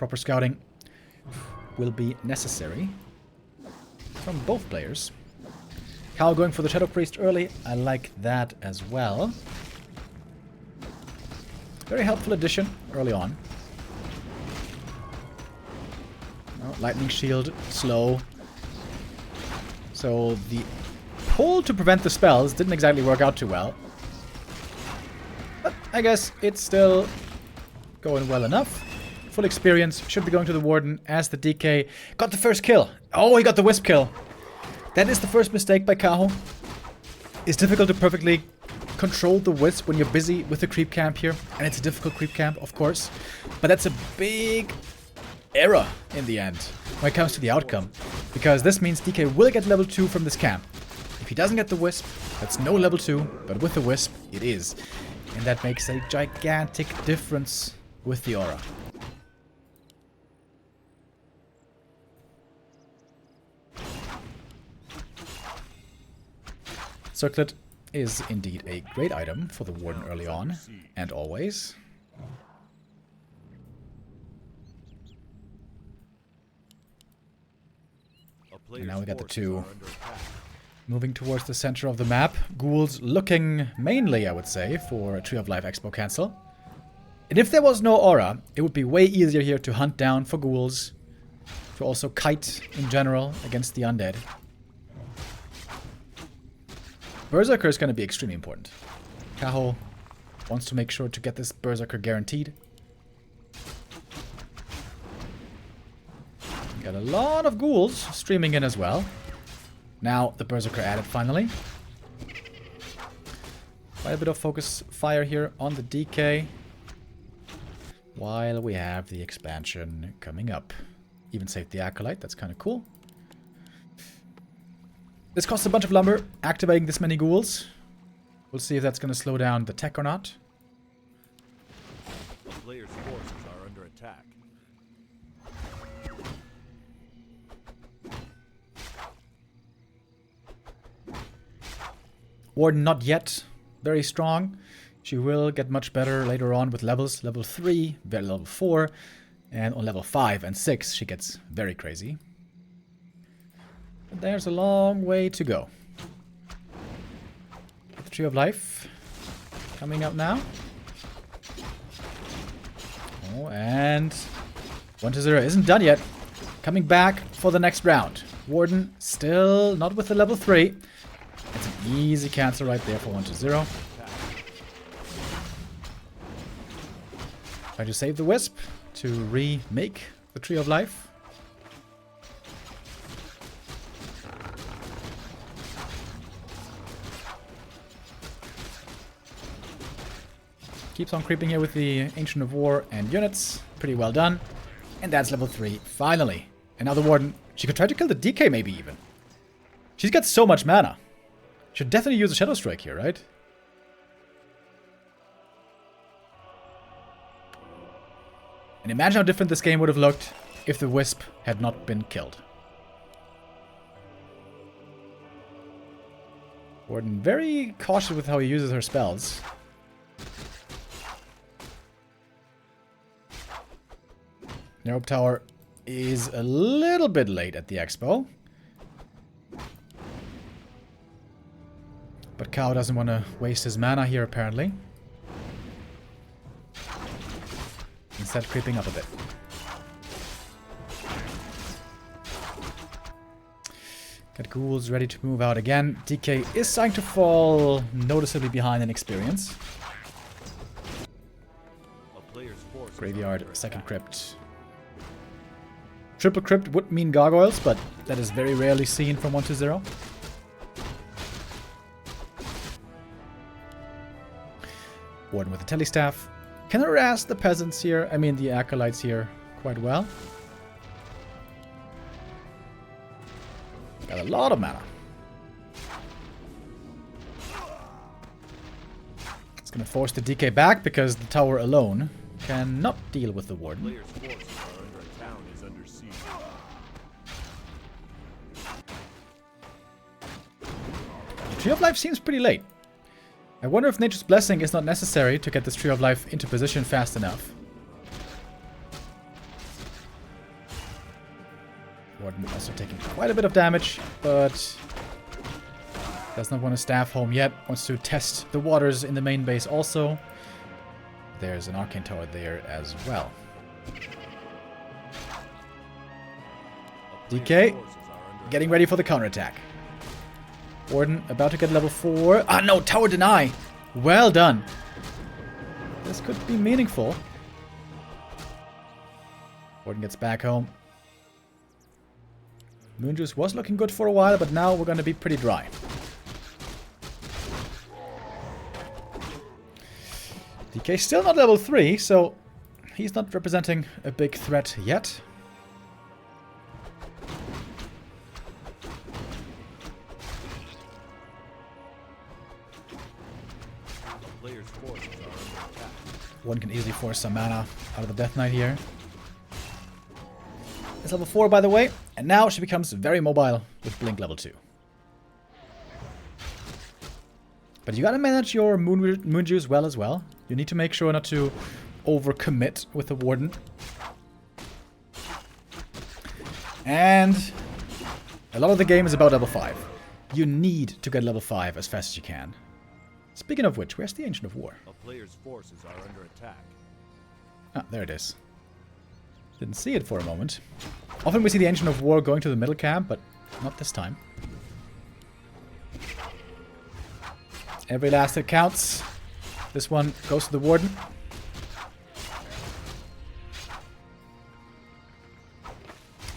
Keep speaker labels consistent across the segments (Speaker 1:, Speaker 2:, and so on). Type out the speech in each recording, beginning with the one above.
Speaker 1: Proper scouting will be necessary from both players. Kaho going for the Shadow Priest early. I like that as well. Very helpful addition early on. Oh, lightning shield, slow. So the pull to prevent the spells didn't exactly work out too well. But I guess it's still going well enough. Full experience should be going to the Warden as the DK got the first kill. Oh, he got the Wisp kill. That is the first mistake by Kaho. It's difficult to perfectly control the Wisp when you're busy with the creep camp here. And it's a difficult creep camp, of course. But that's a big error in the end when it comes to the outcome. Because this means DK will get level 2 from this camp. If he doesn't get the Wisp, that's no level 2. But with the Wisp, it is. And that makes a gigantic difference with the aura. Circlet is indeed a great item for the Warden early on, and always. And now we got the 2. Moving towards the center of the map. Ghouls looking mainly, I would say, for a Tree of Life Expo cancel. And if there was no aura, it would be way easier here to hunt down for ghouls. To also kite in general against the undead. Berserker is going to be extremely important. Kaho wants to make sure to get this Berserker guaranteed. Got a lot of ghouls streaming in as well. Now the Berserker added finally. Quite a bit of focus fire here on the DK. While we have the expansion coming up. Even saved the Acolyte, that's kind of cool. This costs a bunch of lumber, activating this many ghouls. We'll see if that's going to slow down the tech or not.
Speaker 2: The player's forces are under attack.
Speaker 1: Warden not yet very strong. She will get much better later on with levels. Level 3, level 4, and on level 5 and 6 she gets very crazy. But there's a long way to go. The Tree of Life coming up now. Oh, and 1-0 isn't done yet. Coming back for the next round. Warden still not with the level 3. It's an easy cancel right there for 1-0. Try to save the Wisp to remake the Tree of Life. Keeps on creeping here with the Ancient of War and units. Pretty well done. And that's level 3, finally. And now the Warden, she could try to kill the DK maybe even. She's got so much mana. Should definitely use a Shadow Strike here, right? And imagine how different this game would have looked if the Wisp had not been killed. Warden very cautious with how he uses her spells. Neurope Tower is a little bit late at the expo. But Kaho doesn't want to waste his mana here, apparently. Instead, creeping up a bit. Got ghouls ready to move out again. DK is starting to fall noticeably behind in experience. Graveyard, second crypt. Triple crypt would mean gargoyles, but that is very rarely seen from 1-0. Warden with the telestaff. Can harass the peasants here, I mean the acolytes here, quite well. Got a lot of mana. It's gonna force the DK back because the tower alone cannot deal with the Warden. The Tree of Life seems pretty late. I wonder if Nature's Blessing is not necessary to get this Tree of Life into position fast enough. Warden also taking quite a bit of damage, but does not want to staff home yet. Wants to test the waters in the main base also. There's an arcane tower there as well. DK getting ready for the counterattack. Warden about to get level 4. Ah no, tower deny. Well done. This could be meaningful. Warden gets back home. Moon Juice was looking good for a while, but now we're going to be pretty dry. DK still not level 3, so he's not representing a big threat yet. One can easily force some mana out of the Death Knight here. It's level 4, by the way, and now she becomes very mobile with Blink level 2. But you gotta manage your Moon Juice well as well. You need to make sure not to overcommit with the Warden. And a lot of the game is about level 5. You need to get level 5 as fast as you can. Speaking of which, where's the Ancient of War?
Speaker 2: A player's forces are under attack.
Speaker 1: Ah, there it is. Didn't see it for a moment. Often we see the Ancient of War going to the middle camp, but not this time. Every last hit counts. This one goes to the Warden.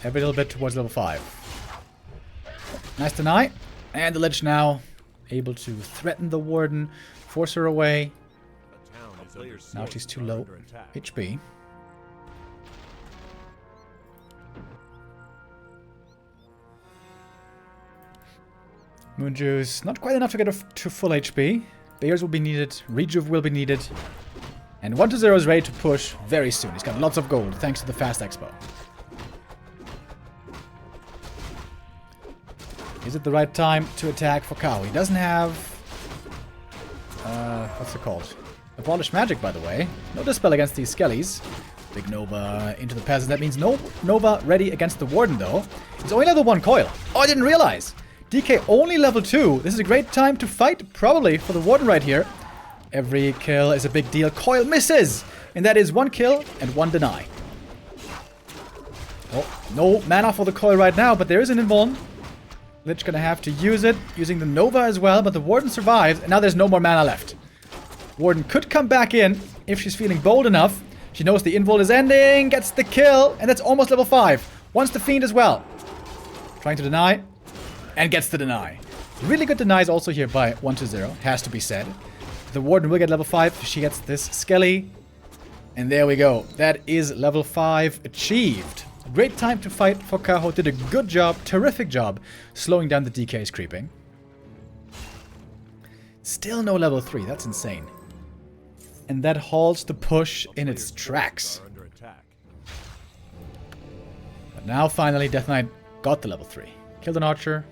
Speaker 1: Every little bit towards level 5. Nice deny. And the Lich now able to threaten the Warden, force her away. Now she's too low HP. Moon Juice, not quite enough to get to full HP. Bears will be needed, Rejuve will be needed. And 1-0 is ready to push very soon. He's got lots of gold thanks to the Fast Expo. Is it the right time to attack for Kaho? He doesn't have... what's it called? Abolish Magic, by the way. No Dispel against these Skellies. Big Nova into the Peasant. That means no Nova ready against the Warden, though. It's only level 1 coil. Oh, I didn't realize! DK only level 2. This is a great time to fight, probably, for the Warden right here. Every kill is a big deal. Coil misses! And that is 1 kill and 1 deny. Oh, no mana for the coil right now, but there is an invuln. Lich gonna have to use it, using the Nova as well, but the Warden survives, and now there's no more mana left. Warden could come back in if she's feeling bold enough. She knows the invuln is ending, gets the kill, and that's almost level 5. Wants the Fiend as well. Trying to deny, and gets the deny. Really good denies also here by 1-0, has to be said. The Warden will get level 5 if she gets this Skelly. And there we go. That is level 5 achieved. Great time to fight for Kaho. Did a good job, terrific job, slowing down the DK's creeping. Still no level 3, that's insane. And that halts the push in its tracks. But now finally Death Knight got the level 3. Killed an archer.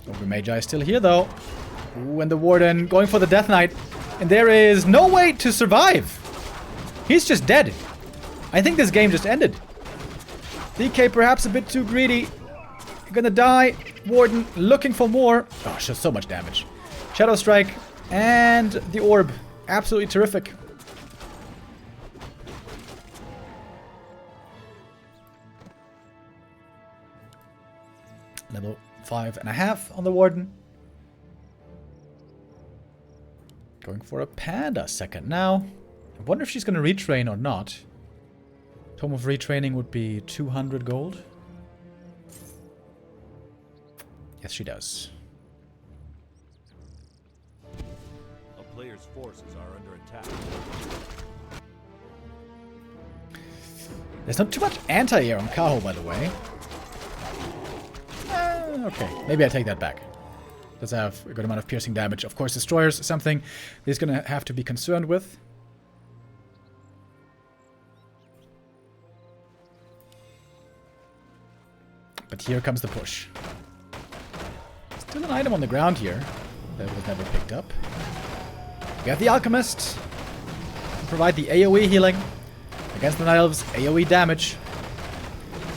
Speaker 1: Ogre Magi is still here though. Ooh, and the Warden going for the Death Knight. And there is no way to survive. He's just dead. I think this game just ended. DK perhaps a bit too greedy. Gonna die. Warden looking for more. Oh, so much damage. Shadow Strike and the Orb. Absolutely terrific. Level 5.5 on the Warden. Going for a Panda second now. I wonder if she's going to retrain or not. Tome of Retraining would be 200 gold. Yes, she does.
Speaker 2: A player's forces are under attack.
Speaker 1: There's not too much anti-air on Kaho, by the way. Okay, maybe I take that back. Does have a good amount of piercing damage. Of course, Destroyer's something he's going to have to be concerned with. But here comes the push. Still an item on the ground here that was never picked up. We have the Alchemist. Provide the AoE healing against the Night Elves. AoE damage.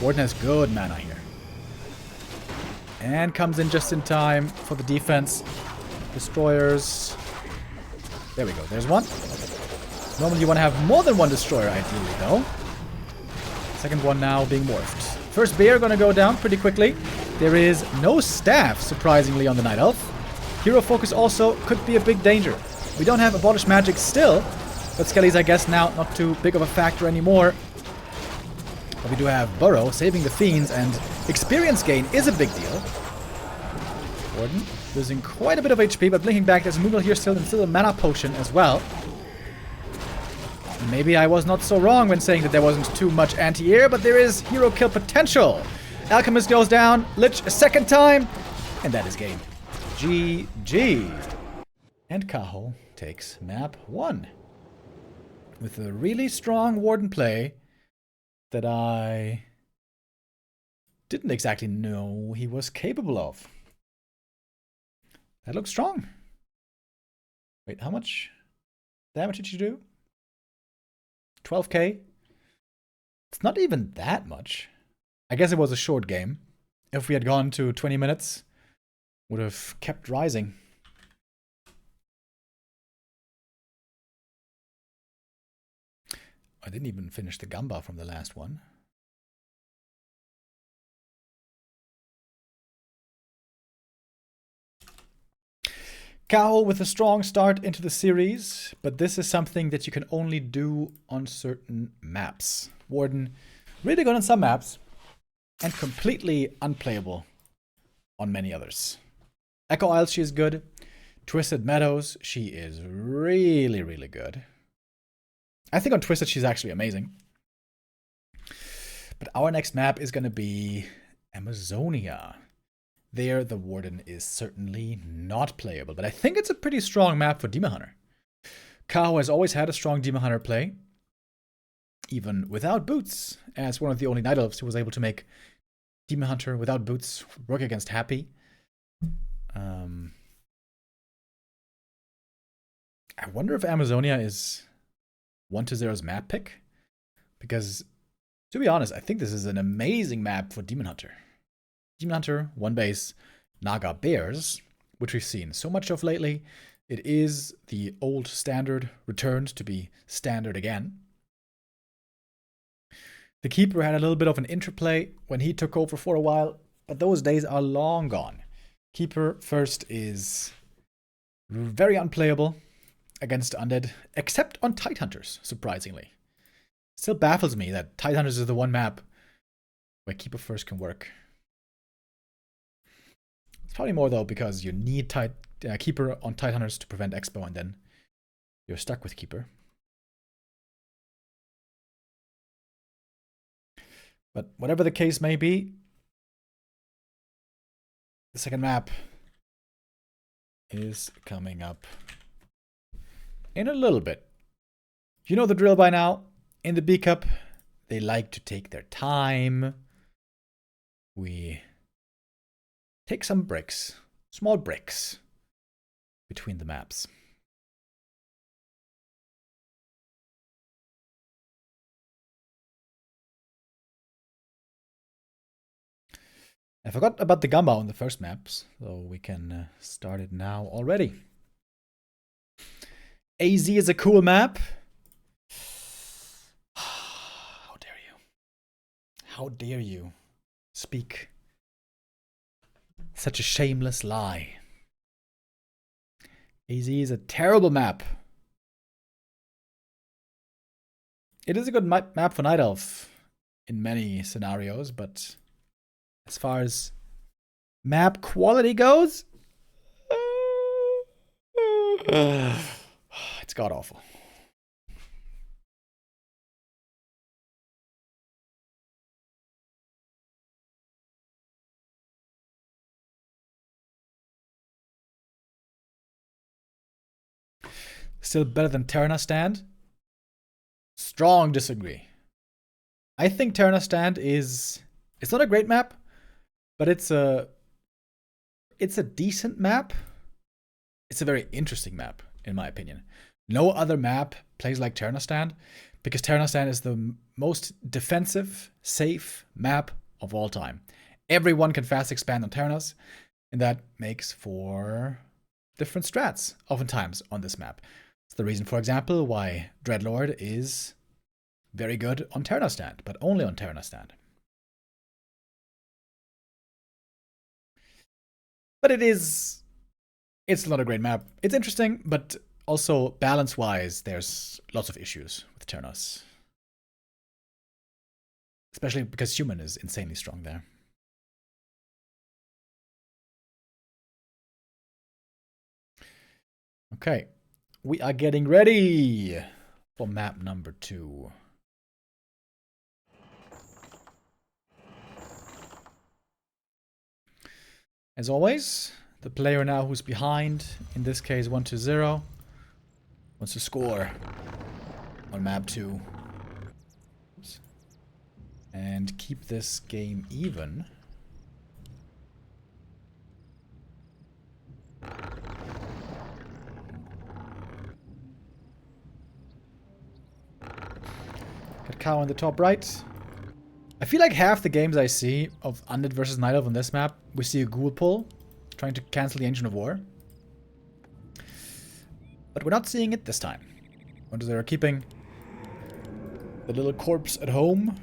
Speaker 1: Warden has good mana here. And comes in just in time for the defense. Destroyers. There we go. There's one. Normally you want to have more than one destroyer, ideally, though. Second one now being morphed. First bear gonna go down pretty quickly. There is no staff, surprisingly, on the Night Elf. Hero focus also could be a big danger. We don't have Abolish Magic still, but Skelly's, I guess, now not too big of a factor anymore. But we do have Burrow saving the Fiends, and experience gain is a big deal. Warden losing quite a bit of HP, but blinking back. There's a Moogle here still, and still a mana potion as well. Maybe I was not so wrong when saying that there wasn't too much anti-air, but there is hero kill potential. Alchemist goes down, Lich a second time, and that is game. GG. And Kaho takes map 1. With a really strong Warden play that I didn't exactly know he was capable of. That looks strong. Wait, how much damage did you do? 12k? It's not even that much. I guess it was a short game. If we had gone to 20 minutes, would have kept rising. I didn't even finish the Gamba from the last one. Kaho with a strong start into the series, but this is something that you can only do on certain maps. Warden, really good on some maps, and completely unplayable on many others. Echo Isles, she is good. Twisted Meadows, she is really, really good. I think on Twisted, she's actually amazing. But our next map is going to be Amazonia. There, the Warden is certainly not playable, but I think it's a pretty strong map for Demon Hunter. Kaho has always had a strong Demon Hunter play, even without boots, as one of the only Night Elves who was able to make Demon Hunter without boots work against Happy. I wonder if Amazonia is 1-0's map pick, because, to be honest, I think this is an amazing map for Demon Hunter. Demon Hunter, 1 base, Naga Bears, which we've seen so much of lately. It is the old standard returned to be standard again. The Keeper had a little bit of an interplay when he took over for a while, but those days are long gone. Keeper first is very unplayable against Undead, except on Tidehunters, surprisingly. Still baffles me that Tidehunters is the one map where Keeper first can work. It's probably more, though, because you need Keeper on Tidehunters to prevent Expo, and then you're stuck with Keeper. But whatever the case may be, the second map is coming up in a little bit. You know the drill by now. In the B Cup, they like to take their time. We take some breaks, small breaks, between the maps. I forgot about the Gamba on the first maps, so we can start it now already. AZ is a cool map. How dare you? How dare you speak such a shameless lie? AZ is a terrible map. It is a good map for Night Elf in many scenarios, but as far as map quality goes, it's god-awful. Still better than Terna Stand? Strong disagree. I think Terna Stand is... It's not a great map, but it's a decent map. It's a very interesting map, in my opinion. No other map plays like Terrastand, because Terrastand is the most defensive, safe map of all time. Everyone can fast expand on Terranos, and that makes for different strats, oftentimes, on this map. It's the reason, for example, why Dreadlord is very good on Terrastand, but only on Terrastand. But it's not a great map. It's interesting, but also balance-wise, there's lots of issues with Terranos. Especially because human is insanely strong there. Okay, we are getting ready for map number 2. As always, the player now who's behind, in this case 1-0, wants to score on map 2. Oops. And keep this game even. Got Kaho on the top right. I feel like half the games I see of Undead versus Night Elf on this map, we see a ghoul pull, trying to cancel the Engine of War. But we're not seeing it this time. Wonder they're keeping the little corpse at home.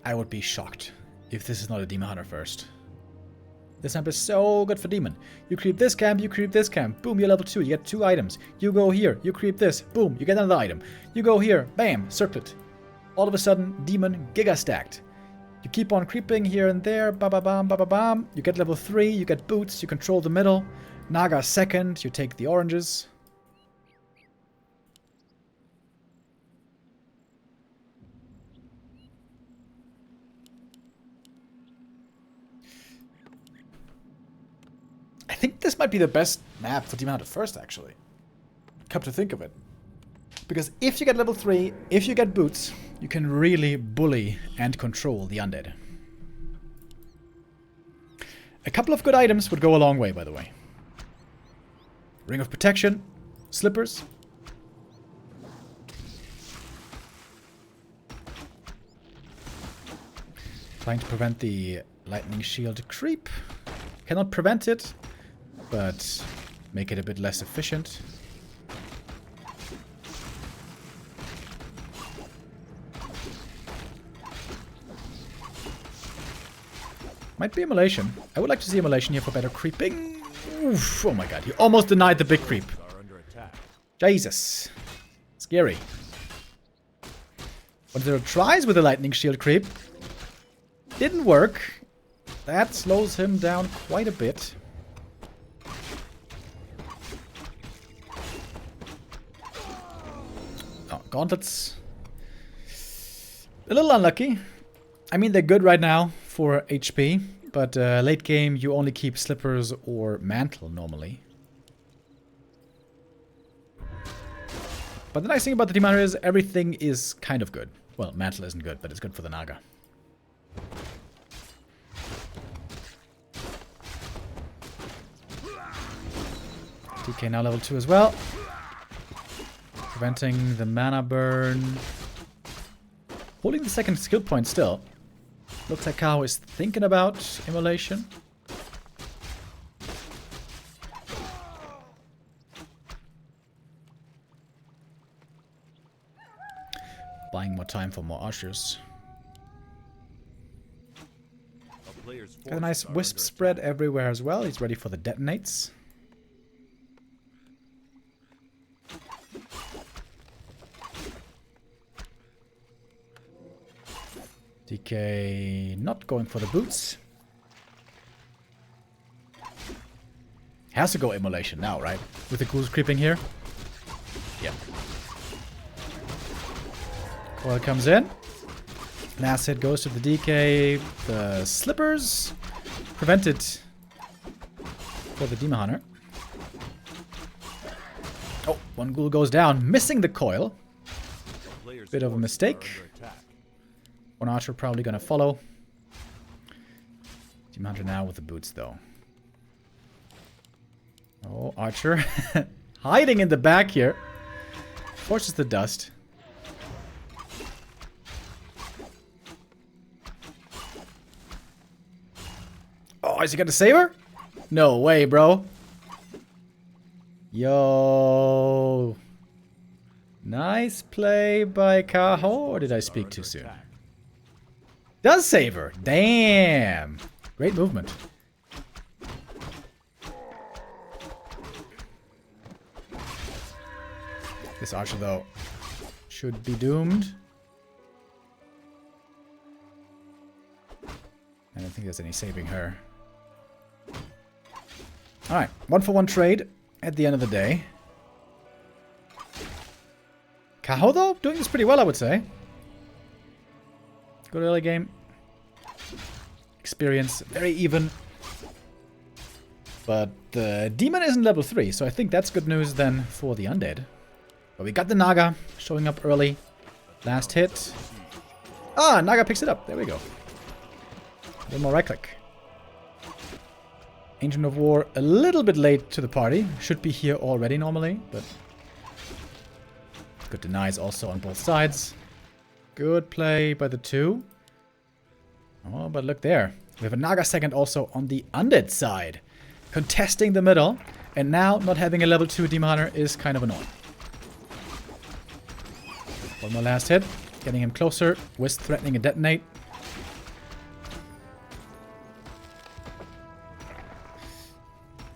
Speaker 1: I would be shocked if this is not a Demon Hunter first. This map is so good for Demon. You creep this camp, you creep this camp. Boom, you're level 2, you get 2 items. You go here, you creep this. Boom, you get another item. You go here, bam, circlet. All of a sudden, Demon giga stacked. You keep on creeping here and there, ba-ba-bam, ba-ba-bam. You get level 3, you get boots, you control the middle. Naga second, you take the oranges. I think this might be the best map for Demon Hunter first, actually. Come to think of it. Because if you get level 3, if you get boots, you can really bully and control the undead. A couple of good items would go a long way, by the way. Ring of Protection, slippers. Trying to prevent the lightning shield creep. Cannot prevent it, but make it a bit less efficient. Might be immolation. I would like to see immolation here for better creeping. Oof, oh my god, he almost denied the big creep. Jesus. Scary. 1-0 tries with the lightning shield creep. Didn't work. That slows him down quite a bit. Oh, gauntlets. A little unlucky. I mean, they're good right now for HP, but late game you only keep slippers or mantle normally. But the nice thing about the Demon Hunter is everything is kind of good. Well, mantle isn't good, but it's good for the Naga. DK now level 2 as well. Preventing the mana burn. Holding the second skill point still. Looks like Kaho is thinking about immolation. Buying more time for more archers. Got a nice wisp spread everywhere as well. He's ready for the detonates. DK not going for the boots. Has to go immolation now, right? With the ghouls creeping here. Yeah. Coil comes in. Last hit goes to the DK. The slippers prevented for the Demon Hunter. Oh, one ghoul goes down, missing the coil. Bit of a mistake. One archer probably gonna follow. Demon Hunter now with the boots, though. Oh, archer. Hiding in the back here. Forces the dust. Oh, is he gonna save her? No way, bro. Yo. Nice play by Kaho, or did I speak too soon? Does save her. Damn. Great movement. This archer, though, should be doomed. I don't think there's any saving her. Alright, 1-for-1 trade at the end of the day. Kaho, though, doing this pretty well, I would say. Good early game. Experience, very even. But the demon isn't level 3, so I think that's good news then for the undead. But we got the Naga showing up early. Last hit. Ah, Naga picks it up. There we go. A little more right click. Ancient of War a little bit late to the party. Should be here already normally, but good denies also on both sides. Good play by the two. Oh, but look there. We have a Naga second also on the undead side. Contesting the middle. And now not having a level 2 Demon Hunter is kind of annoying. One more last hit. Getting him closer. Wisp threatening a detonate.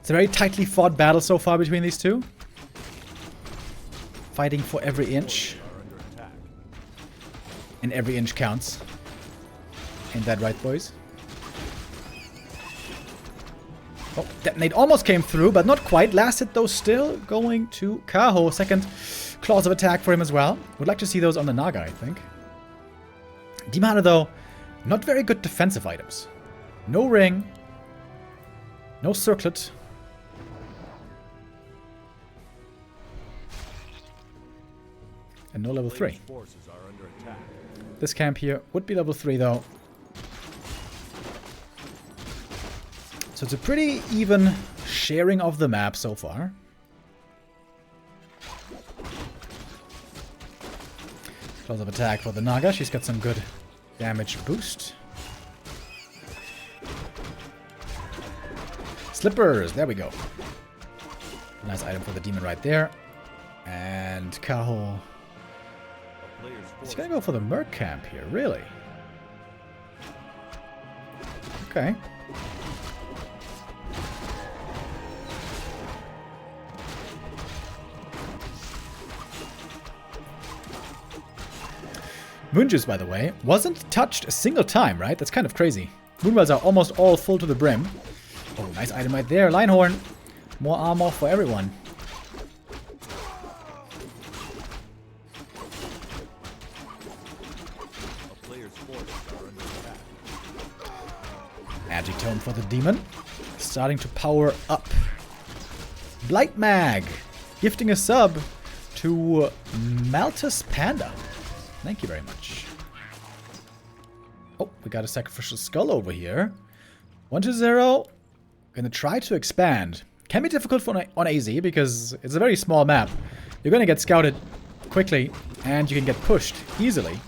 Speaker 1: It's a very tightly fought battle so far between these two. Fighting for every inch. And every inch counts. Ain't that right, boys? Oh, detonate almost came through, but not quite. Last hit, though, still going to Kaho. Second claws of attack for him as well. Would like to see those on the Naga, I think. Demon Hunter, though, not very good defensive items. No ring. No circlet. And no level 3. This camp here would be level 3, though. So it's a pretty even sharing of the map so far. Close of attack for the Naga. She's got some good damage boost. Slippers. There we go. Nice item for the demon right there. And Kaho. He's gonna go for the Merc camp here, really? Okay. Moonjuice, by the way, wasn't touched a single time, right? That's kind of crazy. Moonwells are almost all full to the brim. Oh, nice item right there. Linehorn. More armor for everyone. Magic Tome for the demon. Starting to power up. Blight Mag. Gifting a sub to Malthus Panda. Thank you very much. Oh, we got a sacrificial skull over here. 1-0. Gonna try to expand. Can be difficult for on AZ because it's a very small map. You're gonna get scouted quickly and you can get pushed easily.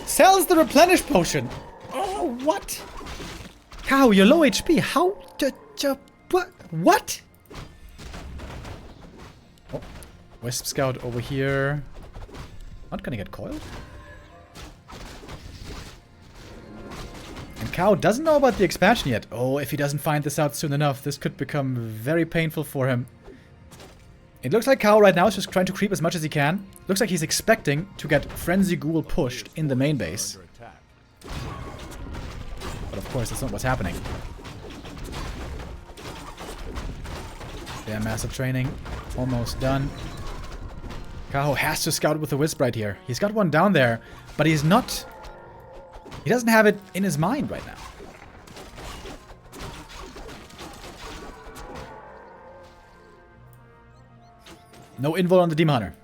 Speaker 1: Sells the replenish potion. Oh, what? How? You're low HP. How? What? Oh, Wisp Scout over here. Not gonna get coiled. And Kaho doesn't know about the expansion yet. Oh, if he doesn't find this out soon enough, this could become very painful for him. It looks like Kaho right now is just trying to creep as much as he can. Looks like he's expecting to get Frenzy Ghoul pushed in the main base. But of course, that's not what's happening. Yeah, massive training. Almost done. Kaho has to scout with the Wisp right here. He's got one down there, but he's not... He doesn't have it in his mind right now. No invul on the Demon Hunter.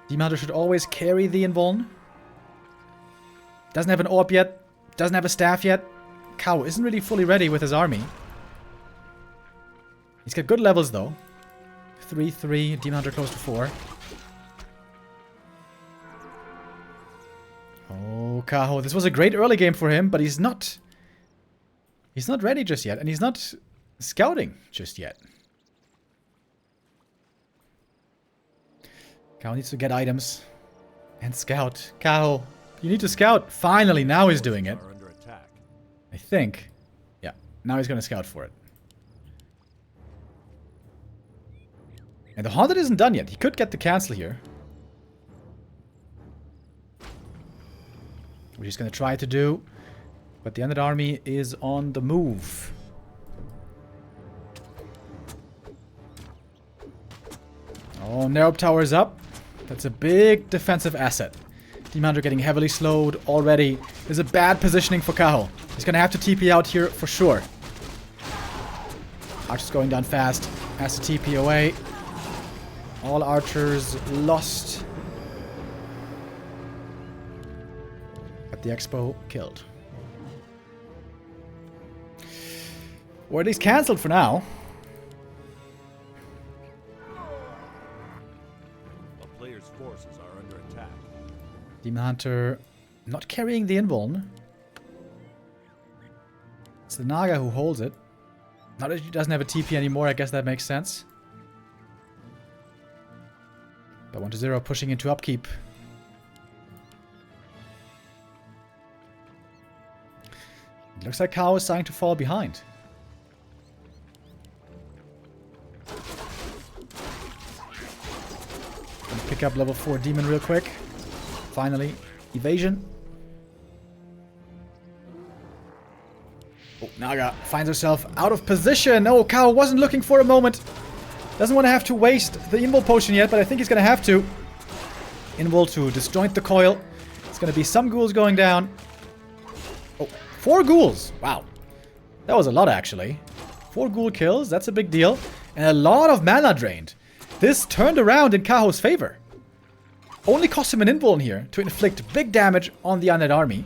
Speaker 1: Demon Hunter should always carry the invuln. Doesn't have an orb yet. Doesn't have a staff yet. Kaho isn't really fully ready with his army. He's got good levels though. 3-3, Demon Hunter close to 4. Oh, Kaho. This was a great early game for him, but he's not... He's not ready just yet, and he's not scouting just yet. Kaho needs to get items and scout. Kaho, you need to scout. Finally, now he's doing it. I think. Yeah, now he's going to scout for it. And the Haunted isn't done yet. He could get the cancel here. Which he's going to try to do. But the Undead army is on the move. Oh, Nerub Tower is up. That's a big defensive asset. Demon Hunter getting heavily slowed already. There's a bad positioning for Kaho. He's going to have to TP out here for sure. Archer's going down fast. Has to TP away. All archers lost. But the Expo killed. Or at least cancelled for now.
Speaker 2: A player's forces are under attack.
Speaker 1: Demon Hunter not carrying the invuln. It's the Naga who holds it. Now that he doesn't have a TP anymore, I guess that makes sense. But 1-0 pushing into upkeep. It looks like Kaho is starting to fall behind. Gonna pick up level 4 demon real quick. Finally, evasion. Oh, Naga finds herself out of position. Oh, Kaho wasn't looking for a moment. Doesn't want to have to waste the invul potion yet, but I think he's going to have to. Invul to disjoint the coil. It's going to be some ghouls going down. Oh, 4 ghouls. Wow. That was a lot, actually. 4 ghoul kills. That's a big deal. And a lot of mana drained. This turned around in Kaho's favor. Only cost him an invul here to inflict big damage on the undead army.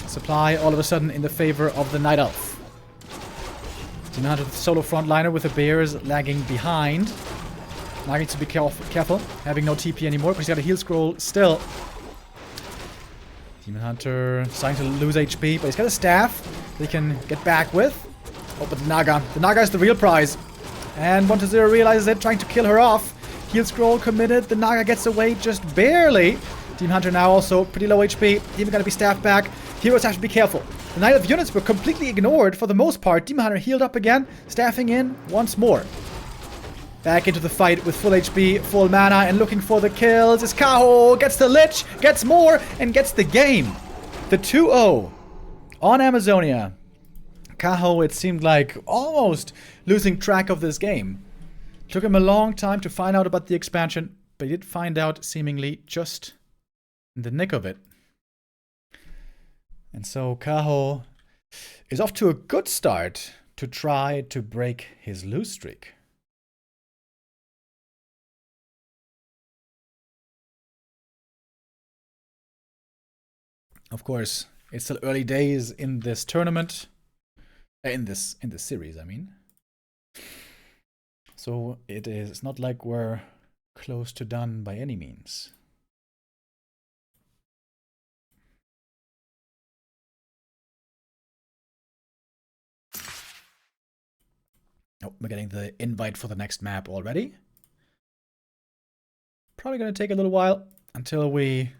Speaker 1: Supply all of a sudden in the favor of the Night Elf. Demon Hunter solo frontliner with the bears lagging behind. Now needs to be careful, having no TP anymore, but he's got a heal scroll still. Demon Hunter starting to lose HP, but he's got a staff that he can get back with. Oh, but the Naga. The Naga is the real prize. And 1-0 realizes it, trying to kill her off. Heal scroll committed. The Naga gets away just barely. Demon Hunter now also pretty low HP. Even gonna be staffed back. Heroes have to be careful. The Night Elf units were completely ignored for the most part. Demon Hunter healed up again, staffing in once more. Back into the fight with full HP, full mana, and looking for the kills is Kaho. Gets the Lich, gets more, and gets the game. The 2-0 on Amazonia. Kaho, it seemed like, almost losing track of this game. Took him a long time to find out about the expansion, but he did find out seemingly just in the nick of it. And so Kaho is off to a good start to try to break his lose streak. Of course, it's still early days in this tournament. In this series, I mean. So it's not like we're close to done by any means. Oh, we're getting the invite for the next map already. Probably going to take a little while until we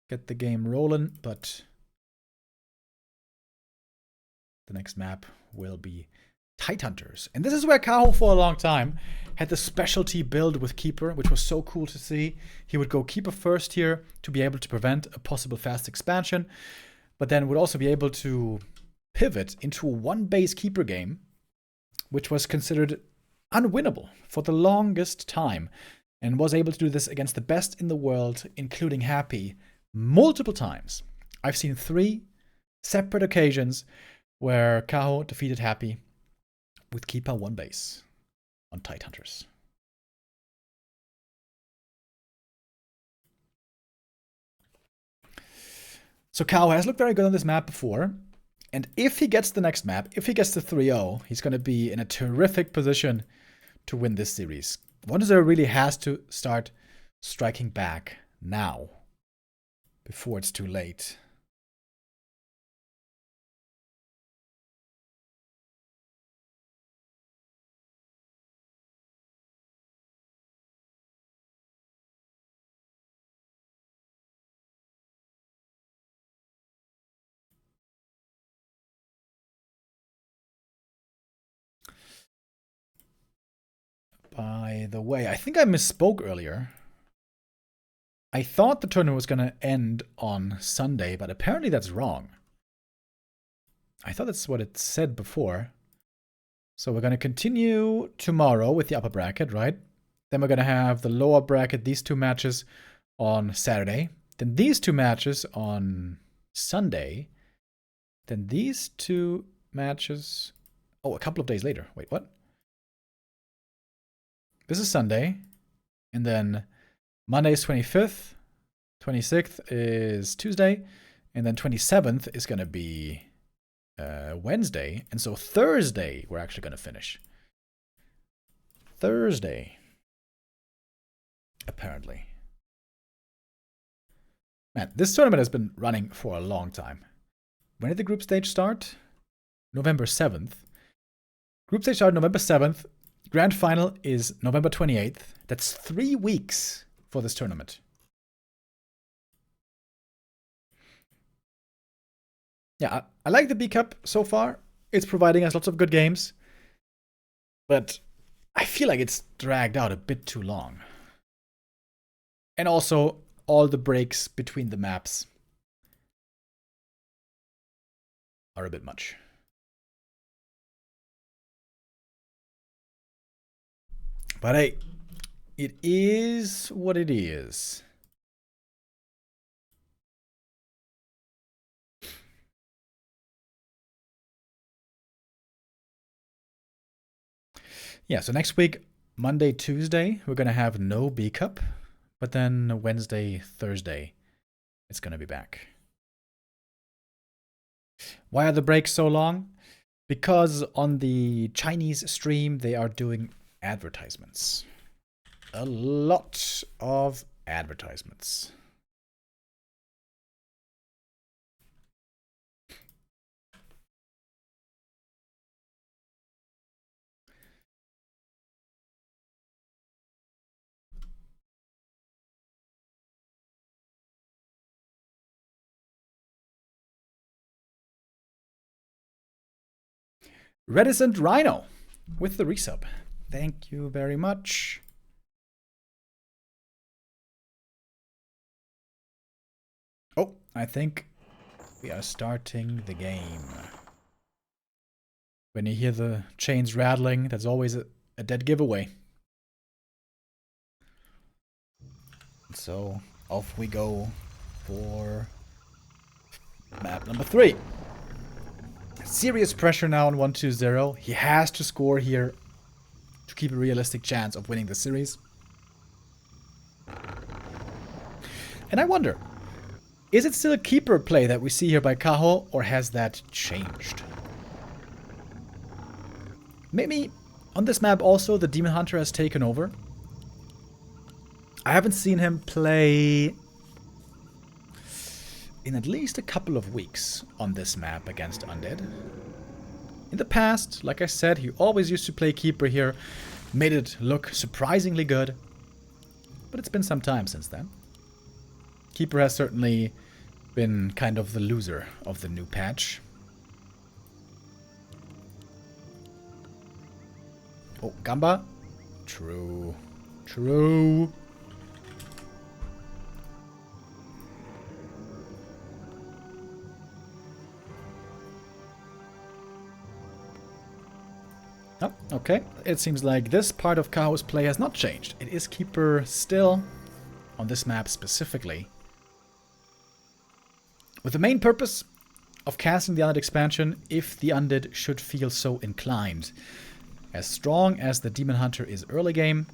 Speaker 1: get the game rolling, but the next map will be Tidehunters. And this is where Kaho for a long time had the specialty build with Keeper, which was so cool to see. He would go Keeper first here to be able to prevent a possible fast expansion, but then would also be able to pivot into a one-base Keeper game, which was considered unwinnable for the longest time, and was able to do this against the best in the world, including Happy, multiple times. I've seen 3 separate occasions where Kaho defeated Happy with Keeper 1 base on Tidehunters. So Kaho has looked very good on this map before. And if he gets the next map, if he gets the 3-0, he's going to be in a terrific position to win this series. 1-0 really has to start striking back now, before it's too late. By the way, I think I misspoke earlier. I thought the tournament was going to end on Sunday, but apparently that's wrong. I thought that's what it said before. So we're going to continue tomorrow with the upper bracket, right? Then we're going to have the lower bracket, these 2 matches on Saturday. Then these 2 matches on Sunday. Then these 2 matches... Oh, a couple of days later. Wait, what? This is Sunday. And then Monday is 25th. 26th is Tuesday. And then 27th is going to be Wednesday. And so Thursday, we're actually going to finish. Thursday. Apparently. Man, this tournament has been running for a long time. When did the group stage start? November 7th. Group stage started November 7th. Grand final is November 28th. That's 3 weeks for this tournament. Yeah, I like the B Cup so far. It's providing us lots of good games. But I feel like it's dragged out a bit too long. And also, all the breaks between the maps are a bit much. But hey, it is what it is. Yeah, so next week, Monday, Tuesday, we're going to have no B Cup. But then Wednesday, Thursday, it's going to be back. Why are the breaks so long? Because on the Chinese stream, they are doing advertisements. A lot of advertisements. Reticent Rhino with the resub. Thank you very much. Oh, I think we are starting the game. When you hear the chains rattling, that's always a dead giveaway. So off we go for map number 3. Serious pressure now on 1-2-0. He has to score here to keep a realistic chance of winning the series. And I wonder, is it still a keeper play that we see here by Kaho, or has that changed? Maybe on this map also the Demon Hunter has taken over. I haven't seen him play in at least a couple of weeks on this map against Undead. In the past, like I said, he always used to play keeper here, made it look surprisingly good, but it's been some time since then. Keeper has certainly been kind of the loser of the new patch. Oh, Gamba. True. True. Oh, okay. It seems like this part of Kaho's play has not changed. It is keeper still, on this map specifically, with the main purpose of casting the Undead expansion if the Undead should feel so inclined. As strong as the Demon Hunter is early game,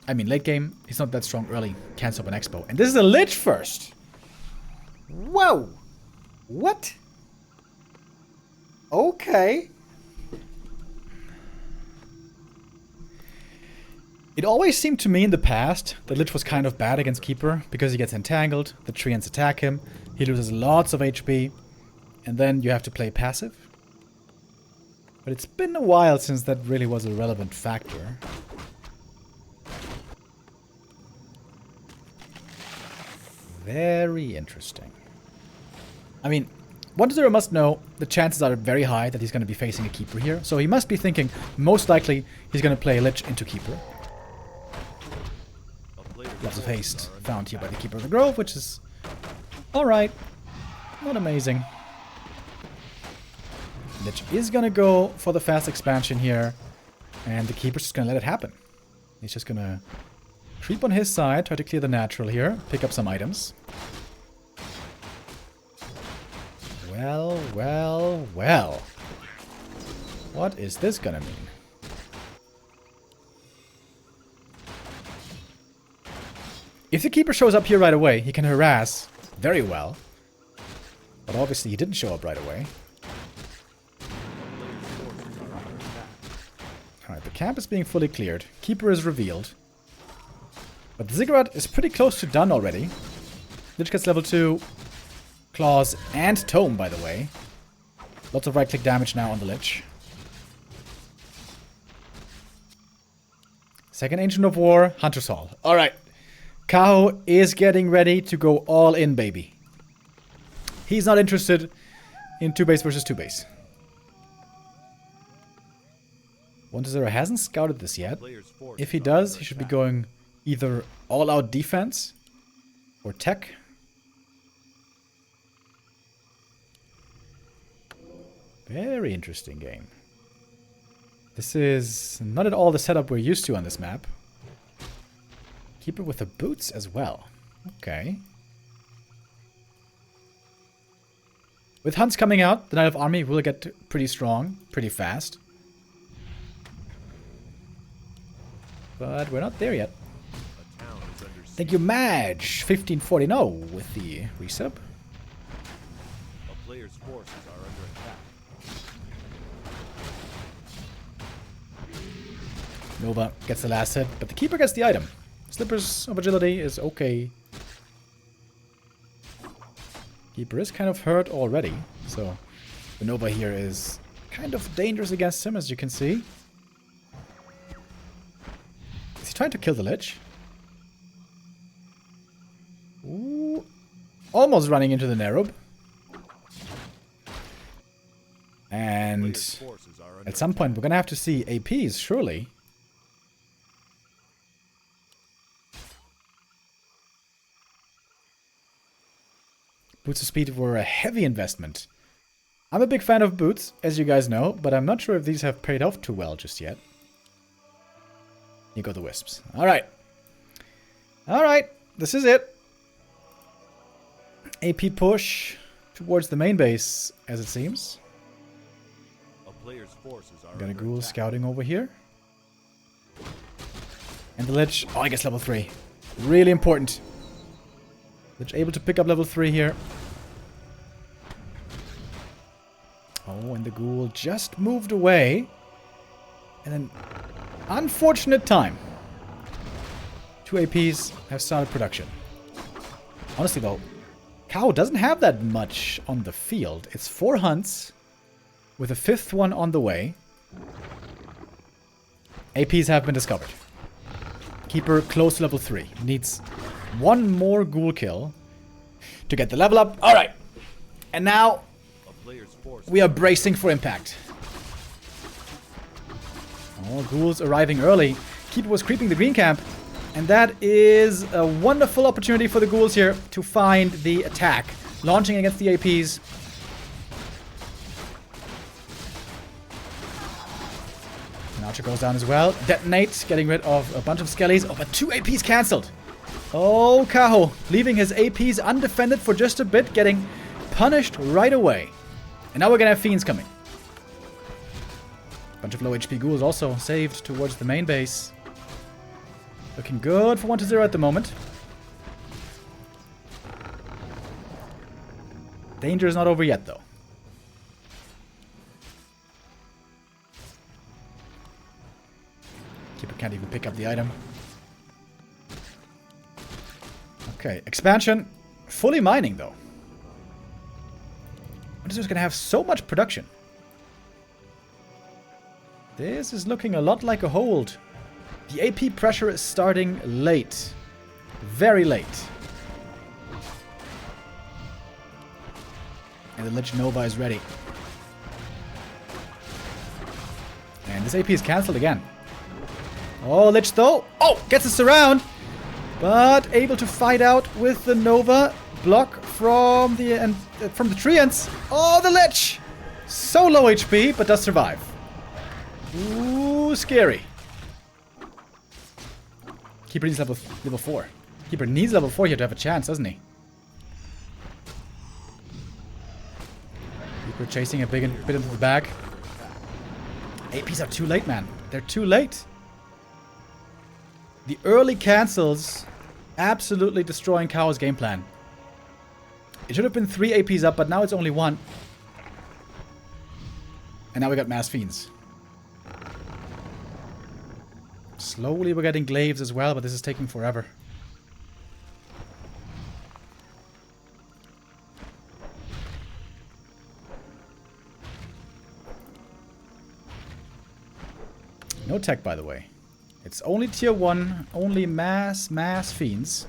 Speaker 1: I mean late game, he's not that strong early. Can't stop an Expo. And this is a Lich first. Whoa! What? Okay. It always seemed to me in the past that Lich was kind of bad against Keeper because he gets entangled, the treants attack him, he loses lots of HP, and then you have to play passive. But it's been a while since that really was a relevant factor. Very interesting. I mean, 1-0 must know the chances are very high that he's going to be facing a Keeper here. So he must be thinking, most likely, he's going to play Lich into Keeper. Lots of haste found here by the Keeper of the Grove, which is alright. Not amazing. Lich is going to go for the fast expansion here. And the Keeper's just going to let it happen. He's just going to creep on his side, try to clear the natural here, pick up some items. Well, well, well. What is this gonna mean? If the Keeper shows up here right away, he can harass very well. But obviously he didn't show up right away. Alright, the camp is being fully cleared. Keeper is revealed. But the Ziggurat is pretty close to done already. Lich gets level 2. Claws and Tome, by the way. Lots of right-click damage now on the Lich. Second Ancient of War, Hunter's Hall. Alright. Kaho is getting ready to go all in, baby. He's not interested in 2 base versus 2 base. 1-0 hasn't scouted this yet. If he does, he should be going either all-out defense or tech. Very interesting game. This is not at all the setup we're used to on this map. Keeper with the boots as well. Okay. With hunts coming out, the Knight of Army will get pretty strong, pretty fast. But we're not there yet. Thank you, Madge 1540 with the resub.
Speaker 2: A player's forces are under attack.
Speaker 1: Nova gets the last hit, but the Keeper gets the item. Slippers of Agility is okay. Keeper is kind of hurt already, so the Nova here is kind of dangerous against him, as you can see. Is he trying to kill the Lich? Ooh. Almost running into the Nerub. And at some point we're gonna have to see APs, surely. Boots of Speed were a heavy investment. I'm a big fan of boots, as you guys know, but I'm not sure if these have paid off too well just yet. Here go the Wisps. Alright. Alright, this is it. AP push towards the main base, as it seems.
Speaker 2: A player's forces are
Speaker 1: Got a
Speaker 2: under
Speaker 1: Ghoul
Speaker 2: attack.
Speaker 1: scouting over here. And the Lich, oh, I guess level 3. Really important. Lich able to pick up level 3 here. Oh, and the Ghoul just moved away. And then, unfortunate time. 2 APs have started production. Honestly though, Kaho doesn't have that much on the field. It's 4 hunts, with a 5th one on the way. APs have been discovered. Keeper close to level 3. Needs 1 more Ghoul kill to get the level up. Alright. And now we are bracing for impact. Oh, Ghouls arriving early. Keeper was creeping the green camp. And that is a wonderful opportunity for the Ghouls here to find the attack. Launching against the APs. Archer goes down as well. Detonate, getting rid of a bunch of skellies. Oh, but 2 APs cancelled. Oh, Kaho, leaving his APs undefended for just a bit, getting punished right away. And now we're gonna have Fiends coming. Bunch of low HP ghouls also saved towards the main base. Looking good for 1-0 at the moment. Danger is not over yet, though. Keeper can't even pick up the item. Okay, expansion. Fully mining, though. What is this going to have so much production? This is looking a lot like a hold. The AP pressure is starting late. Very late. And the Lich Nova is ready. And this AP is cancelled again. Oh, Lich though. Oh, gets a surround. But able to fight out with the Nova. Block from the Treants. Oh, the Lich. So low HP, but does survive. Ooh, scary. Keeper needs level 4. Keeper needs level 4 here to have a chance, doesn't he? Keeper chasing a bit into the bag. APs are too late, man. They're too late. The early cancels absolutely destroying Kaho's game plan. It should have been 3 APs up, but now it's only 1. And now we got Mass Fiends. Slowly we're getting glaives as well, but this is taking forever. No tech, by the way. It's only tier 1, only mass fiends.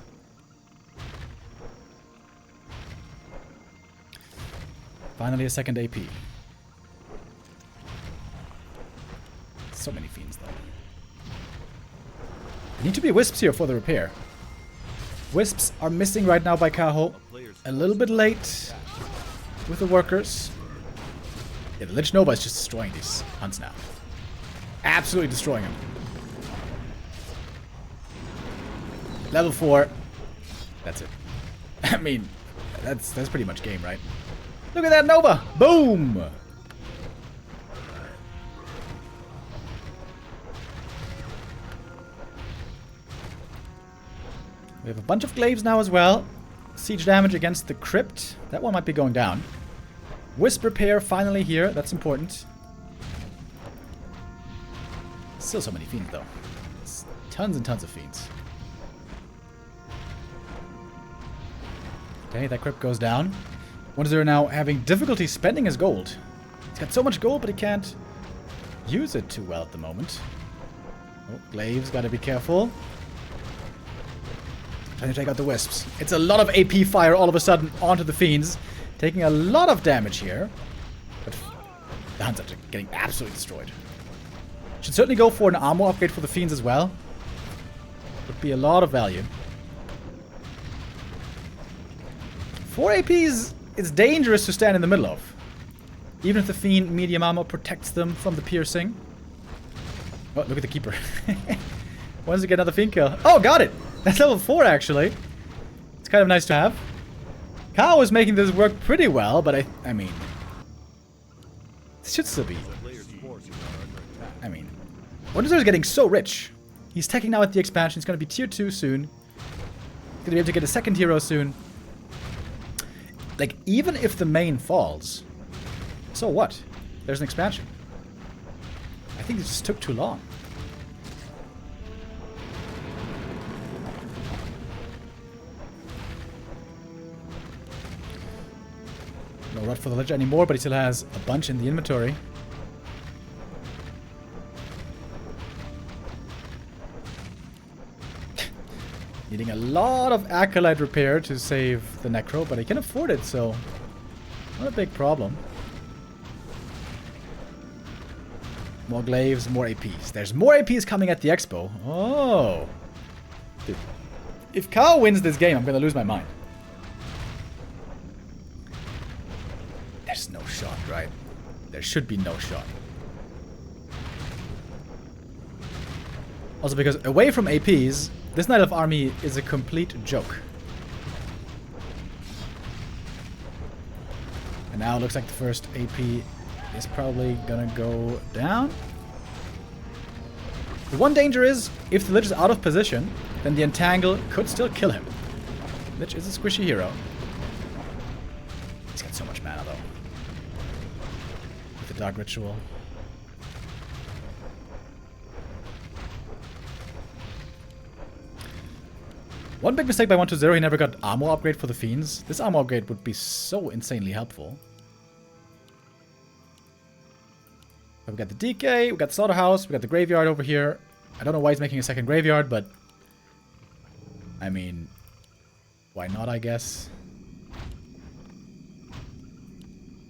Speaker 1: Finally a second AP. So many fiends, though. There need to be wisps here for the repair. Wisps are missing right now by Kaho. A little bit late with the workers. Yeah, the Lich Nova is just destroying these hunts now. Absolutely destroying them. Level 4. That's it. I mean, that's pretty much game, right? Look at that Nova! Boom! We have a bunch of glaives now as well. Siege damage against the crypt. That one might be going down. Wisp repair finally here. That's important. Still so many fiends, though. It's tons and tons of fiends. Okay, that crypt goes down. 1-0 now having difficulty spending his gold. He's got so much gold, but he can't use it too well at the moment. Oh, glaives, gotta be careful. Trying to take out the wisps. It's a lot of AP fire all of a sudden onto the fiends. Taking a lot of damage here. But the hunts are getting absolutely destroyed. Should certainly go for an armor upgrade for the fiends as well. Would be a lot of value. 4 APs, it's dangerous to stand in the middle of. Even if the fiend medium armor protects them from the piercing. Oh, look at the keeper. Wants to get another fiend kill. Oh, got it! That's level 4, actually. It's kind of nice to have. Kaho is making this work pretty well, but I mean... This should still be... I mean... 1-0 is getting so rich. He's teching now at the expansion. He's going to be tier 2 soon. He's going to be able to get a second hero soon. Like, even if the main falls... So what? There's an expansion. I think it just took too long. No rod for the Lich anymore, but he still has a bunch in the inventory. Needing a lot of Acolyte repair to save the Necro, but he can afford it, so not a big problem. More glaives, more APs. There's more APs coming at the expo. Oh. Dude. If Kaho wins this game, I'm going to lose my mind. There's no shot, right? There should be no shot. Also, because away from APs, this Night of Army is a complete joke. And now it looks like the first AP is probably gonna go down. The one danger is, if the Lich is out of position, then the Entangle could still kill him. Lich is a squishy hero. He's got so much mana, though. With the Dark Ritual. One big mistake by 120, he never got armor upgrade for the Fiends. This armor upgrade would be so insanely helpful. But we got the DK, we got the Slaughterhouse, we got the Graveyard over here. I don't know why he's making a second Graveyard, but... I mean... why not, I guess?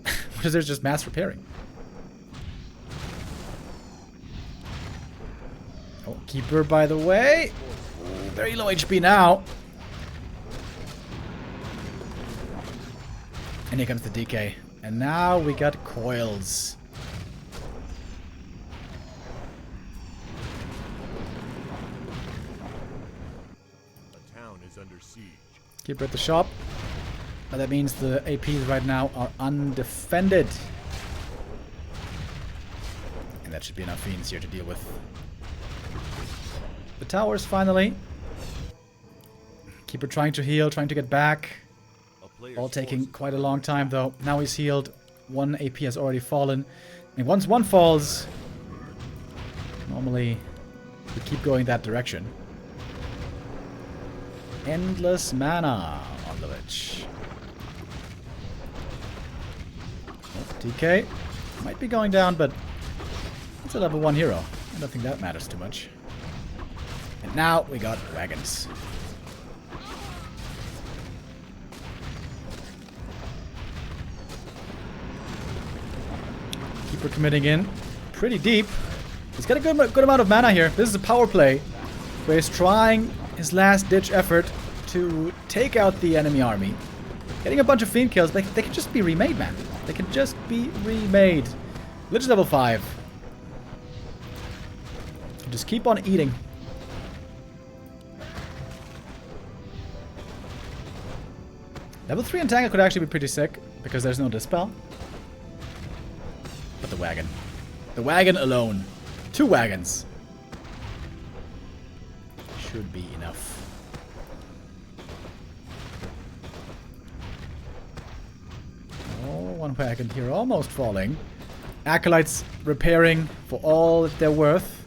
Speaker 1: What is there's just mass repairing? Oh, Keeper, by the way. Ooh, very low HP now. And here comes the DK. And now we got coils.
Speaker 2: A town is under siege.
Speaker 1: Keeper at the shop. But that means the APs right now are undefended. And that should be enough Fiends here to deal with. The towers finally. Keeper trying to heal, trying to get back. All taking quite a long time though. Now he's healed. One AP has already fallen. And once one falls, normally we keep going that direction. Endless mana on the Lich. Oh, DK might be going down, but it's a level 1 hero. I don't think that matters too much. And now we got wagons. Keeper committing in pretty deep. He's got a good amount of mana here. This is a power play where he's trying his last-ditch effort to take out the enemy army. Getting a bunch of Fiend kills. They can just be remade, man. They can just be remade. Lich is level 5. Just keep on eating. Level 3 Entangle could actually be pretty sick, because there's no Dispel. But the wagon. The wagon alone. 2 wagons. Should be enough. Oh, one wagon here almost falling. Acolytes repairing for all that they're worth.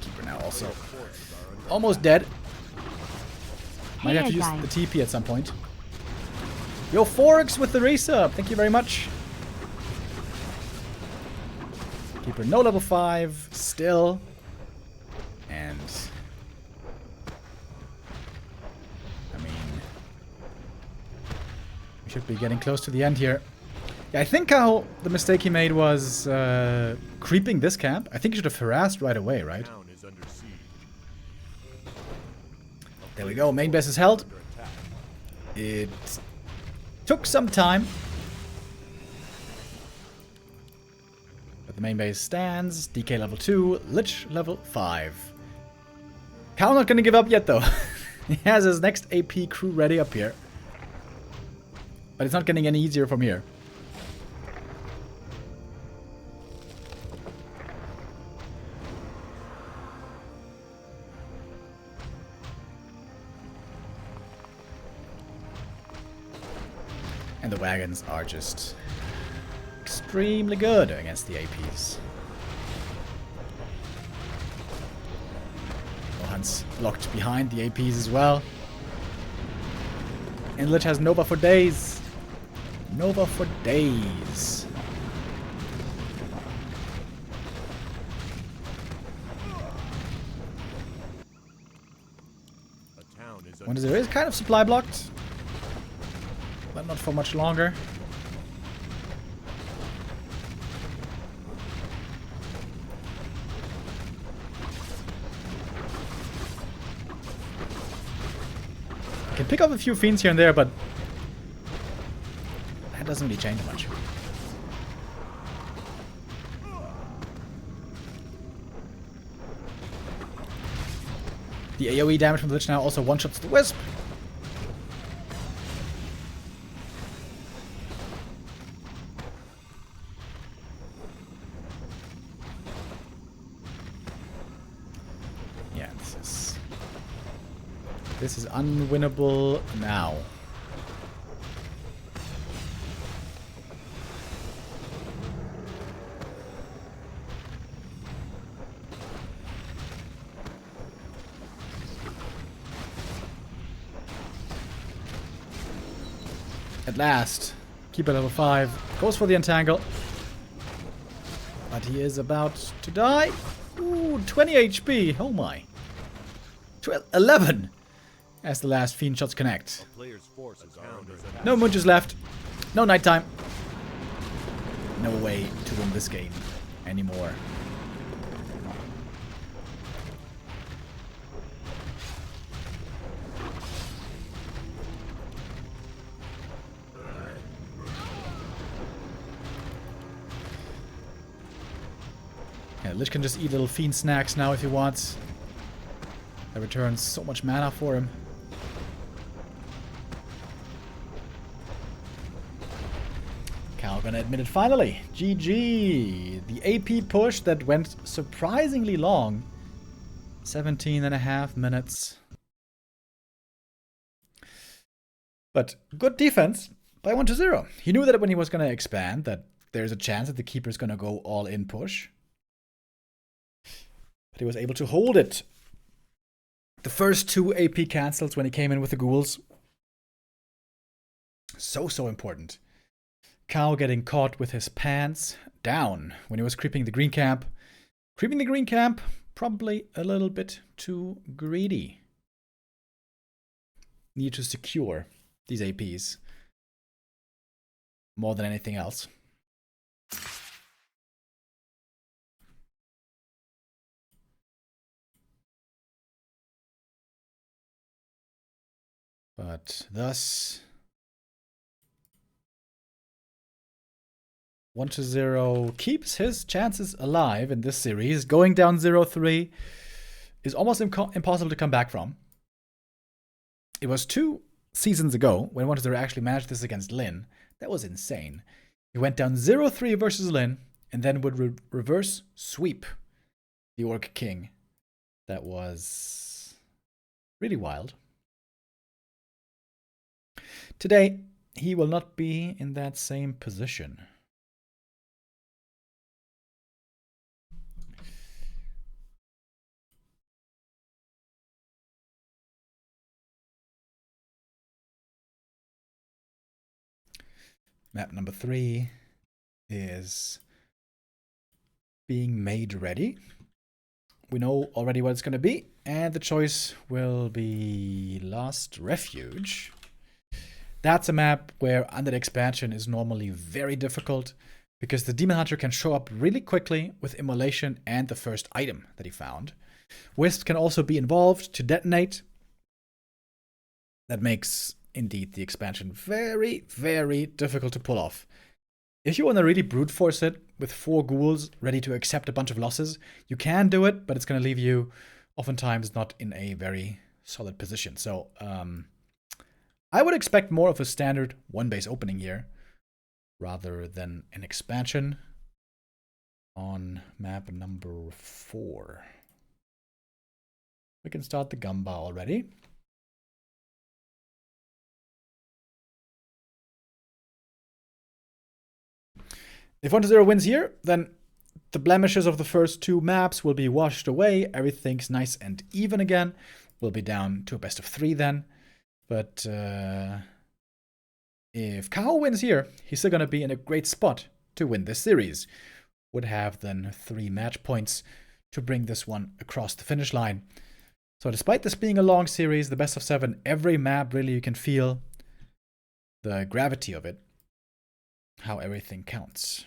Speaker 1: Keeper now also almost dead. Might have to use the TP at some point. Yo, Forex with the resub. Thank you very much. Keeper no level 5 still. And I mean, we should be getting close to the end here. Yeah, I think Kaho, the mistake he made was creeping this camp. I think he should have harassed right away, right? There we go. Main base is held. It took some time. But the main base stands. DK level 2. Lich level 5. Kaho not gonna give up yet, though. He has his next AP crew ready up here. But it's not getting any easier from here. And the wagons are just extremely good against the APs. Gohan's locked behind the APs as well. And Lich has Nova for days. Nova for days. Wonder there is kind of supply blocked. But not for much longer. Can pick up a few Fiends here and there, but that doesn't really change much. The AoE damage from the Lich now also one-shots the Wisp. This is unwinnable now. At last. Keep it level 5. Goes for the entangle. But he is about to die. Ooh, 20 HP. Oh my. 11 as the last fiend shots connect.
Speaker 2: Players' forces are under attack.
Speaker 1: No munches left. No nighttime. No way to win this game anymore. Yeah, Lich can just eat little fiend snacks now if he wants. That returns so much mana for him. Kaho gonna admit it finally. GG. The AP push that went surprisingly long. 17.5 minutes. But good defense by 1-0. He knew that when he was gonna expand, that there's a chance that the keeper's gonna go all in push. But he was able to hold it. The first 2 AP cancels when he came in with the ghouls. So important. Kaho getting caught with his pants down when he was creeping the green camp. Creeping the green camp, probably a little bit too greedy. Need to secure these APs more than anything else. But thus 1-0 keeps his chances alive in this series. Going down 0-3 is almost impossible to come back from. It was 2 seasons ago when 1-0 actually managed this against Lin. That was insane. He went down 0-3 versus Lin and then would reverse sweep the Orc King. That was really wild. Today, he will not be in that same position. Map number 3 is being made ready. We know already what it's going to be, and the choice will be Lost Refuge. That's a map where Undead Expansion is normally very difficult because the Demon Hunter can show up really quickly with Immolation and the first item that he found. Wisp can also be involved to detonate. That makes, indeed, the expansion very, very difficult to pull off. If you want to really brute force it with 4 ghouls ready to accept a bunch of losses, you can do it, but it's going to leave you oftentimes not in a very solid position. So, I would expect more of a standard 1-base opening here rather than an expansion on map number 4. We can start the Gamba already. If 1-0 wins here, then the blemishes of the first 2 maps will be washed away. Everything's nice and even again. We'll be down to a best of 3 then. But if Kaho wins here, he's still going to be in a great spot to win this series. Would have then 3 match points to bring this one across the finish line. So despite this being a long series, the best of 7, every map really you can feel the gravity of it. How everything counts.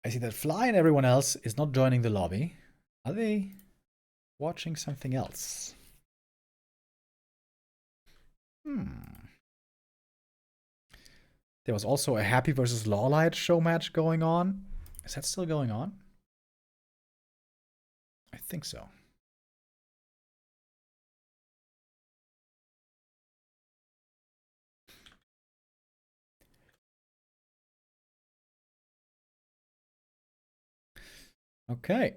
Speaker 1: I see that Fly and everyone else is not joining the lobby. Are they watching something else? There was also a Happy versus Lawlight show match going on. Is that still going on? I think so. Okay.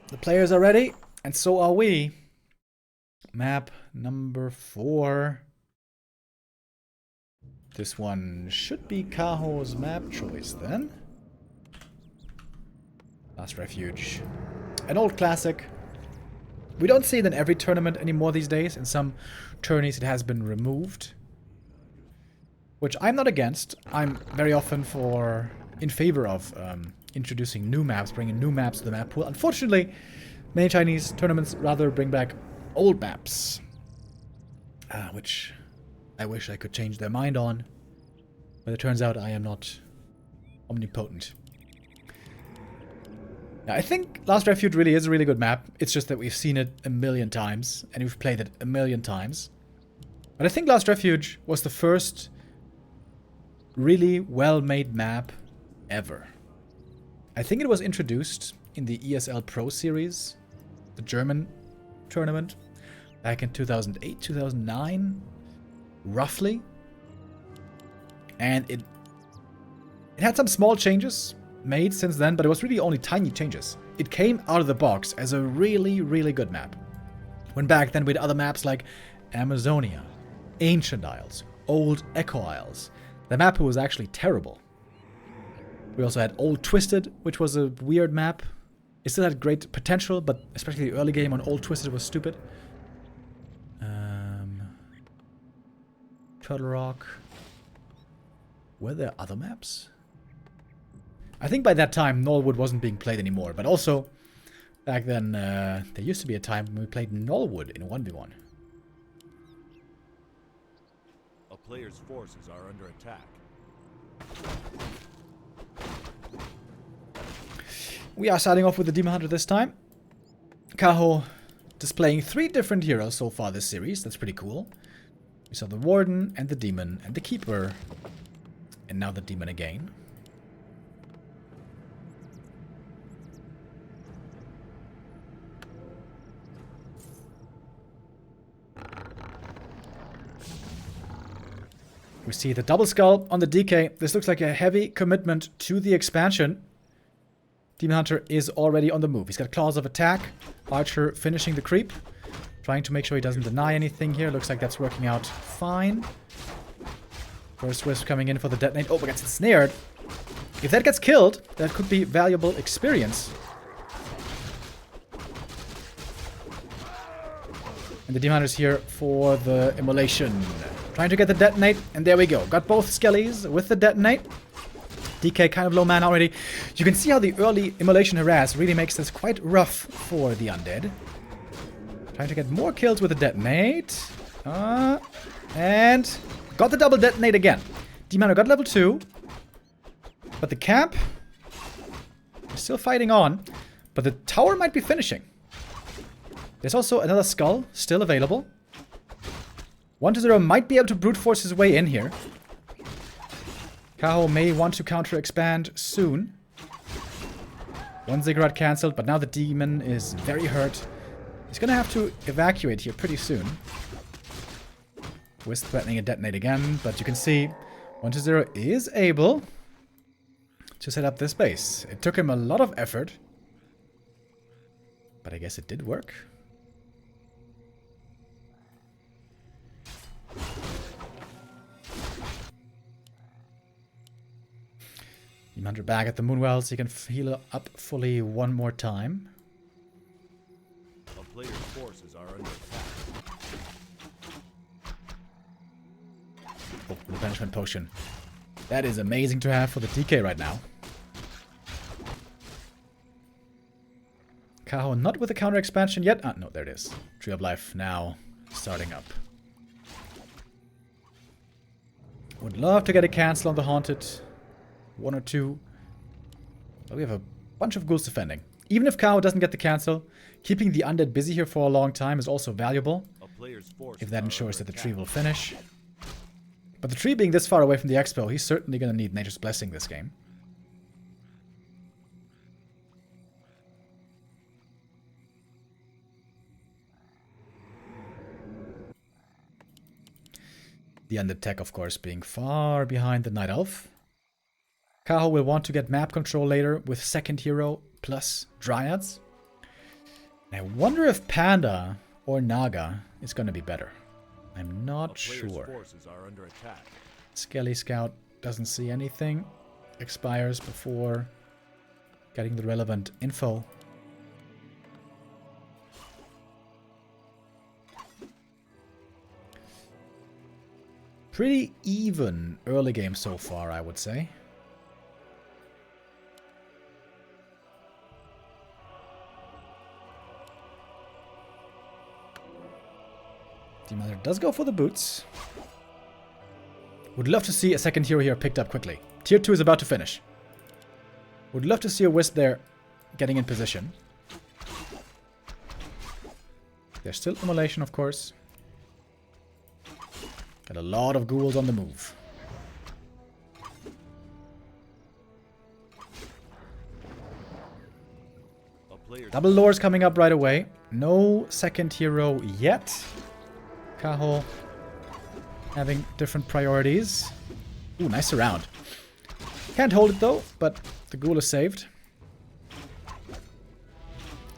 Speaker 1: The players are ready, and so are we. Map number 4. This one should be Kaho's map choice then. Last Refuge. An old classic. We don't see it in every tournament anymore these days. In some tourneys it has been removed. Which I'm not against. I'm very often in favor of introducing new maps, bringing new maps to the map pool. Unfortunately, many Chinese tournaments rather bring back old maps. Which I wish I could change their mind on. But it turns out I am not omnipotent. Now, I think Last Refuge really is a really good map. It's just that we've seen it a million times, and we've played it a million times. But I think Last Refuge was the first really well-made map ever. I think it was introduced in the ESL Pro Series, the German tournament, back in 2008, 2009, roughly. And it had some small changes made since then, but it was really only tiny changes. It came out of the box as a really, really good map. When back then we had other maps like Amazonia, Ancient Isles, Old Echo Isles. The map was actually terrible. We also had Old Twisted, which was a weird map. It still had great potential, but especially the early game on Old Twisted was stupid. Turtle Rock. Were there other maps? I think by that time, Knollwood wasn't being played anymore. But also, back then, there used to be a time when we played Knollwood in 1v1.
Speaker 2: A player's forces are under attack.
Speaker 1: We are starting off with the Demon Hunter this time. Kaho displaying 3 different heroes so far this series. That's pretty cool. We saw the Warden and the Demon and the Keeper. And now the Demon again. We see the double skull on the DK. This looks like a heavy commitment to the expansion. Demon Hunter is already on the move. He's got claws of attack. Archer finishing the creep. Trying to make sure he doesn't deny anything here. Looks like that's working out fine. First Wisp coming in for the detonate. Oh, but gets ensnared. If that gets killed, that could be valuable experience. And the Demon Hunter's here for the immolation. Trying to get the detonate, and there we go. Got both skellies with the detonate. DK kind of low man already. You can see how the early immolation harass really makes this quite rough for the undead. Trying to get more kills with the detonate. And got the double detonate again. Demon Hunter got level 2. But the camp is still fighting on. But the tower might be finishing. There's also another skull still available. 1-0 might be able to brute force his way in here. Kaho may want to counter expand soon. 1 ziggurat cancelled, but now the demon is very hurt. He's gonna have to evacuate here pretty soon. Wisp threatening a detonate again, but you can see 1-0 is able to set up this base. It took him a lot of effort, but I guess it did work. Demon Hunter back at the Moonwell so he can heal up fully one more time.
Speaker 2: A player's forces are under attack.
Speaker 1: Oh, the banishment potion. That is amazing to have for the DK right now. Kaho not with the counter expansion yet. Ah, no, there it is. Tree of Life now starting up. Would love to get a cancel on the Haunted. 1 or 2. But we have a bunch of ghouls defending. Even if Kaho doesn't get the cancel, keeping the undead busy here for a long time is also valuable. If that ensures that the tree will finish. But the tree being this far away from the expo, he's certainly going to need Nature's Blessing this game. The undead tech, of course, being far behind the Night Elf. Kaho will want to get map control later with second hero plus Dryads. I wonder if Panda or Naga is going to be better. I'm not sure.
Speaker 2: Forces are under attack.
Speaker 1: Skelly Scout doesn't see anything. Expires before getting the relevant info. Pretty even early game so far, I would say. Demon Hunter does go for the boots. Would love to see a second hero here picked up quickly. Tier 2 is about to finish. Would love to see a Wisp there getting in position. There's still Immolation, of course. Got a lot of ghouls on the move. Double lores coming up right away. No second hero yet. Kaho having different priorities. Ooh, nice surround. Can't hold it though, but the ghoul is saved.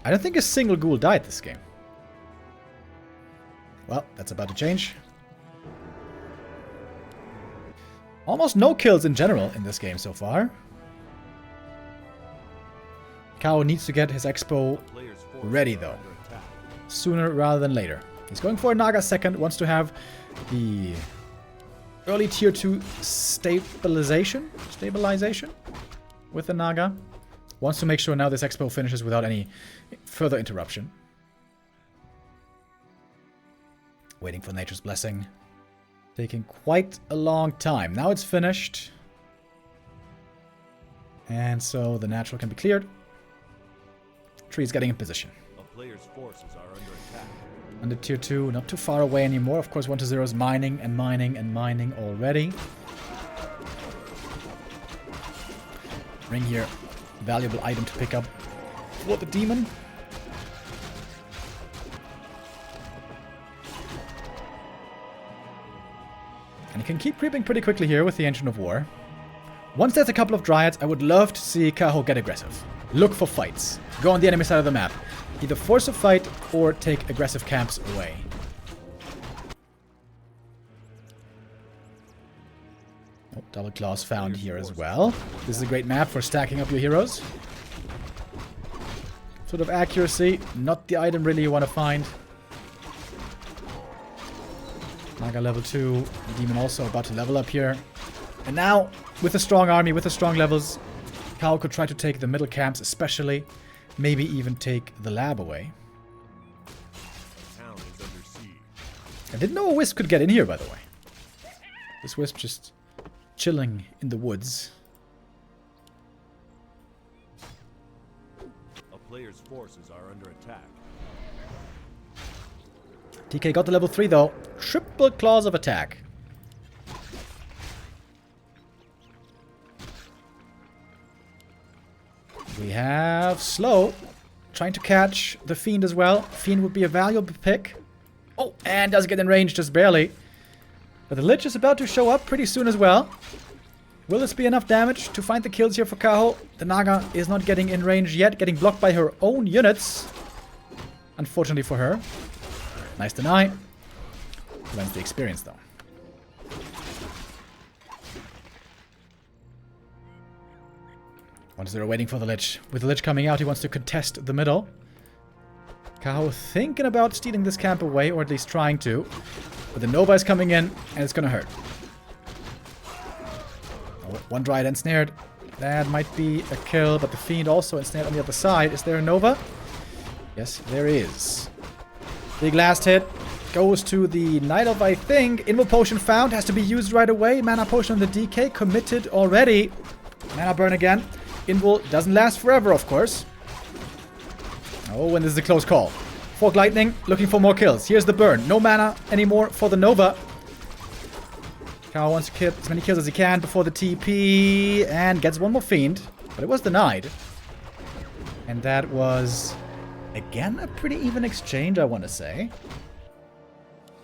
Speaker 1: I don't think a single ghoul died this game. Well, that's about to change. Almost no kills in general in this game so far. Kaho needs to get his expo ready though. Sooner rather than later. He's going for a Naga second, wants to have the early tier 2 stabilization with the Naga. Wants to make sure now this expo finishes without any further interruption. Waiting for Nature's Blessing. Taking quite a long time. Now it's finished. And so the natural can be cleared. Tree's getting in position.
Speaker 2: A player's forces are under attack.
Speaker 1: Under tier 2, not too far away anymore. Of course, 1-0 is mining and mining and mining already. Ring here. Valuable item to pick up for the demon. And he can keep creeping pretty quickly here with the Ancient of War. Once there's a couple of Dryads, I would love to see Kaho get aggressive. Look for fights. Go on the enemy side of the map. Either force a fight or take aggressive camps away. Oh, double claws found here as well. This is a great map for stacking up your heroes. Sort of accuracy, not the item really you want to find. Naga level 2, Demon also about to level up here. And now, with a strong army, with the strong levels, Kaho could try to take the middle camps especially. Maybe even take the lab away.
Speaker 2: The town is under siege.
Speaker 1: I didn't know a Wisp could get in here, by the way. This Wisp just chilling in the woods.
Speaker 2: A player's forces are under attack.
Speaker 1: TK got the level 3 though. Triple claws of attack. We have Slow trying to catch the Fiend as well. Fiend would be a valuable pick. Oh, and does get in range just barely. But the Lich is about to show up pretty soon as well. Will this be enough damage to find the kills here for Kaho? The Naga is not getting in range yet, getting blocked by her own units. Unfortunately for her. Nice deny. Prevents the experience though. They're waiting for the Lich. With the Lich coming out, he wants to contest the middle. Kaho thinking about stealing this camp away, or at least trying to. But the Nova is coming in, and it's gonna hurt. Oh, one Dryad ensnared. That might be a kill, but the Fiend also ensnared on the other side. Is there a Nova? Yes, there is. Big last hit. Goes to the Night Elf, I think. Invo Potion found. Has to be used right away. Mana Potion on the DK. Committed already. Mana burn again. Invul doesn't last forever, of course. Oh, and this is a close call. Fork Lightning, looking for more kills. Here's the burn. No mana anymore for the Nova. Kaho wants to kill as many kills as he can before the TP. And gets one more Fiend. But it was denied. And that was, again, a pretty even exchange, I want to say.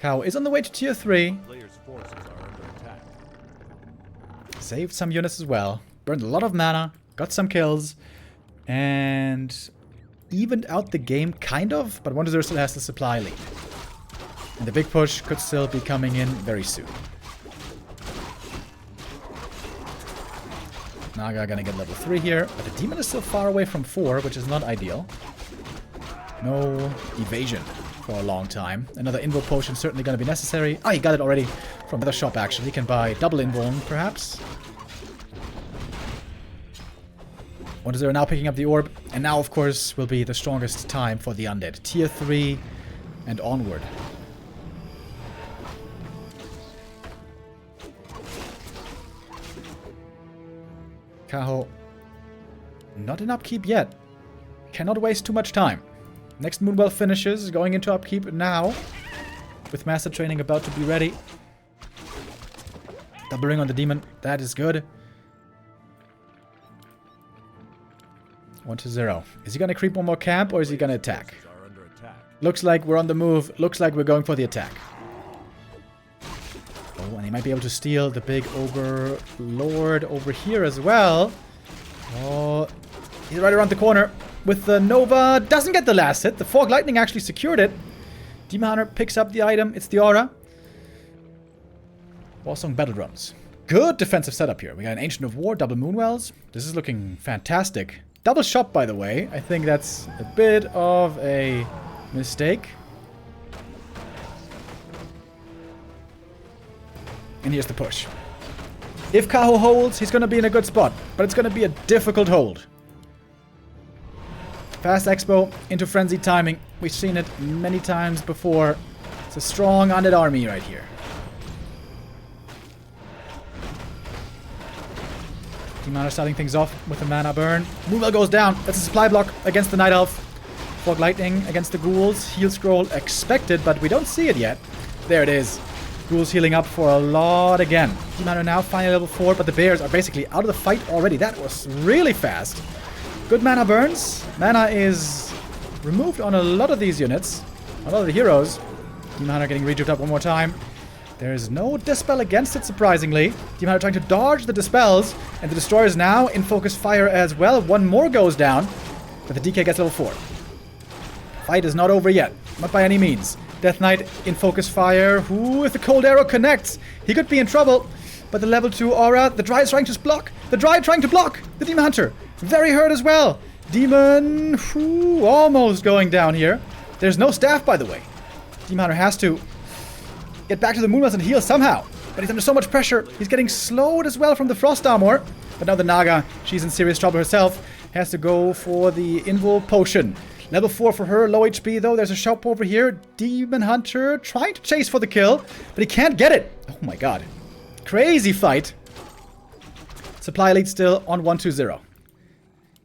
Speaker 1: Kaho is on the way to tier 3.
Speaker 2: Player's forces are under attack.
Speaker 1: Saved some units as well. Burned a lot of mana, got some kills, and evened out the game, kind of, but 1-0 still has the supply lead. And the big push could still be coming in very soon. Naga gonna get level 3 here, but the demon is still far away from 4, which is not ideal. No evasion for a long time. Another invul potion certainly gonna be necessary. Oh, he got it already from the shop, actually. He can buy double invuln, perhaps. 1-0 now picking up the orb, and now, of course, will be the strongest time for the undead. Tier 3 and onward. Kaho, not in upkeep yet. Cannot waste too much time. Next Moonwell finishes, going into upkeep now. With Master Training about to be ready. Double ring on the demon, that is good. 1-0. Is he gonna creep one more camp or is he gonna attack? Looks like we're on the move. Looks like we're going for the attack. Oh, and he might be able to steal the big ogre lord over here as well. Oh, he's right around the corner with the Nova. Doesn't get the last hit. The Fog Lightning actually secured it. Demon Hunter picks up the item. It's the aura. Warsong Battle Drums. Good defensive setup here. We got an Ancient of War, double Moonwells. This is looking fantastic. Double shop, by the way. I think that's a bit of a mistake. And here's the push. If Kaho holds, he's going to be in a good spot. But it's going to be a difficult hold. Fast Expo into Frenzied Timing. We've seen it many times before. It's a strong undead army right here. Demon Hunter starting things off with a mana burn. Moonwell goes down. That's a supply block against the Night Elf. Fog Lightning against the Ghouls. Heal Scroll expected, but we don't see it yet. There it is. Ghouls healing up for a lot again. Demon Hunter now finally level 4, but the bears are basically out of the fight already. That was really fast. Good mana burns. Mana is removed on a lot of these units. A lot of the heroes. Demon Hunter getting rejuvened up one more time. There's no Dispel against it, surprisingly. Demon Hunter trying to dodge the Dispels. And the Destroyer's now in focus fire as well. One more goes down. But the DK gets level 4. Fight is not over yet. Not by any means. Death Knight in focus fire. Who, if the cold arrow connects, he could be in trouble. But the level 2 aura, the Dry is trying to block. The Dry trying to block the Demon Hunter. Very hurt as well. Demon, whoo, almost going down here. There's no staff, by the way. Demon Hunter has to get back to the Moonwells and heal somehow. But he's under so much pressure. He's getting slowed as well from the Frost Armor. But now the Naga, she's in serious trouble herself. Has to go for the Invul Potion. Level 4 for her, low HP though. There's a shop over here. Demon Hunter trying to chase for the kill, but he can't get it. Oh my god. Crazy fight. Supply lead still on 1-2-0.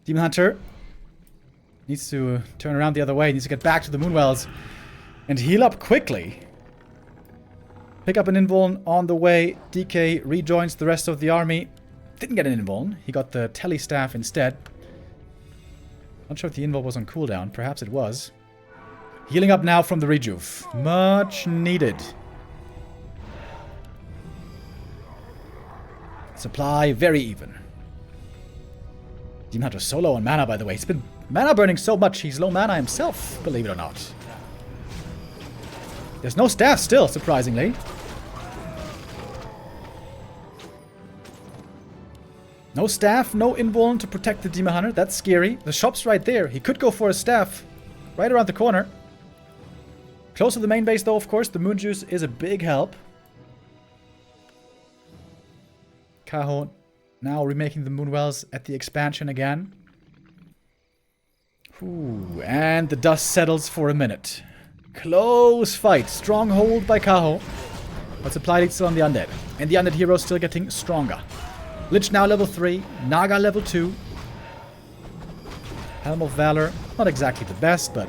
Speaker 1: Demon Hunter needs to turn around the other way. Needs to get back to the Moonwells and heal up quickly. Pick up an Invuln on the way. DK rejoins the rest of the army. Didn't get an Invuln. He got the Telly Staff instead. Not sure if the Invul was on cooldown. Perhaps it was. Healing up now from the Rejuve. Much needed. Supply very even. Demon Hunter so low on mana, by the way. He's been mana burning so much, he's low mana himself, believe it or not. There's no staff still, surprisingly. No staff, no invuln to protect the Demon Hunter. That's scary. The shop's right there. He could go for a staff right around the corner. Close to the main base, though, of course. The Moon Juice is a big help. Kaho now remaking the Moonwells at the expansion again. Ooh, and the dust settles for a minute. Close fight. Strong hold by Kaho. But supply lead still on the undead. And the undead hero still getting stronger. Lich now level 3. Naga level 2. Helm of Valor. Not exactly the best, but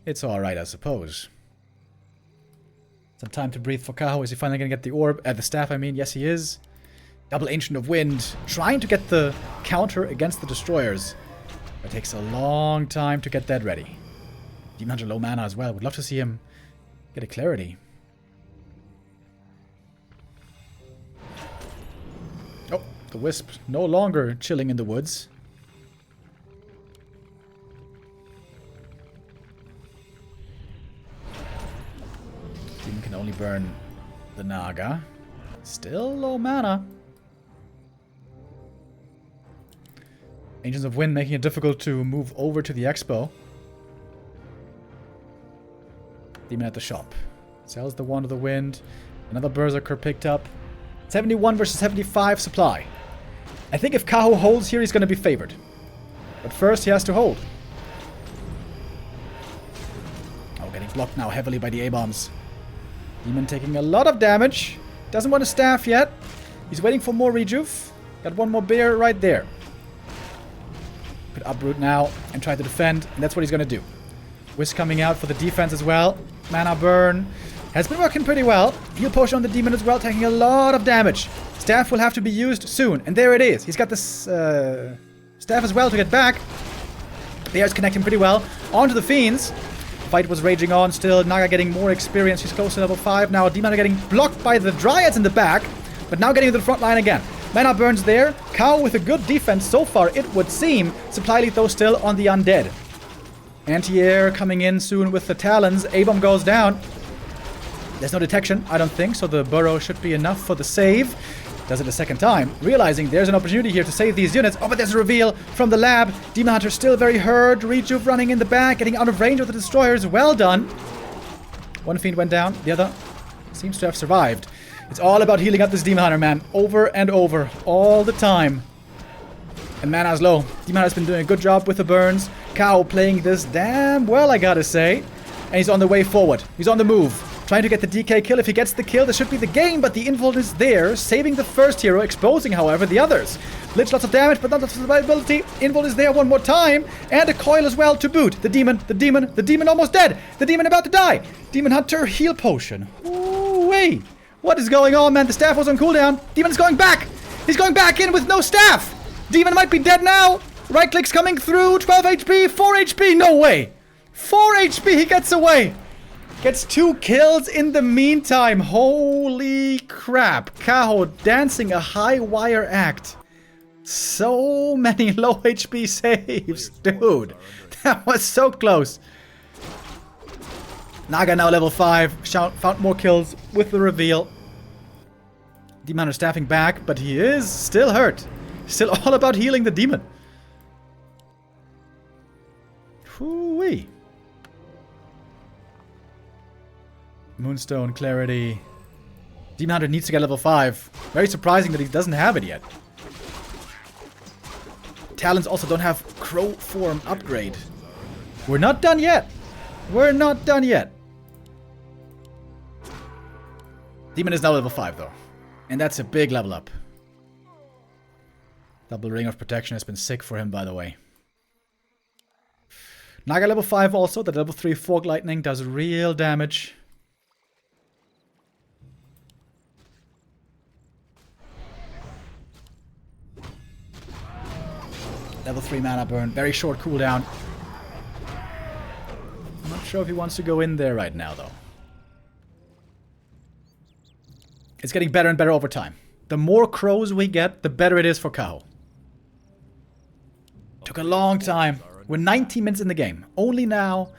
Speaker 1: it's alright, I suppose. Some time to breathe for Kaho. Is he finally going to get the orb? The staff, I mean. Yes, he is. Double Ancient of Wind. Trying to get the counter against the Destroyers. It takes a long time to get that ready. Demon Hunter low mana as well. Would love to see him get a Clarity. Oh, The Wisp no longer chilling in the woods. Demon can only burn the Naga. Still low mana. Agents of Wind making it difficult to move over to the Expo. Demon at the shop. Sells the Wand of the Wind. Another Berserker picked up. 71 versus 75 supply. I think if Kaho holds here, he's going to be favored. But first, he has to hold. Oh, getting blocked now heavily by the A-bombs. Demon taking a lot of damage. Doesn't want to staff yet. He's waiting for more rejuve. Got one more bear right there. Could uproot now and try to defend, and that's what he's going to do. Wisp coming out for the defense as well. Mana burn. Has been working pretty well. Heal potion on the demon as well, taking a lot of damage. Staff will have to be used soon, and there it is. He's got this staff as well to get back. The air's connecting pretty well. On to the Fiends. The fight was raging on still. Naga getting more experience. He's close to level 5 now. Demon are getting blocked by the Dryads in the back, but now getting to the front line again. Mana burns there. Kaho with a good defense so far, it would seem. Supply lead though still on the undead. Anti-air coming in soon with the Talons. A-bomb goes down. There's no detection, I don't think, so the burrow should be enough for the save. Does it a second time, realizing there's an opportunity here to save these units. Oh, but there's a reveal from the lab. Demon Hunter still very hurt. Rejuve running in the back, getting out of range of the destroyers. Well done. One Fiend went down. The other seems to have survived. It's all about healing up this Demon Hunter, man. Over and over. All the time. And mana's low. Demon Hunter's been doing a good job with the burns. Kaho playing this damn well, I gotta say. And he's on the way forward. He's on the move. Trying to get the DK kill. If he gets the kill, this should be the game, but the Involt is there, saving the first hero, exposing, however, the others. Lich, lots of damage, but not the survivability. Involt is there one more time, and a coil as well to boot. The demon almost dead. The demon about to die. Demon Hunter heal potion. Ooh-wee. What is going on, man? The staff was on cooldown. Demon's going back. He's going back in with no staff. Demon might be dead now. Right click's coming through. 12 HP, 4 HP. No way. 4 HP. He gets away. Gets 2 kills in the meantime. Holy crap. Kaho dancing a high wire act. So many low HP saves. Dude, that was so close. Naga now level 5. Found more kills with the reveal. Demon Hunter staffing back, but he is still hurt. Still all about healing the demon. Whoo-wee. Moonstone, Clarity. Demon Hunter needs to get level 5. Very surprising that he doesn't have it yet. Talons also don't have Crow Form upgrade. We're not done yet. We're not done yet. Demon is now level 5 though. And that's a big level up. Double Ring of Protection has been sick for him, by the way. Naga level 5 also. The level 3 Fork Lightning does real damage. Level 3 mana burn. Very short cooldown. I'm not sure if he wants to go in there right now, though. It's getting better and better over time. The more crows we get, the better it is for Kaho. Took a long time. We're 90 minutes in the game. Only now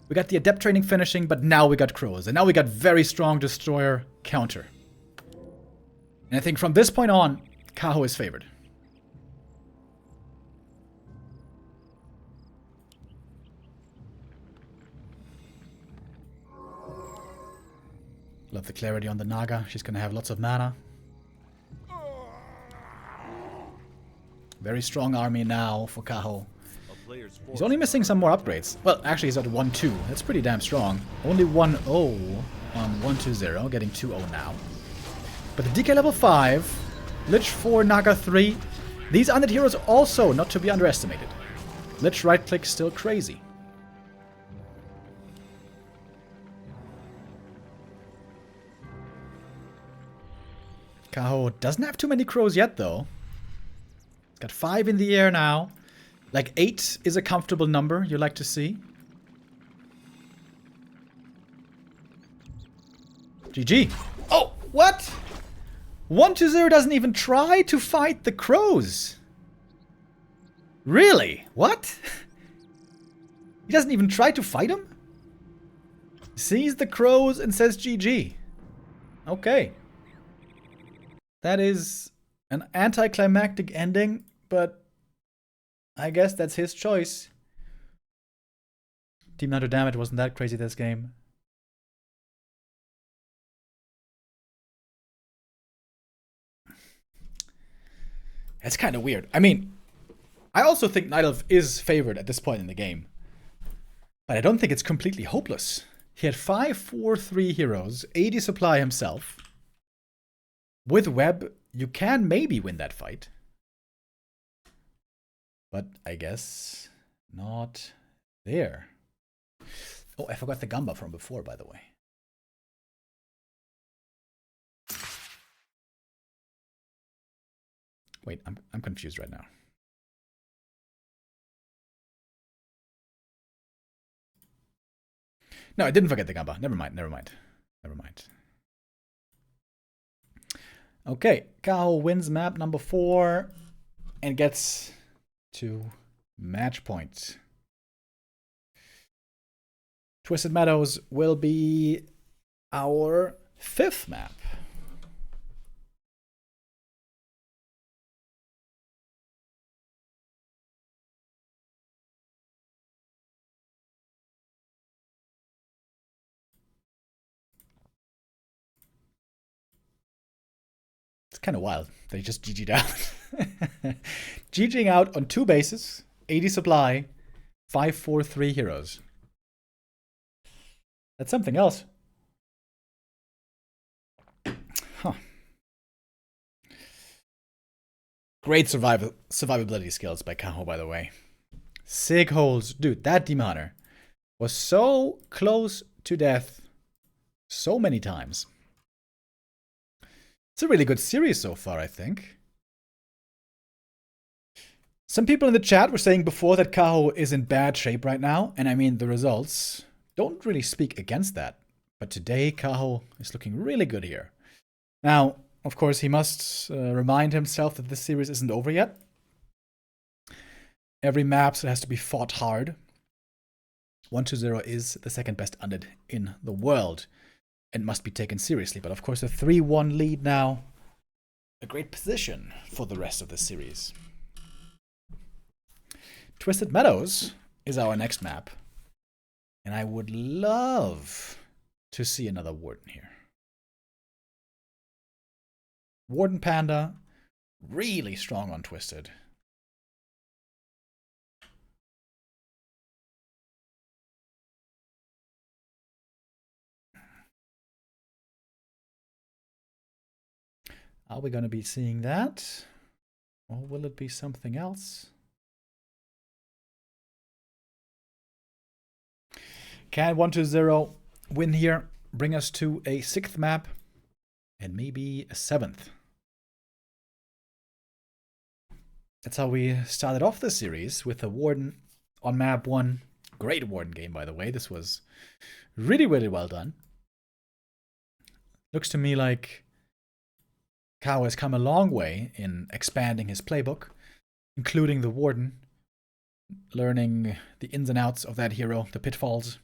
Speaker 1: we got the adept training finishing, but now we got crows. And now we got very strong destroyer counter. And I think from this point on, Kaho is favored. Love the clarity on the Naga. She's going to have lots of mana. Very strong army now for Kaho. He's only missing some more upgrades. Well, actually he's at 1-2. That's pretty damn strong. Only 1-0 on 1-2-0. Getting 2-0 now. But the DK level 5. Lich 4, Naga 3. These undead heroes also not to be underestimated. Lich right click still crazy. Kaho doesn't have too many crows yet, though. Got 5 in the air now. Like 8 is a comfortable number you like to see. GG. Oh, what? 120 doesn't even try to fight the crows. Really? What? He doesn't even try to fight him? Sees the crows and says GG. Okay. That is an anticlimactic ending, but I guess that's his choice. Team Nitro damage wasn't that crazy this game. It's kind of weird. I mean, I also think Nidalv is favored at this point in the game. But I don't think it's completely hopeless. He had 5-4-3 heroes, 80 supply himself. With Web, you can maybe win that fight. But I guess not there. Oh, I forgot the Gamba from before, by the way. Wait, I'm confused right now. No, I didn't forget the Gamba. Never mind. Okay, Kaho wins map number 4 and gets to match point. Twisted Meadows will be our 5th map. It's kind of wild. They just GG'd out. GGing out on 2 bases, 80 supply, 5-4-3 heroes. That's something else. Huh. Great survivability skills by Kaho, by the way. Sig holes. Dude, that Demon Hunter was so close to death so many times. It's a really good series so far, I think. Some people in the chat were saying before that Kaho is in bad shape right now, and I mean, the results don't really speak against that. But today, Kaho is looking really good here. Now, of course, he must remind himself that this series isn't over yet. Every map so has to be fought hard. 120 is the second best undead in the world and must be taken seriously. But of course, a 3-1 lead now. A great position for the rest of the series. Twisted Meadows is our next map. And I would love to see another Warden here. Warden Panda, really strong on Twisted. Are we going to be seeing that? Or will it be something else? Can 120 win here, bring us to a 6th map, and maybe a 7th? That's how we started off the series, with a Warden on map 1. Great Warden game, by the way. This was really, really well done. Looks to me like Kaho has come a long way in expanding his playbook, including the Warden, learning the ins and outs of that hero, the pitfalls.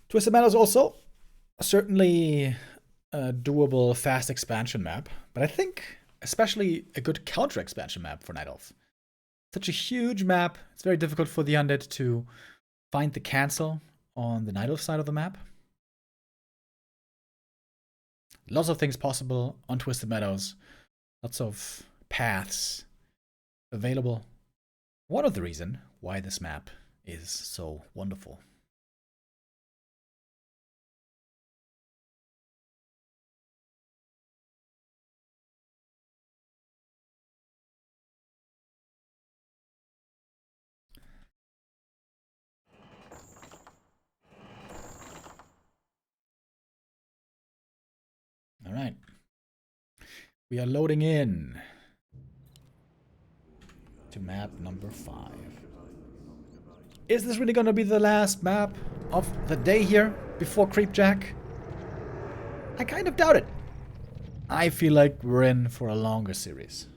Speaker 1: Twisted Meadows also certainly a doable fast expansion map, but I think especially a good counter expansion map for Night Elf. Such a huge map, it's very difficult for the undead to find the cancel on the Night Elf side of the map. Lots of things possible on Twisted Meadows, lots of paths available. One of the reasons why this map is so wonderful. We are loading in to map number 5. Is this really going to be the last map of the day here before Creepjack? I kind of doubt it. I feel like we're in for a longer series.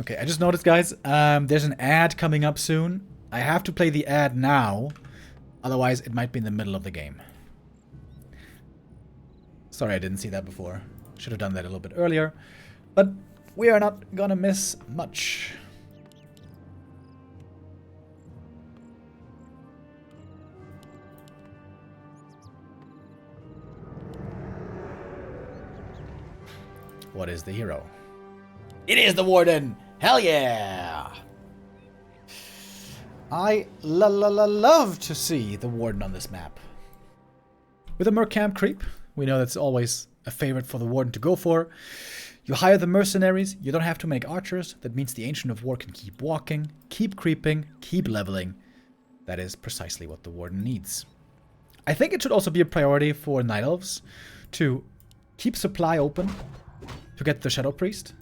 Speaker 1: Okay, I just noticed, guys, there's an ad coming up soon. I have to play the ad now, otherwise it might be in the middle of the game. Sorry I didn't see that before. Should have done that a little bit earlier. But we are not gonna miss much. What is the hero? It is the Warden! Hell yeah! I love to see the Warden on this map. With a Merc Camp creep, we know that's always a favorite for the Warden to go for. You hire the mercenaries, you don't have to make archers. That means the Ancient of War can keep walking, keep creeping, keep leveling. That is precisely what the Warden needs. I think it should also be a priority for Night Elves to keep supply open to get the Shadow Priest.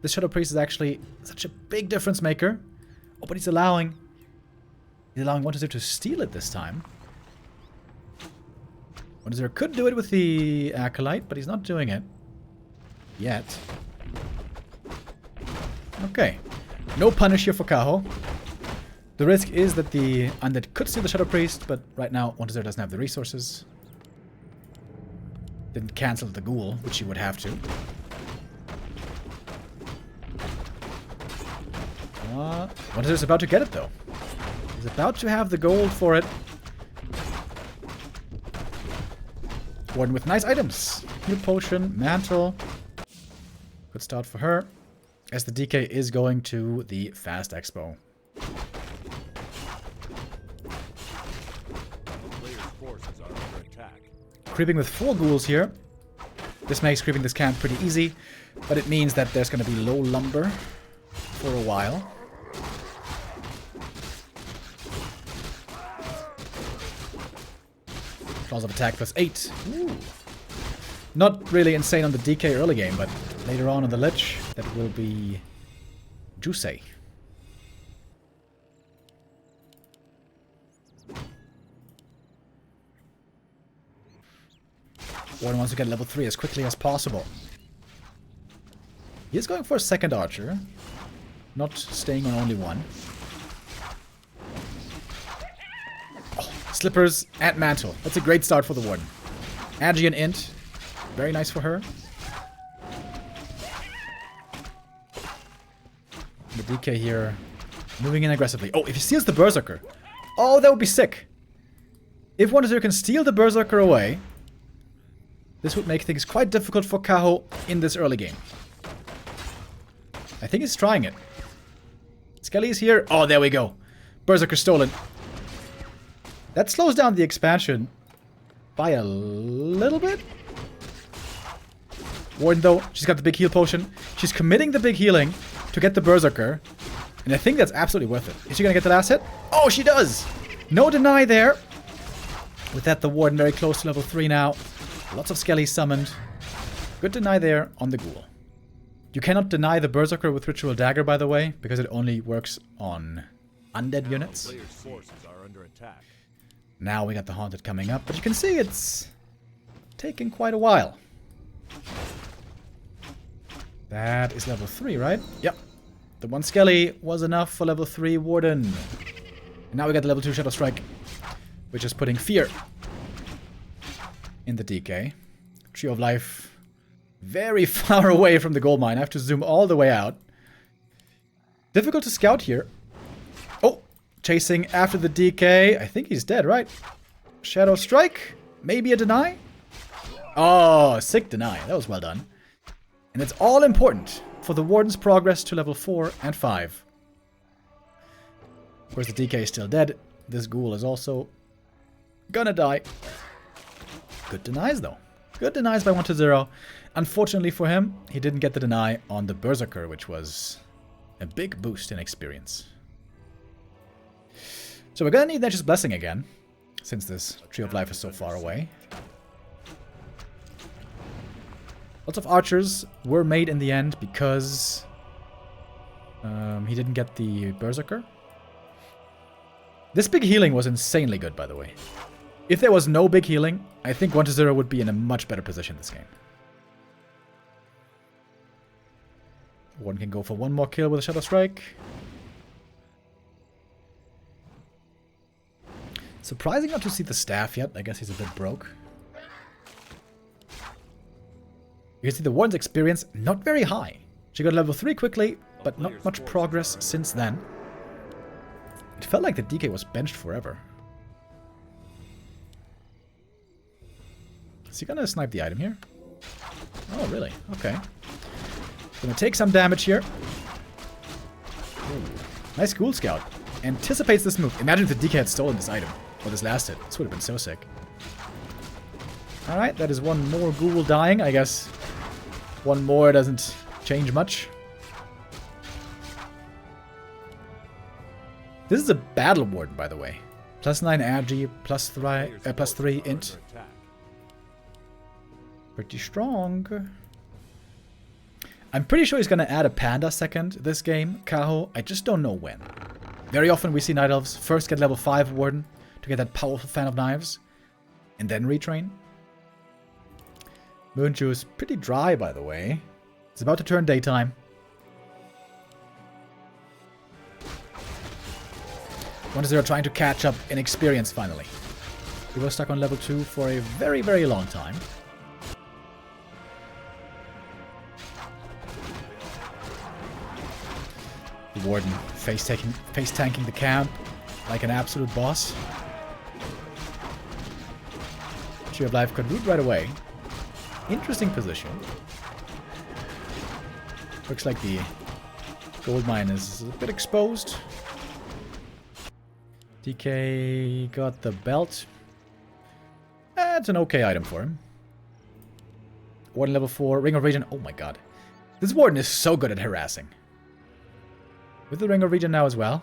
Speaker 1: The Shadow Priest is actually such a big difference maker. Oh, but he's allowing 1-0 to steal it this time. 1-0 could do it with the Acolyte, but he's not doing it yet. Okay. No punish here for Kaho. The risk is that the Undead could steal the Shadow Priest, but right now 1-0 doesn't have the resources. Didn't cancel the Ghoul, which he would have to. 1-0 is about to get it, though. He's about to have the gold for it. Warden with nice items. Heal Potion, Mantle. Good start for her. As the DK is going to the Fast Expo. Creeping with 4 ghouls here. This makes creeping this camp pretty easy, but it means that there's going to be low lumber for a while. Claws of attack +8. Ooh. Not really insane on the DK early game, but later on in the Lich, that will be juicy. Warden wants to get level 3 as quickly as possible. He is going for a second archer, not staying on only one. Slippers and Mantle. That's a great start for the Warden. Aegean Int. Very nice for her. The DK here moving in aggressively. Oh, if he steals the Berserker. Oh, that would be sick. If 1-0 can steal the Berserker away, this would make things quite difficult for Kaho in this early game. I think he's trying it. Skelly is here. Oh, there we go. Berserker stolen. That slows down the expansion by a little bit. Warden, though, she's got the big heal potion. She's committing the big healing to get the Berserker. And I think that's absolutely worth it. Is she going to get the last hit? Oh, she does! No deny there. With that, the Warden very close to level 3 now. Lots of Skellies summoned. Good deny there on the Ghoul. You cannot deny the Berserker with Ritual Dagger, by the way, because it only works on undead units. Now we got the Haunted coming up, but you can see it's taking quite a while. That is level 3, right? Yep. The one Skelly was enough for level 3 Warden. And now we got the level 2 Shadow Strike, which is putting fear in the DK. Tree of Life very far away from the gold mine. I have to zoom all the way out. Difficult to scout here. Oh, chasing after the DK. I think he's dead, right? Shadow Strike. Maybe a deny. Oh, sick deny. That was well done. And it's all important for the Warden's progress to level 4 and 5. Of course, the DK is still dead. This ghoul is also gonna die. Good denies, though. Good denies by 1-0. Unfortunately for him, he didn't get the deny on the Berserker, which was a big boost in experience. So we're gonna need Nature's Blessing again, since this Tree of Life is so far away. Lots of archers were made in the end because he didn't get the Berserker. This big healing was insanely good, by the way. If there was no big healing, I think 1-0 would be in a much better position this game. One can go for one more kill with a Shadow Strike. Surprising not to see the staff yet. I guess he's a bit broke. You can see the Warden's experience not very high. She got level 3 quickly, but not much progress since then. It felt like the DK was benched forever. Is he gonna snipe the item here? Oh, really? Okay. Gonna take some damage here. Ooh. Nice Ghoul Scout. Anticipates this move. Imagine if the DK had stolen this item. Or this last hit. This would have been so sick. Alright, that is one more Ghoul dying. I guess one more doesn't change much. This is a Battle Warden, by the way. +9 agi, +3 int. Pretty strong. I'm pretty sure he's going to add a Panda second this game, Kaho. I just don't know when. Very often we see Night Elves first get level 5 Warden to get that powerful Fan of Knives, and then retrain. Moonju is pretty dry, by the way. It's about to turn daytime. 1-0 trying to catch up in experience finally. He was stuck on level 2 for a very, very long time. The Warden face tanking the camp like an absolute boss. Tree of Life could root right away. Interesting position. Looks like the gold mine is a bit exposed. DK got the belt. It's an okay item for him. Warden level 4, Ring of Regen. Oh my god. This Warden is so good at harassing. With the Ring of Regen now as well.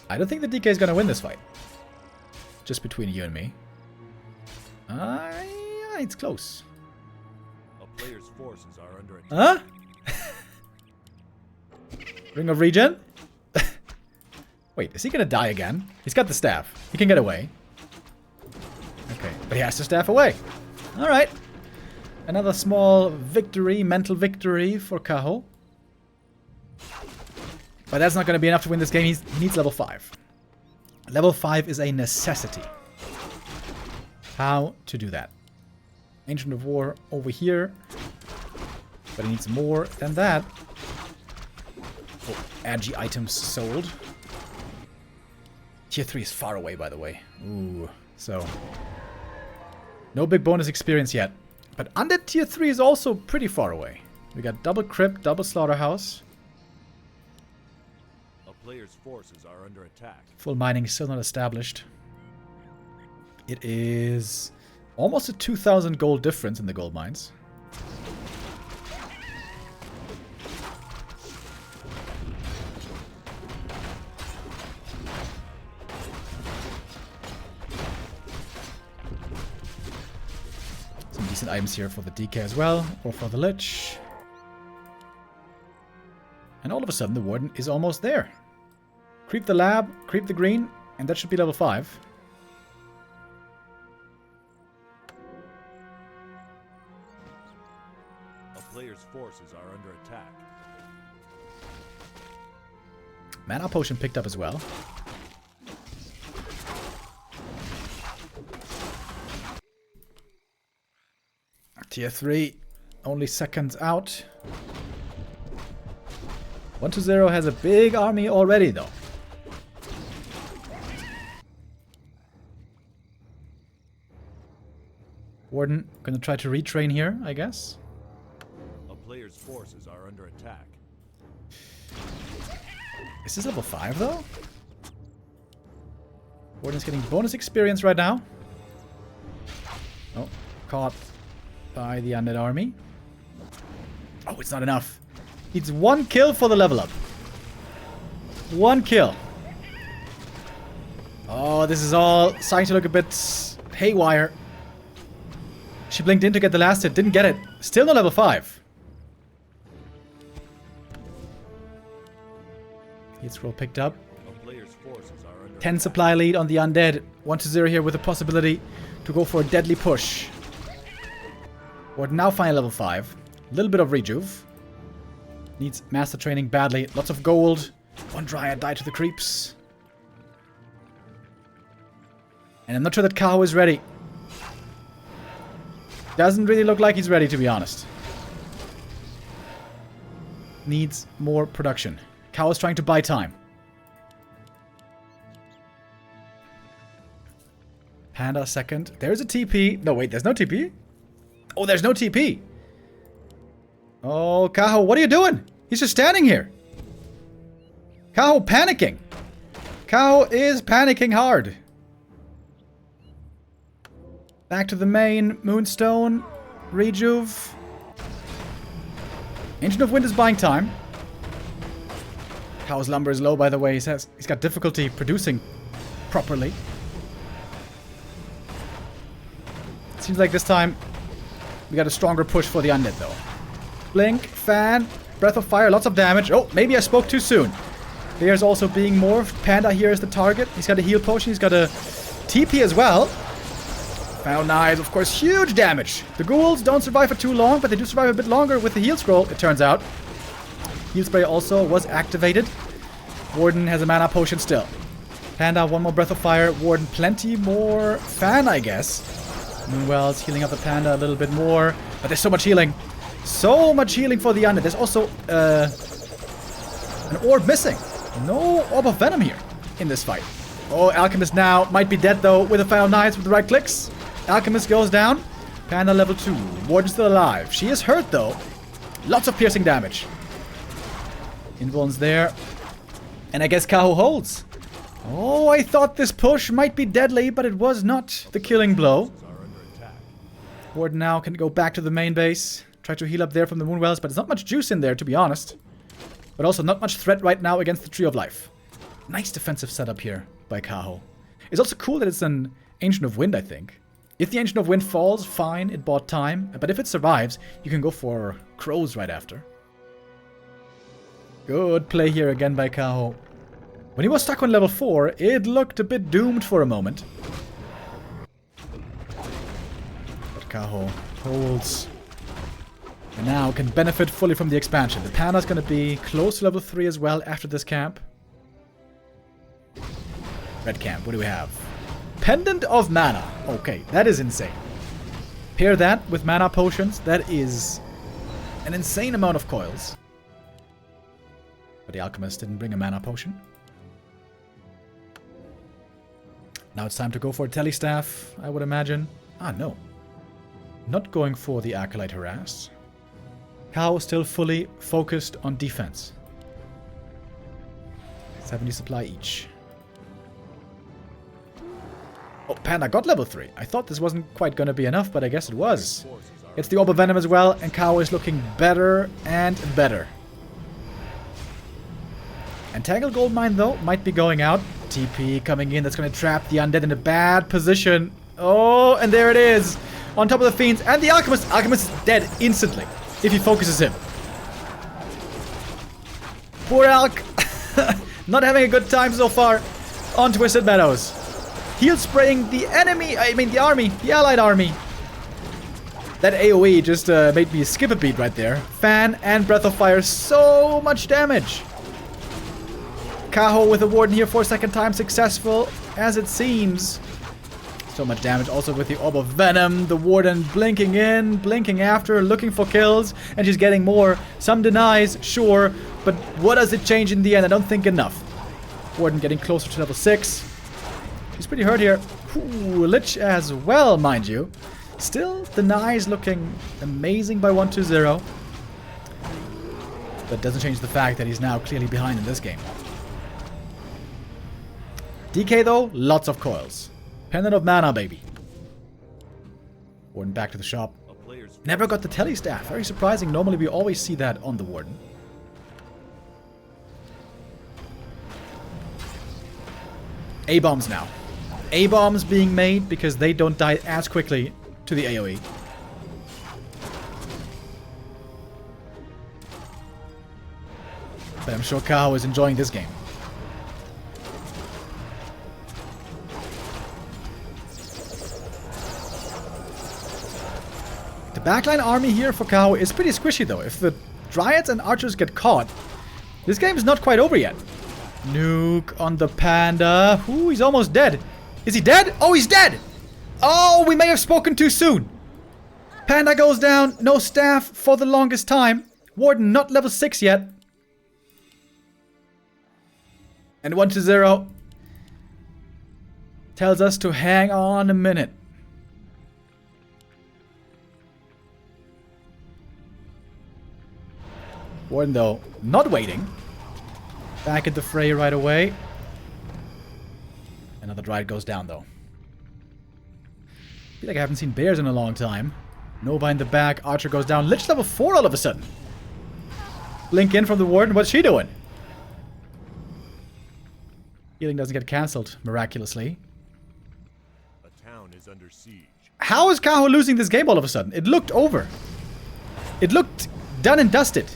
Speaker 1: I don't think the DK is going to win this fight. Just between you and me. Yeah, it's close.
Speaker 2: A player's forces are under attack.
Speaker 1: Huh? Ring of Regen? Wait, is he going to die again? He's got the staff. He can get away. Okay, but he has to staff away. Alright. Another small victory, mental victory for Kaho. But that's not going to be enough to win this game. He needs level 5. Level 5 is a necessity. How to do that? Ancient of War over here. But he needs more than that. Oh, agi items sold. Tier 3 is far away, by the way. Ooh, so... no big bonus experience yet. But Undead Tier 3 is also pretty far away. We got double Crypt, double Slaughterhouse.
Speaker 2: A player's forces are under attack.
Speaker 1: Full mining still not established. It is almost a 2,000 gold difference in the gold mines. Some decent items here for the DK as well, or for the Lich. And all of a sudden the Warden is almost there. Creep the lab, creep the green, and that should be level 5.
Speaker 2: A player's forces are under attack.
Speaker 1: Mana potion picked up as well. Tier 3, only seconds out. 1-0 has a big army already, though. Warden gonna try to retrain here, I guess.
Speaker 2: A player's forces are under attack.
Speaker 1: Is this level 5 though? Warden's getting bonus experience right now. Oh, caught by the undead army. Oh, it's not enough. Needs 1 kill for the level up. 1 kill. Oh, this is all starting to look a bit haywire. She blinked in to get the last hit. Didn't get it. Still no level 5. Heat scroll picked up. 10 supply lead on the undead. 1-0 here with a possibility to go for a deadly push. Warden now finally level 5. A little bit of rejuve. Needs master training badly. Lots of gold. 1 dryad died to the creeps. And I'm not sure that Kaho is ready. Doesn't really look like he's ready, to be honest. Needs more production. Kaho is trying to buy time. Panda second. There's a TP. No, wait, there's no TP? Oh, there's no TP. Oh, Kaho, what are you doing? He's just standing here. Kaho panicking. Kaho is panicking hard. Back to the main. Moonstone. Rejuve. Ancient of Wind is buying time. Kaho's lumber is low, by the way. He says he's got difficulty producing properly. Seems like this time we got a stronger push for the undead, though. Blink, fan, breath of fire, lots of damage. Oh, maybe I spoke too soon. There's also being morphed. Panda here is the target. He's got a heal potion. He's got a TP as well. Found knives, of course, huge damage. The ghouls don't survive for too long, but they do survive a bit longer with the heal scroll, it turns out. Heal spray also was activated. Warden has a mana potion still. Panda, 1 more breath of fire. Warden, plenty more fan, I guess. Moonwell's healing up the Panda a little bit more. But there's so much healing. So much healing for the undead. There's also an orb missing. No orb of venom here in this fight. Oh, Alchemist now might be dead, though, with the Foul Knights with the right clicks. Alchemist goes down. Panda level 2. Warden still alive. She is hurt, though. Lots of piercing damage. Invuln's there. And I guess Kaho holds. Oh, I thought this push might be deadly, but it was not the killing blow. Warden now can go back to the main base. Try to heal up there from the Moonwells, but there's not much juice in there, to be honest. But also not much threat right now against the Tree of Life. Nice defensive setup here by Kaho. It's also cool that it's an Ancient of Wind, I think. If the Ancient of Wind falls, fine, it bought time. But if it survives, you can go for crows right after. Good play here again by Kaho. When he was stuck on level 4, it looked a bit doomed for a moment. But Kaho holds. And now can benefit fully from the expansion. The Panda's going to be close to level 3 as well after this camp. Red camp, what do we have? Pendant of Mana. Okay, that is insane. Pair that with mana potions. That is an insane amount of coils. But the Alchemist didn't bring a mana potion. Now it's time to go for a Telestaff, I would imagine. Ah, no. Not going for the Acolyte Harass. Kaho still fully focused on defense. 70 supply each. Oh, Panda got level 3. I thought this wasn't quite going to be enough, but I guess it was. It's the Orb of Venom as well, and Kaho is looking better and better. Entangled Goldmine, though, might be going out. TP coming in. That's going to trap the undead in a bad position. Oh, and there it is. On top of the Fiends and the Alchemist. Alchemist is dead instantly if he focuses him. Poor Alk. Not having a good time so far on Twisted Meadows. Heal spraying the enemy. I mean the army. The allied army. That AoE just made me skip a beat right there. Fan and Breath of Fire. So much damage. Kaho with the Warden here for a second time successful, as it seems. So much damage also with the Orb of Venom. The Warden blinking in, blinking after, looking for kills, and she's getting more. Some denies, sure, but what does it change in the end? I don't think enough. Warden getting closer to level 6. She's pretty hurt here. Ooh, Lich as well, mind you. Still, denies looking amazing by 1-2-0. But doesn't change the fact that he's now clearly behind in this game. DK though, lots of coils. Pendant of mana, baby. Warden back to the shop.
Speaker 2: A player's
Speaker 1: Never got the tele staff. Very surprising. Normally we always see that on the Warden. A-bombs now. A-bombs being made because they don't die as quickly to the AoE. But I'm sure Kaho is enjoying this game. The backline army here for Kaho is pretty squishy though. If the Dryads and Archers get caught, this game is not quite over yet. Nuke on the Panda. Ooh, he's almost dead. Is he dead? Oh, he's dead! Oh, we may have spoken too soon. Panda goes down. No staff for the longest time. Warden not level 6 yet. And 1-0 tells us to hang on a minute. Warden, though, not waiting. Back at the fray right away. Another Dryad goes down, though. I feel like I haven't seen bears in a long time. Nova in the back. Archer goes down. Lich level 4 all of a sudden. Blink in from the Warden. What's she doing? Healing doesn't get cancelled, miraculously.
Speaker 2: A town is under siege.
Speaker 1: How is Kaho losing this game all of a sudden? It looked over. It looked done and dusted.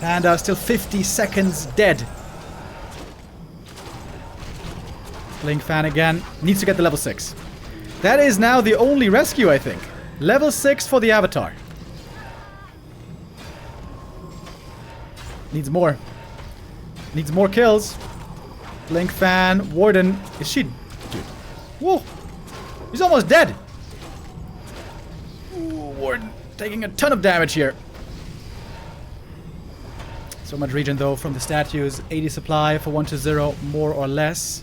Speaker 1: Panda still 50 seconds dead. Blink fan again. Needs to get the level 6. That is now the only rescue, I think. Level 6 for the Avatar. Needs more. Needs more kills. Blink fan. Warden. Is she... Dude. Whoa. He's almost dead. Ooh, Warden taking a ton of damage here. So much regen though from the statues. 80 supply for 1-0, more or less.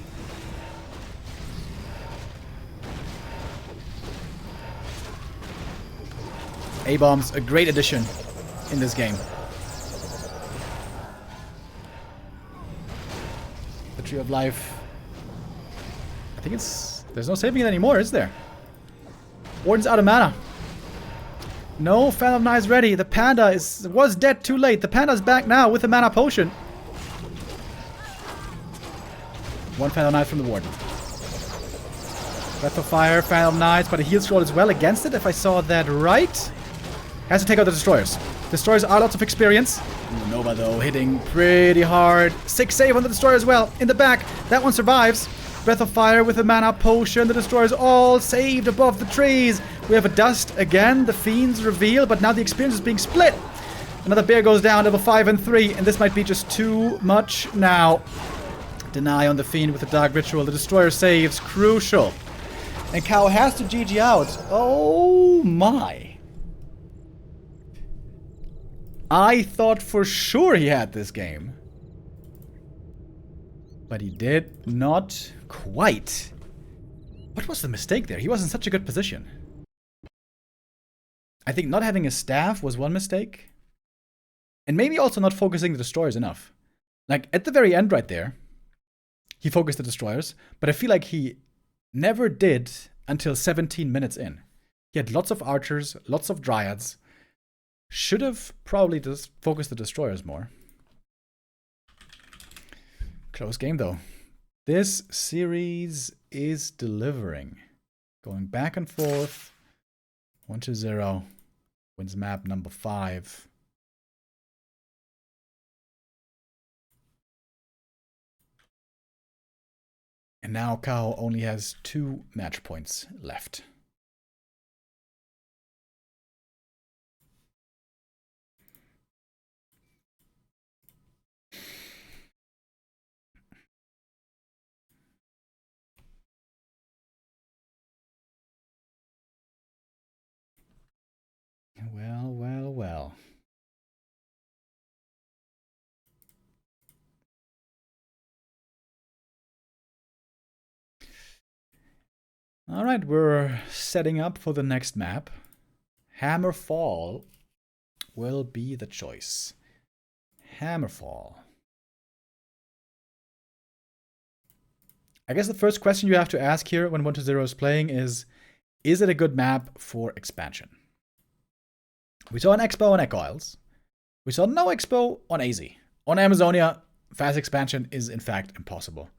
Speaker 1: A-bombs, a great addition in this game. The Tree of Life. I think it's... There's no saving it anymore, is there? Warden's out of mana. No, Fan of Knives ready. The Panda was dead too late. The Panda's back now with a mana potion. One Fan of Knives from the Warden. Breath of Fire, Fan of Knives, but a heal scroll as well against it, if I saw that right. Has to take out the Destroyers. Destroyers are lots of experience. Ooh, Nova, though, hitting pretty hard. 6 save on the Destroyer as well. In the back, that one survives. Breath of Fire with a mana potion. The Destroyers all saved above the trees. We have a Dust again. The Fiends reveal, but now the experience is being split. Another Bear goes down, level 5 and 3, and this might be just too much now. Deny on the Fiend with the Dark Ritual. The Destroyer saves. Crucial. And Kaho has to GG out. Oh my. I thought for sure he had this game. But he did not quite. What was the mistake there? He was in such a good position. I think not having a staff was one mistake. And maybe also not focusing the Destroyers enough. Like, at the very end right there, he focused the Destroyers, but I feel like he never did until 17 minutes in. He had lots of Archers, lots of Dryads. Should have probably just focused the Destroyers more. Close game, though. This series is delivering. Going back and forth. 1-0. Wins map number 5. And now Kaho only has 2 match points left. Well, well, well. All right, we're setting up for the next map. Hammerfall will be the choice. Hammerfall. I guess the first question you have to ask here when 1-0 is playing is it a good map for expansion? We saw an Expo on Echo Isles. We saw no Expo on AZ. On Amazonia, fast expansion is in fact impossible.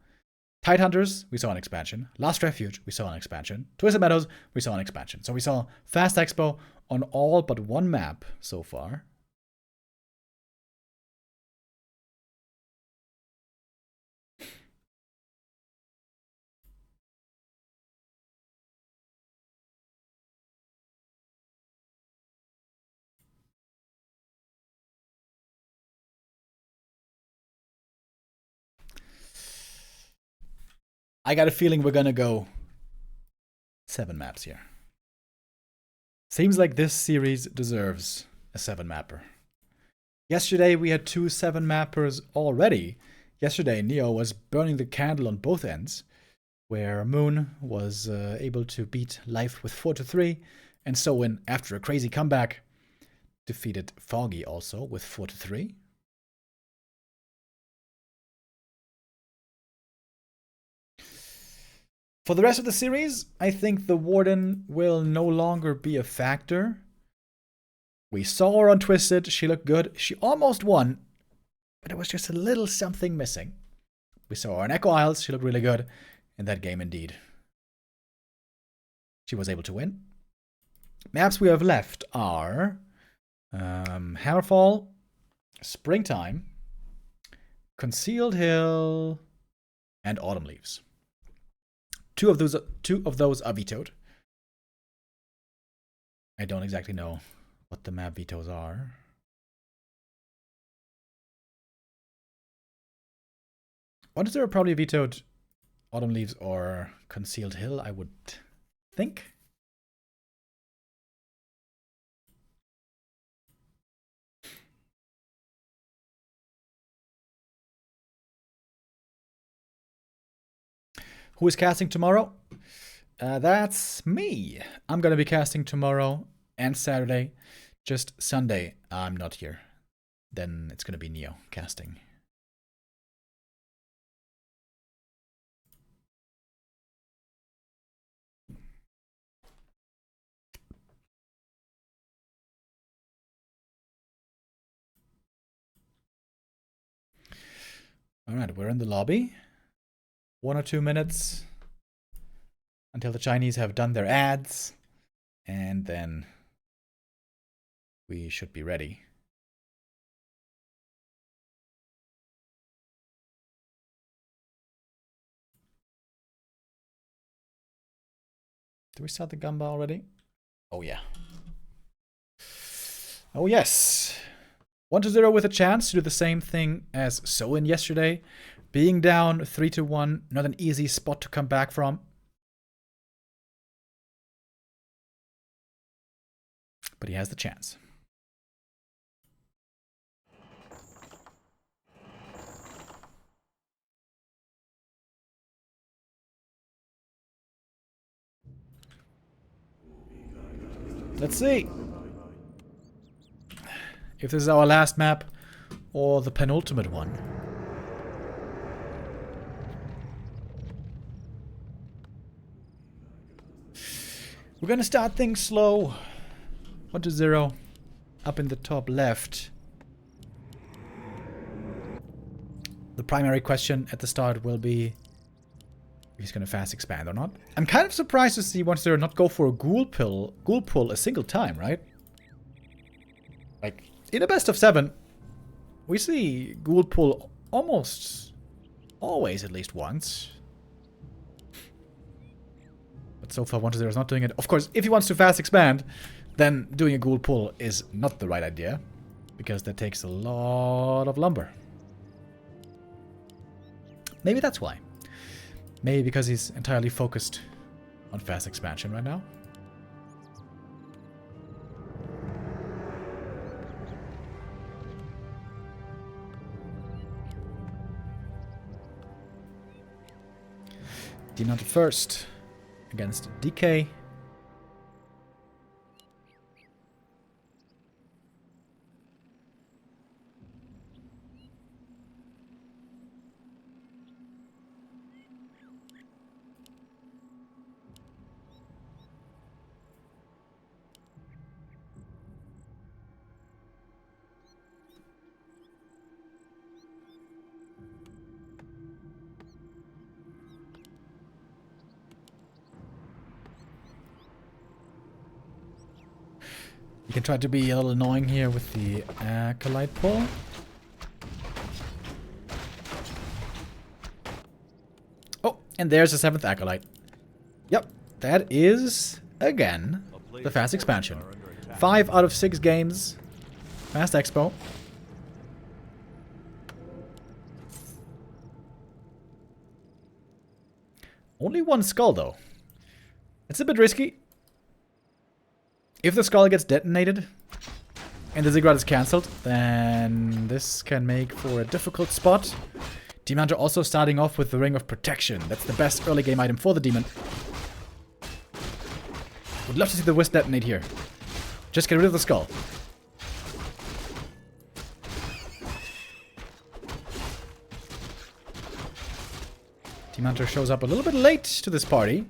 Speaker 1: Tidehunters, we saw an expansion. Lost Refuge, we saw an expansion. Twisted Meadows, we saw an expansion. So we saw fast Expo on all but one map so far. I got a feeling we're gonna go 7 maps here. Seems like this series deserves a 7-mapper. Yesterday we had 2 7-mappers already. Yesterday Neo was burning the candle on both ends, where Moon was able to beat Life with 4-3, and Soin, after a crazy comeback, defeated Foggy also with 4-3. For the rest of the series, I think the Warden will no longer be a factor. We saw her on Twisted, she looked good. She almost won, but there was just a little something missing. We saw her on Echo Isles, she looked really good in that game indeed. She was able to win. Maps we have left are Hammerfall, Springtime, Concealed Hill, and Autumn Leaves. Two of those are vetoed. I don't exactly know what the map vetoes are. What is there probably vetoed Autumn Leaves or Concealed Hill, I would think. Who is casting tomorrow? That's me. I'm going to be casting tomorrow and Saturday. Just Sunday, I'm not here. Then it's going to be Neo casting. All right, we're in the lobby. 1 or 2 minutes until the Chinese have done their ads, and then we should be ready. Did we start the Gamba already? Oh yeah. Oh yes. 1-0 with a chance to do the same thing as Soin yesterday. Being down 3-1, not an easy spot to come back from. But he has the chance. Let's see if this is our last map or the penultimate one. We're gonna start things slow. 1-0 up in the top left. The primary question at the start will be if he's gonna fast expand or not. I'm kind of surprised to see 1-0 not go for a ghoul pull a single time, right? Like, in a best of 7, we see ghoul pull almost always at least once. But so far 1-0 is not doing it. Of course, if he wants to fast expand, then doing a ghoul pull is not the right idea, because that takes a lot of lumber. Maybe that's why. Maybe because he's entirely focused on fast expansion right now. Demounted first against DK. You can try to be a little annoying here with the Acolyte pull. Oh, and there's the 7th Acolyte. Yep, that is, again, the fast expansion. 5 out of 6 games. Fast Expo. Only 1 skull, though. It's a bit risky. If the skull gets detonated and the ziggurat is cancelled, then this can make for a difficult spot. Demon Hunter also starting off with the Ring of Protection. That's the best early game item for the demon. Would love to see the Wisp detonate here. Just get rid of the skull. Demon Hunter shows up a little bit late to this party.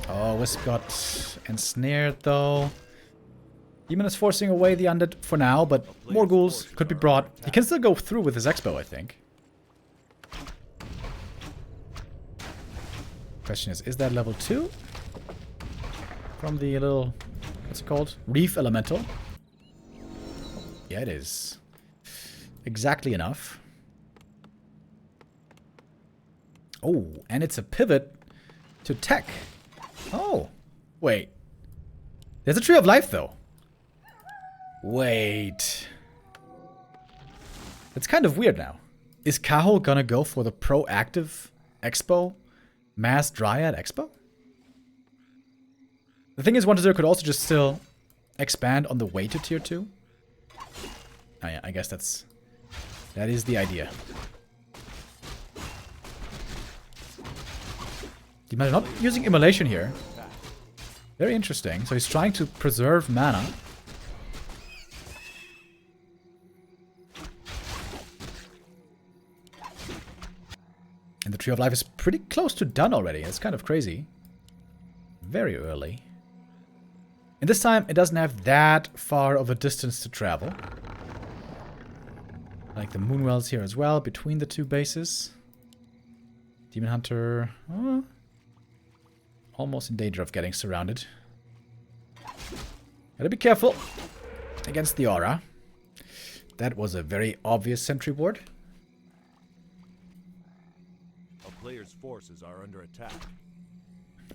Speaker 1: Oh, Wisp got ensnared though. Demon is forcing away the undead for now, but more ghouls could be brought. He can still go through with his expo, I think. Question is that level 2? From the little, what's it called? Reef Elemental. Yeah, it is. Exactly enough. Oh, and it's a pivot to tech. Oh, wait. There's a Tree of Life, though. Wait. It's kind of weird now. Is Kaho gonna go for the proactive Expo? Mass Dryad Expo? The thing is, 1-0 could also just still expand on the way to tier 2. Oh yeah, I guess that is the idea. He's not using Immolation here. Very interesting. So he's trying to preserve mana. And the Tree of Life is pretty close to done already. It's kind of crazy. Very early. And this time, it doesn't have that far of a distance to travel. Like the Moonwells here as well, between the 2 bases. Demon Hunter... almost in danger of getting surrounded. Gotta be careful against the aura. That was a very obvious sentry ward.
Speaker 2: A player's forces are under attack.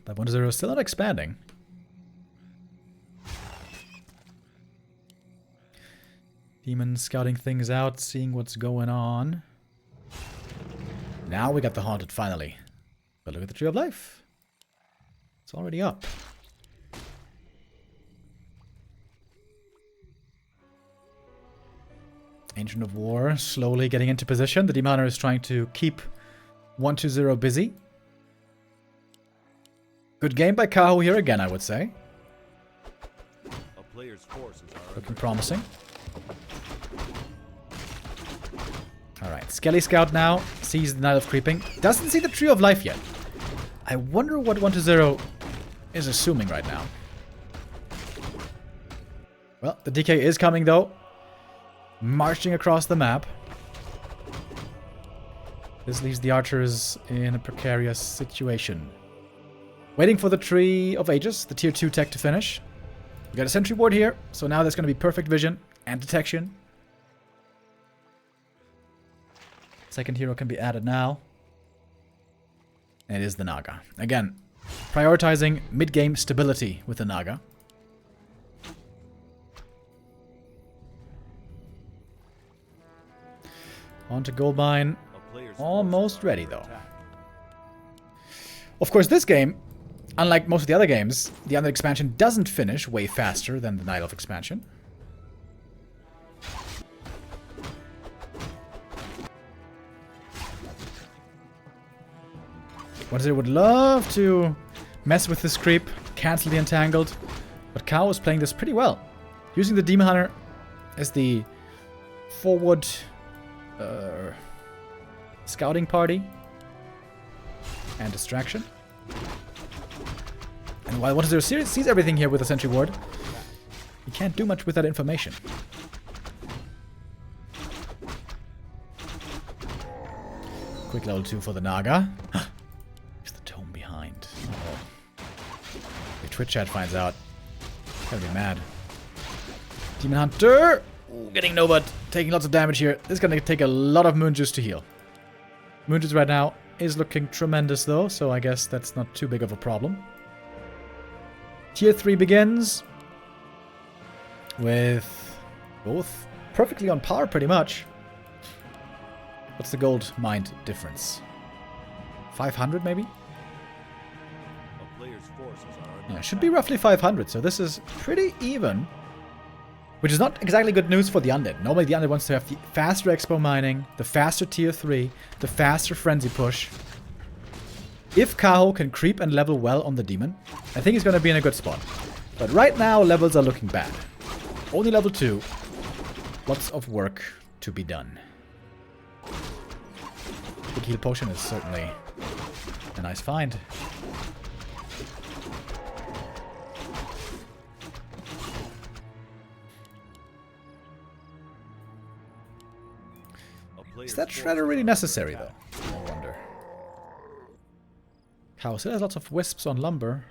Speaker 1: But 1-0 is still not expanding. Demon scouting things out, seeing what's going on. Now we got the Haunted finally. But look at the Tree of Life. It's already up. Ancient of War slowly getting into position. The Demon Hunter is trying to keep 1-0 busy. Good game by Kaho here again, I would say.
Speaker 2: A player's forces are
Speaker 1: looking promising. Alright, Skelly Scout now sees the Night of Creeping. Doesn't see the Tree of Life yet. I wonder what 1-0 is assuming right now. Well, the DK is coming though. Marching across the map. This leaves the archers in a precarious situation. Waiting for the Tree of Ages, the tier 2 tech to finish. We got a sentry ward here, so now there's going to be perfect vision and detection. Second hero can be added now. And it is the Naga. Again, prioritizing mid-game stability with the Naga. On to gold mine. Almost ready, though. Of course, this game, unlike most of the other games, the Undead expansion doesn't finish way faster than the Night Elf expansion. Wonder would love to mess with this creep, cancel the Entangled, but Kaho is playing this pretty well. Using the Demon Hunter as the forward scouting party and distraction. And while 1-0 sees everything here with the Sentry Ward, he can't do much with that information. Quick level 2 for the Naga. There's the tome behind. Uh-oh. If Twitch chat finds out, Gonna be mad. Demon Hunter! Ooh, getting Nova, taking lots of damage here. This is gonna take a lot of Moon Juice to heal. Moon Juice right now is looking tremendous though, so I guess that's not too big of a problem. Tier 3 begins with both perfectly on par pretty much. What's the gold mind difference? 500 maybe?
Speaker 2: A player's forces are
Speaker 1: Yeah, should be roughly 500, so this is pretty even. Which is not exactly good news for the Undead. Normally the Undead wants to have the faster Expo mining, the faster Tier 3, the faster Frenzy push. If Kaho can creep and level well on the Demon, I think he's going to be in a good spot. But right now, levels are looking bad. Only level 2. Lots of work to be done. Big heal potion is certainly a nice find. Is that Shredder really necessary, though? I wonder. Kaho still has lots of wisps on lumber.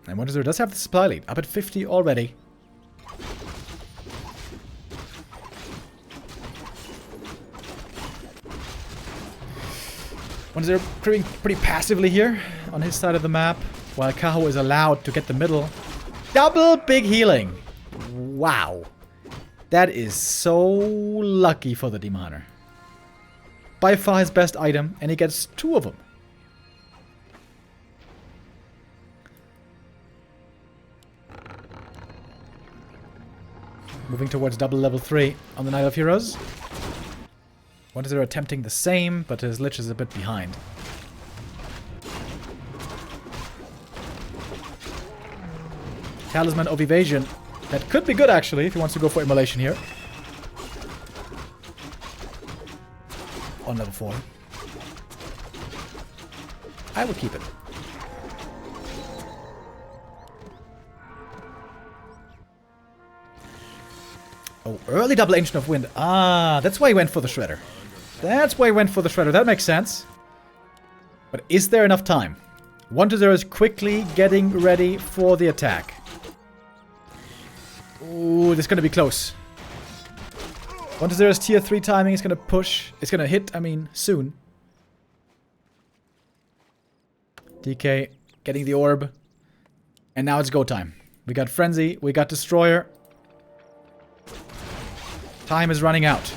Speaker 1: And Wonder does have the supply lead, up at 50 already. Wonder creeping pretty passively here on his side of the map, while Kaho is allowed to get the middle. Double big healing! Wow. That is so lucky for the Demon Hunter. By far his best item, and he gets 2 of them. Moving towards double level 3 on the Night of Heroes. Wonder attempting the same, but his Lich is a bit behind. Talisman of Evasion. That could be good, actually, if he wants to go for Immolation here. On level 4. I will keep it. Oh, early double Ancient of Wind. Ah, that's why he went for the Shredder. That's why he went for the Shredder. That makes sense. But is there enough time? 1-0 is quickly getting ready for the attack. Ooh, this is going to be close. 1-0's tier 3 timing is going to push. It's going to hit, I mean, soon. DK getting the orb. And now it's go time. We got Frenzy. We got Destroyer. Time is running out.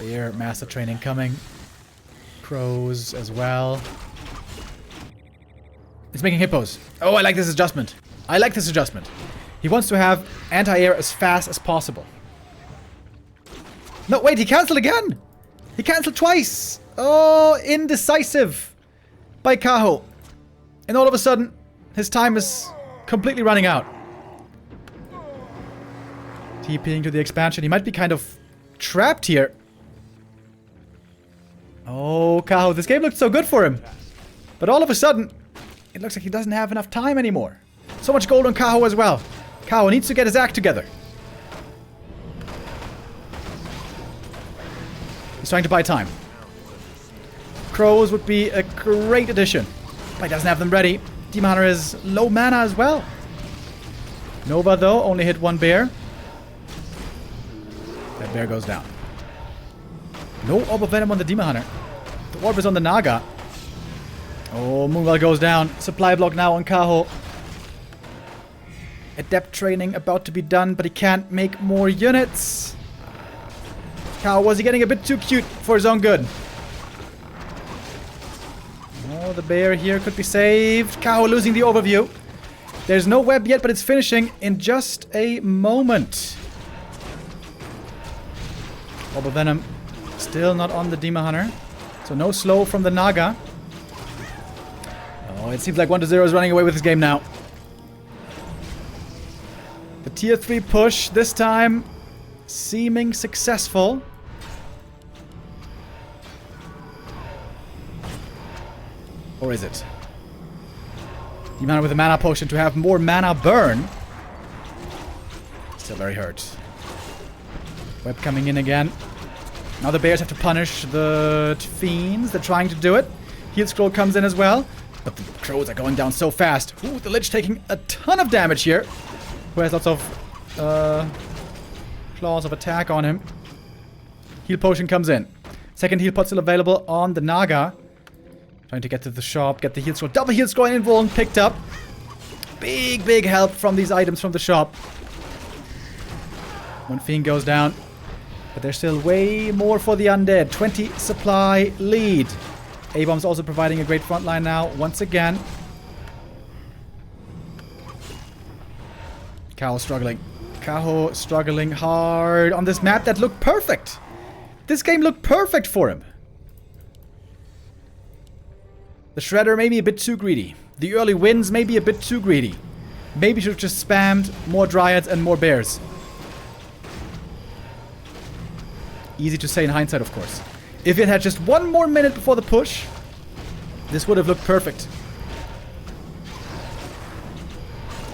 Speaker 1: Eer, Master Training coming. Crows as well. It's making hippos. Oh, I like this adjustment. I like this adjustment. He wants to have anti-air as fast as possible. No, wait, he cancelled again! He cancelled twice! Oh, indecisive by Kaho. And all of a sudden, his time is completely running out. TPing to the expansion. He might be kind of trapped here. Oh, Kaho, this game looked so good for him. But all of a sudden, it looks like he doesn't have enough time anymore. So much gold on Kaho as well. Kaho needs to get his act together. He's trying to buy time. Crows would be a great addition. But he doesn't have them ready. Demon Hunter is low mana as well. Nova, though, only hit 1 bear. That bear goes down. No Orb of Venom on the Demon Hunter. The Orb is on the Naga. Oh, Moonwell goes down. Supply block now on Kaho. Adept training about to be done, but he can't make more units. Kaho, was he getting a bit too cute for his own good? Oh, the bear here could be saved. Kaho losing the overview. There's no web yet, but it's finishing in just a moment. Orb of Venom still not on the Demon Hunter. So no slow from the Naga. Oh, it seems like 1-0 is running away with this game now. The tier 3 push, this time seeming successful. Or is it? Demon Hunter with a mana potion to have more mana burn. Still very hurt. Web coming in again. Now the bears have to punish the fiends. They're trying to do it. Heal scroll comes in as well. But the crows are going down so fast. Ooh, the lich taking a ton of damage here. Who has lots of claws of attack on him. Heal potion comes in. Second heal pot still available on the Naga. Trying to get to the shop, get the heal scroll. Double heal scroll and invuln picked up. Big help from these items from the shop. One fiend goes down. But there's still way more for the undead. 20 supply lead. A-bomb's also providing a great front line now, once again. Kaho struggling. Kaho struggling hard on this map that looked perfect. This game looked perfect for him. The Shredder may be a bit too greedy. The early wins may be a bit too greedy. Maybe should have just spammed more Dryads and more Bears. Easy to say in hindsight, of course. If it had just one more minute before the push, this would have looked perfect.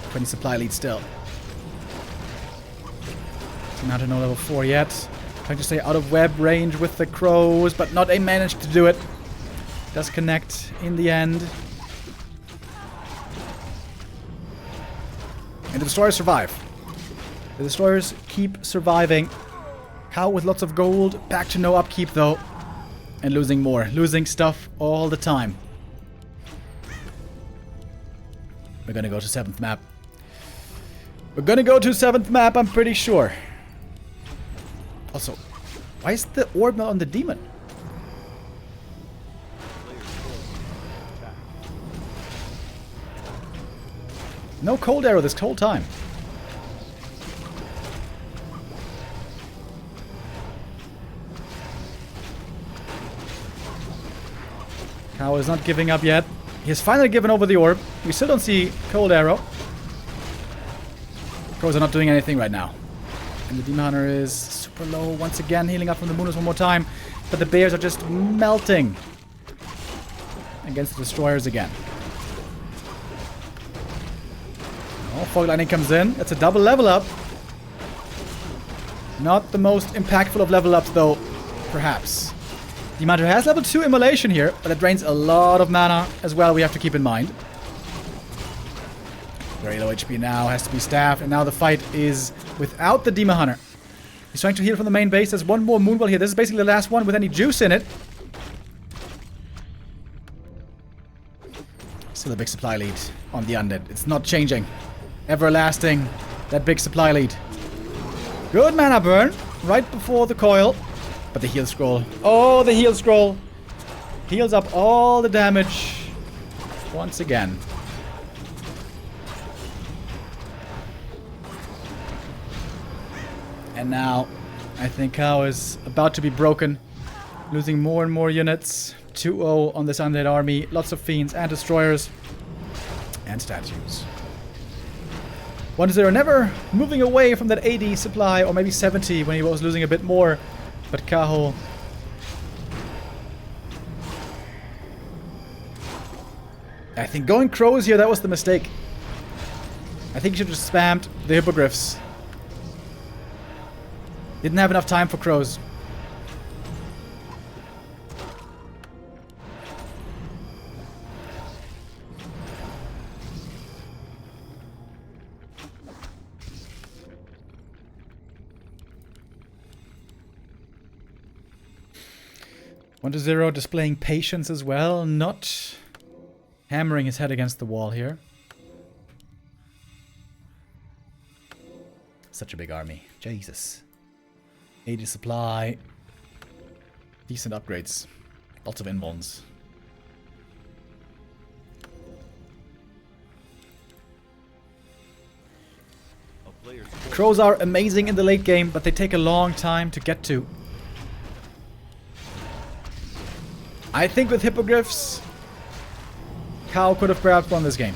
Speaker 1: 20 supply lead still. Not to know level 4 yet. Trying to stay out of web range with the crows, but not a managed to do it. Does connect in the end. And the destroyers survive. The destroyers keep surviving. Kaho with lots of gold. Back to no upkeep though. And losing more. Losing stuff all the time. We're gonna go to 7th map. We're gonna go to 7th map, I'm pretty sure. Also, why is the orb not on the demon? No cold arrow this whole time. Kaho is not giving up yet. He has finally given over the orb. We still don't see cold arrow. Crows are not doing anything right now. And the Demon Hunter is super low once again, healing up from the Mooners one more time. But the bears are just melting against the destroyers again. Oh, Fog Lightning comes in. That's a double level up. Not the most impactful of level ups though, perhaps. The Hunter has level 2 Immolation here, but it drains a lot of mana as well, we have to keep in mind. Very low HP now, has to be staffed, and now the fight is without the Demon Hunter. He's trying to heal from the main base. There's one more Moonwell here. This is basically the last one with any juice in it. Still a big supply lead on the Undead. It's not changing. Everlasting, that big supply lead. Good mana burn, right before the coil. But the heal scroll. Oh, the heal scroll. Heals up all the damage once again. And now, I think Kaho is about to be broken. Losing more and more units. 2-0 on this undead army. Lots of fiends and destroyers. And statues. 1-0, never moving away from that 80 supply, or maybe 70 when he was losing a bit more. But Kaho... I think going crows here, that was the mistake. I think he should have just spammed the hippogriffs. Didn't have enough time for crows. One to 0, displaying patience as well, not hammering his head against the wall here. Such a big army. Jesus. 80 supply. Decent upgrades. Lots of invulns. Crows are amazing in the late game, but they take a long time to get to. I think with hippogriffs, Kaho could have perhaps won this game.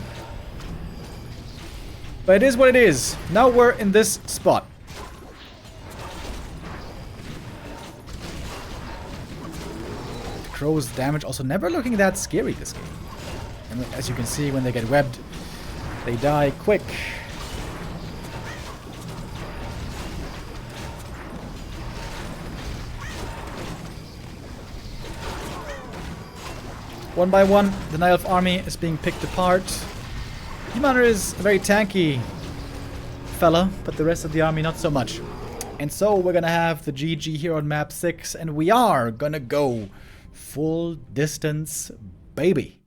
Speaker 1: But it is what it is. Now we're in this spot. The crows' damage also never looking that scary this game. And as you can see, when they get webbed, they die quick. One by one, the Night Elf army is being picked apart. Commander is a very tanky fella, but the rest of the army not so much. And so we're gonna have the GG here on map 6, and we are gonna go full distance, baby.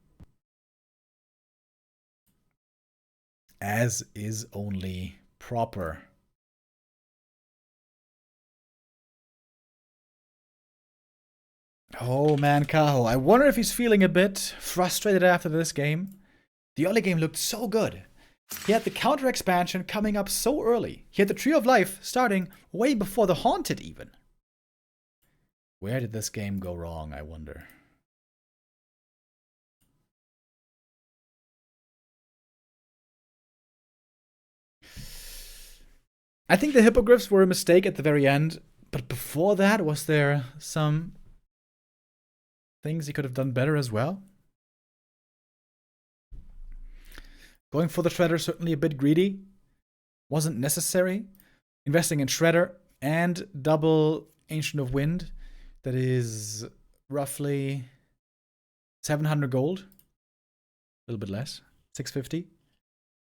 Speaker 1: As is only proper. Oh man, Kaho. I wonder if he's feeling a bit frustrated after this game. The early game looked so good. He had the counter expansion coming up so early. He had the Tree of Life starting way before the Haunted even. Where did this game go wrong, I wonder? I think the Hippogriffs were a mistake at the very end, but before that, was there some things he could have done better as well? Going for the Shredder, certainly a bit greedy. Wasn't necessary. Investing in Shredder and double Ancient of Wind. That is roughly 700 gold. A little bit less. 650.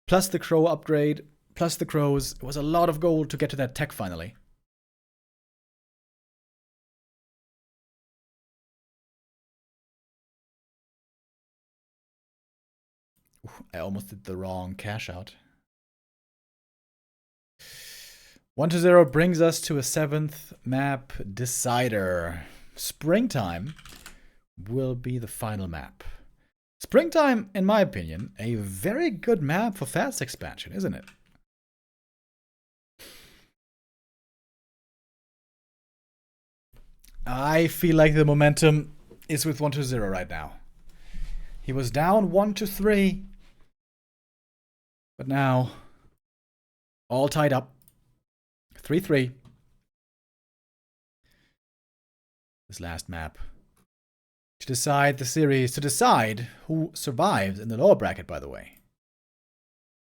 Speaker 1: Plus the Crow upgrade. Plus the Crows. It was a lot of gold to get to that tech finally. I almost did the wrong cash out. 1-0 brings us to a 7th map decider. Springtime will be the final map. Springtime, in my opinion, a very good map for fast expansion, isn't it? I feel like the momentum is with 1-0 right now. He was down 1-3. But now, all tied up. 3-3. This last map. To decide the series, to decide who survives in the lower bracket, by the way.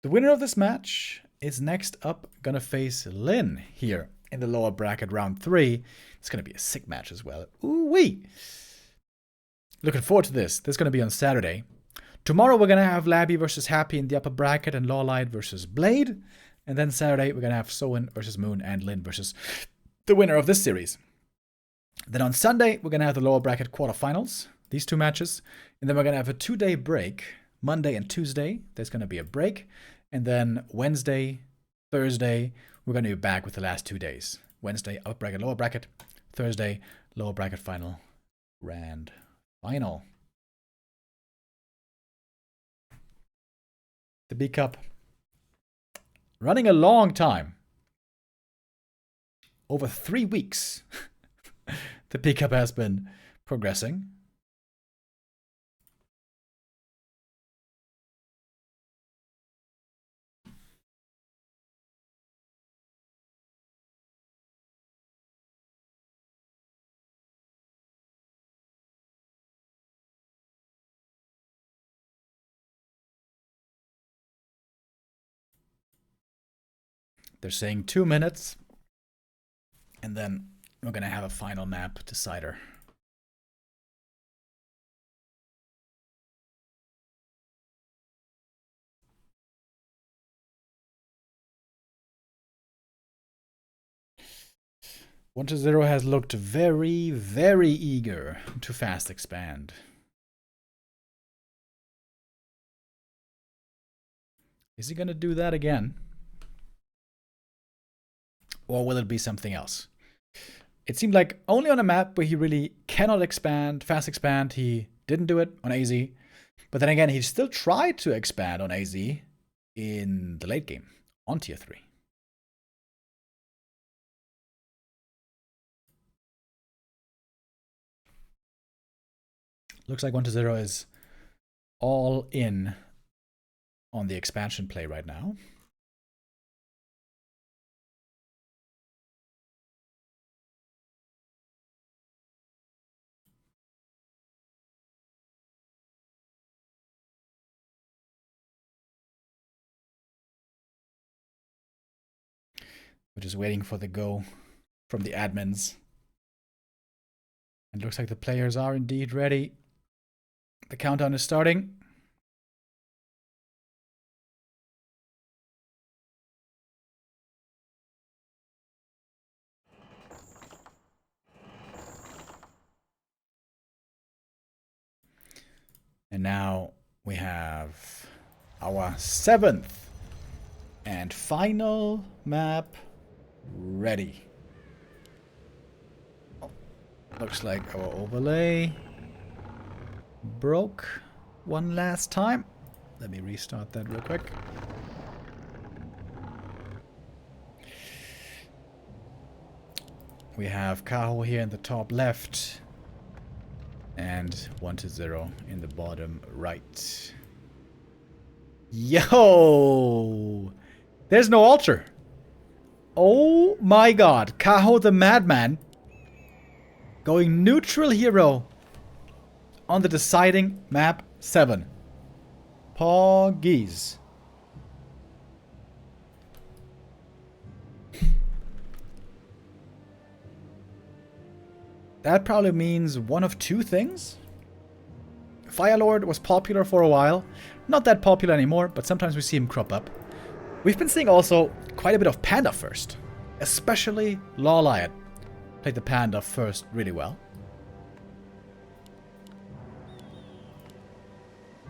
Speaker 1: The winner of this match is next up gonna face Lin here in the lower bracket round 3. It's gonna be a sick match as well. Ooh-wee! Looking forward to this. This is gonna be on Saturday. Tomorrow we're going to have Labby versus Happy in the upper bracket and Lawlight versus Blade. And then Saturday we're going to have Soin versus Moon and Lin versus the winner of this series. Then on Sunday we're going to have the lower bracket quarterfinals, these two matches. And then we're going to have a 2-day break, Monday and Tuesday. There's going to be a break. And then Wednesday, Thursday, we're going to be back with the last 2 days. Wednesday, upper bracket, lower bracket. Thursday, lower bracket final, grand final. The B Cup running a long time. Over 3 weeks, the B Cup has been progressing. They're saying 2 minutes. And then we're going to have a final map decider. One to Zero has looked very, very eager to fast expand. Is he going to do that again? Or will it be something else? It seemed like only on a map where he really cannot expand, fast expand, he didn't do it on AZ. But then again, he still tried to expand on AZ in the late game, on tier 3. Looks like 1-0 is all in on the expansion play right now. We're just waiting for the go from the admins. It looks like the players are indeed ready. The countdown is starting. And now we have our 7th and final map ready. Oh, looks like our overlay broke one last time. Let me restart that real quick. We have Kaho here in the top left and 1-0 in the bottom right. Yo! There's no altar. Oh my god. Kaho the Madman going neutral hero on the deciding map 7. Poggies. That probably means one of two things. Firelord was popular for a while. Not that popular anymore, but sometimes we see him crop up. We've been seeing also quite a bit of Panda first. Especially Lawliot played the Panda first really well.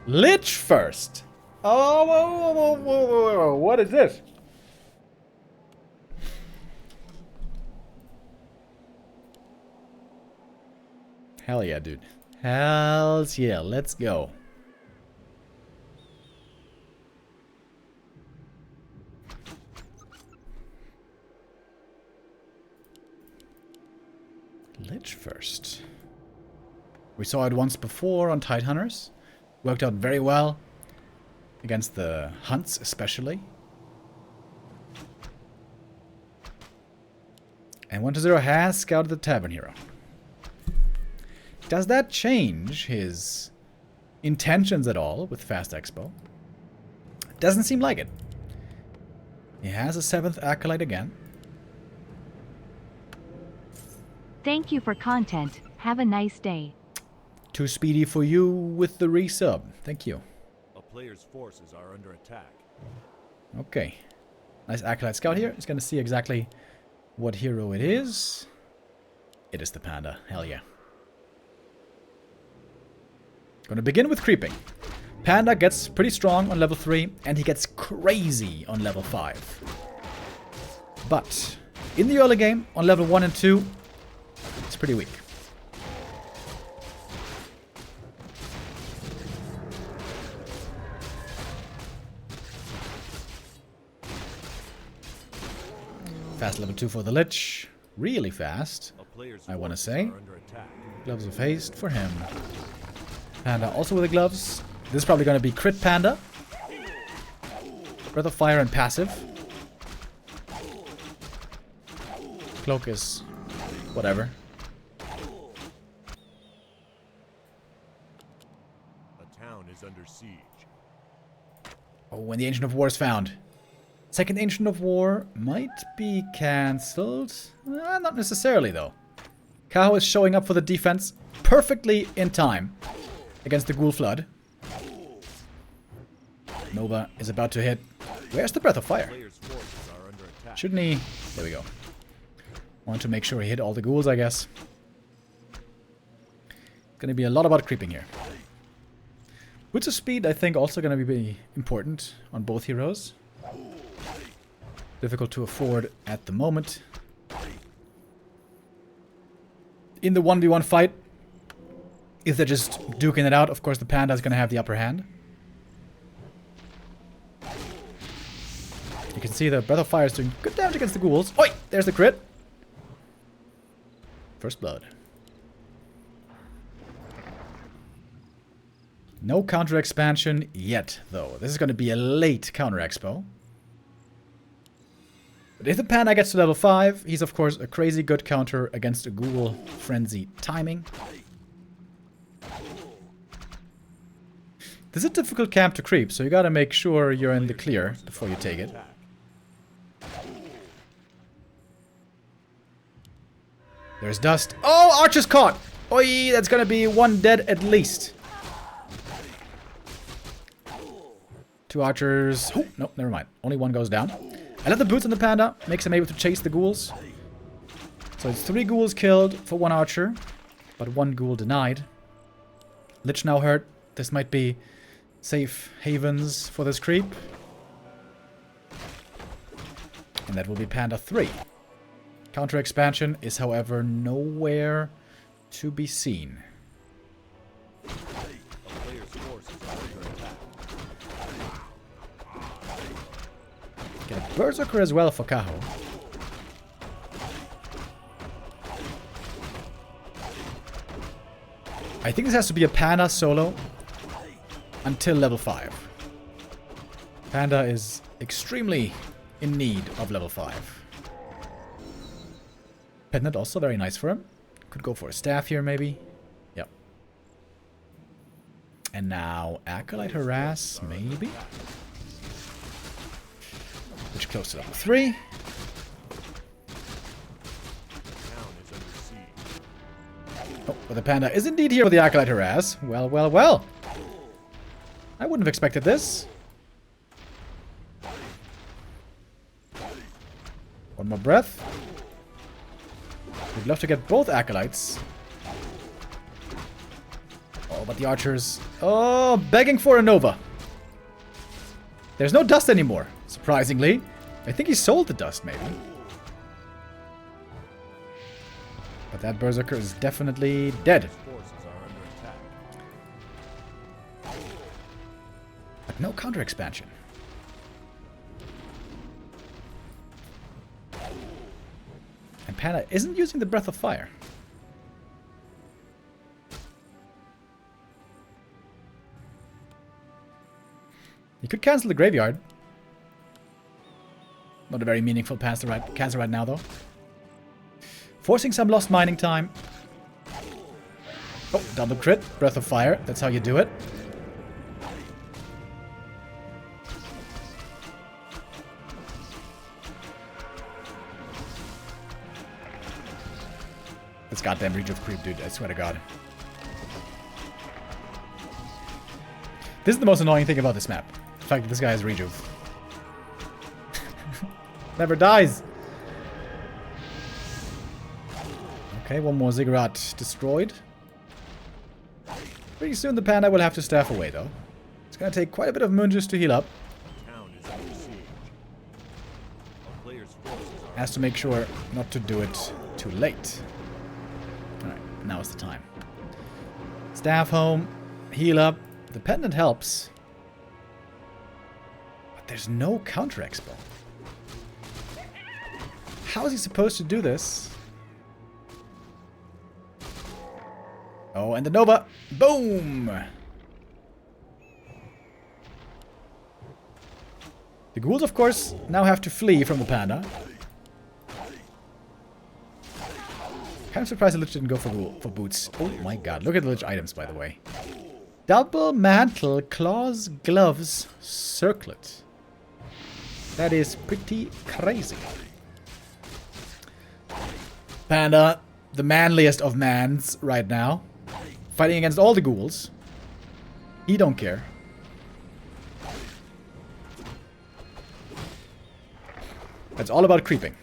Speaker 1: Lich first! Oh, whoa, what is this? Hell yeah, dude. Hells yeah, let's go. Lich first. We saw it once before on Tidehunters. Worked out very well. Against the hunts especially. And 1-0 has scouted the Tavern Hero. Does that change his intentions at all with Fast Expo? Doesn't seem like it. He has a 7th Acolyte again.
Speaker 3: Thank you for content. Have a nice day.
Speaker 1: Too speedy for you with the resub. Thank you.
Speaker 2: A player's forces are under attack.
Speaker 1: Okay. Nice Acolyte Scout here. He's going to see exactly what hero it is. It is the Panda. Hell yeah. Going to begin with creeping. Panda gets pretty strong on level 3, and he gets crazy on level 5. But in the early game, on level 1 and 2, it's pretty weak. Fast level 2 for the Lich. Really fast, I want to say. Gloves of Haste for him. Panda also with the gloves. This is probably going to be crit Panda. Breath of Fire and passive. Cloak is whatever.
Speaker 2: A town is under siege.
Speaker 1: Oh, when the Ancient of War is found. Second Ancient of War might be cancelled. Not necessarily, though. Kaho is showing up for the defense perfectly in time against the Ghoul Flood. Nova is about to hit. Where's the Breath of Fire? Shouldn't he? There we go. Want to make sure he hit all the ghouls, I guess. Gonna be a lot about creeping here. Boots of Speed, I think, also gonna be important on both heroes. Difficult to afford at the moment. In the 1v1 fight, if they're just duking it out, of course the Panda is going to have the upper hand. You can see the Breath of Fire is doing good damage against the ghouls. Oi! There's the crit. First blood. No counter expansion yet, though. This is going to be a late counter expo. But if the Panda gets to level 5, he's of course a crazy good counter against a Ghoul Frenzy timing. This is a difficult camp to creep, so you gotta make sure you're in the clear before you take it. There's dust. Oh, Archer's caught! Oi, that's gonna be one dead at least. 2 archers. Oh, no, never mind. Only 1 goes down. I left the boots on the panda. Makes him able to chase the ghouls. So it's 3 ghouls killed for 1 archer. But 1 ghoul denied. Lich now hurt. This might be safe havens for this creep. And that will be Panda 3. Counter expansion is, however, nowhere to be seen.
Speaker 2: A player's forces are under attack.
Speaker 1: Get a Berserker as well for Kaho. I think this has to be a Panda solo until level 5. Panda is extremely in need of level 5. Pendant also very nice for him. Could go for a staff here maybe. Yep. And now Acolyte Harass maybe. Which close to level 3.
Speaker 2: Town is under siege.
Speaker 1: Oh, but the Panda is indeed here with the Acolyte Harass. Well, well, well. I wouldn't have expected this. One more breath. We'd love to get both Acolytes. Oh, but the archers... Oh, begging for a Nova. There's no dust anymore, surprisingly. I think he sold the dust, maybe. But that Berserker is definitely dead.
Speaker 2: Forces are under attack.
Speaker 1: But no counter expansion. And Panda isn't using the Breath of Fire. He could cancel the Graveyard. Not a very meaningful cancel right now, though. Forcing some lost mining time. Oh, double crit. Breath of Fire. That's how you do it. This goddamn Rejuve creep, dude. I swear to God. This is the most annoying thing about this map. The fact that this guy has Rejuve. Never dies. Okay, 1 more Ziggurat destroyed. Pretty soon the Panda will have to staff away, though. It's going to take quite a bit of Munjus to heal up.
Speaker 2: Town is under siege. A player's forces are
Speaker 1: Has to make sure not to do it too late. Alright, now is the time. Staff home. Heal up. The pendant helps. But there's no counter expo. How is he supposed to do this? Oh, and the Nova. Boom! The ghouls, of course, now have to flee from the Panda. Kind of surprised the Lich didn't go for boots. Oh my god, look at the Lich items, by the way. Double mantle, claws, gloves, circlet. That is pretty crazy. Panda, the manliest of mans right now. Fighting against all the ghouls. He don't care. It's all about creeping.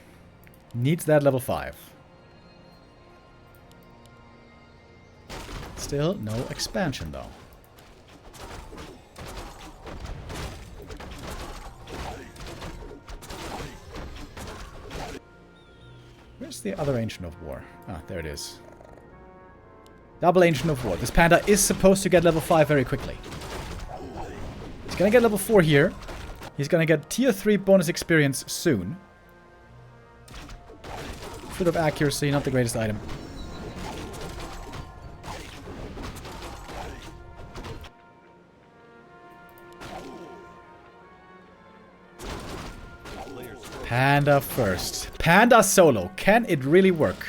Speaker 1: Needs that level 5. Still no expansion though. Where's the other Ancient of War? Ah, there it is. Double Ancient of War. This Panda is supposed to get level 5 very quickly. He's gonna get level 4 here. He's gonna get tier 3 bonus experience soon. Foot of Accuracy, not the greatest item. Panda first. Panda solo. Can it really work?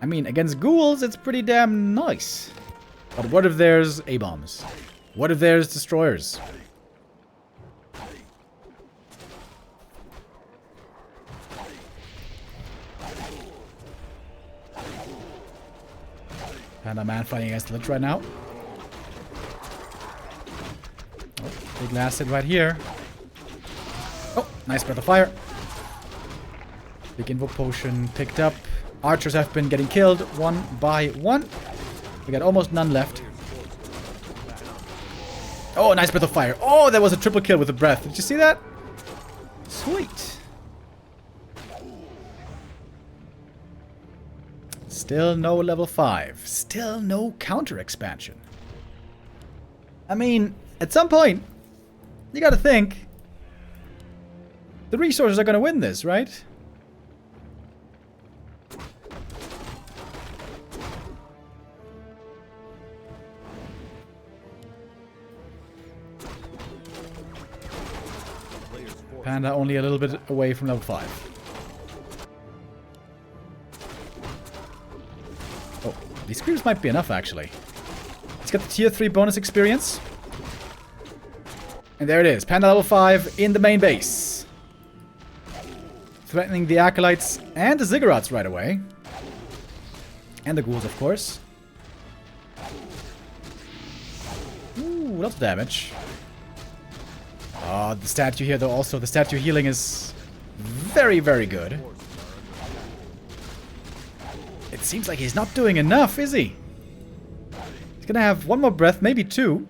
Speaker 1: I mean, against ghouls, it's pretty damn nice. But what if there's A-bombs? What if there's destroyers? Panda man fighting against the Lich right now. Oh, Big last hit right here. Oh, nice breath of fire. Big invoke potion picked up. Archers have been getting killed one by one. We got almost none left. Oh, nice breath of fire. Oh, that was a triple kill with the breath. Did you see that? Sweet. Still no level 5. Still no counter expansion. I mean, at some point, you gotta think. The resources are gonna win this, right? Panda only a little bit away from level 5. Oh, these creeps might be enough, actually. Let's get the tier 3 bonus experience. And there it is. Panda level 5 in the main base. Threatening the Acolytes and the Ziggurats right away. And the Ghouls, of course. Ooh, lots of damage. Oh, the statue here, though, also. The statue healing is very, very good. It seems like he's not doing enough, is he? He's gonna have one more breath, maybe two.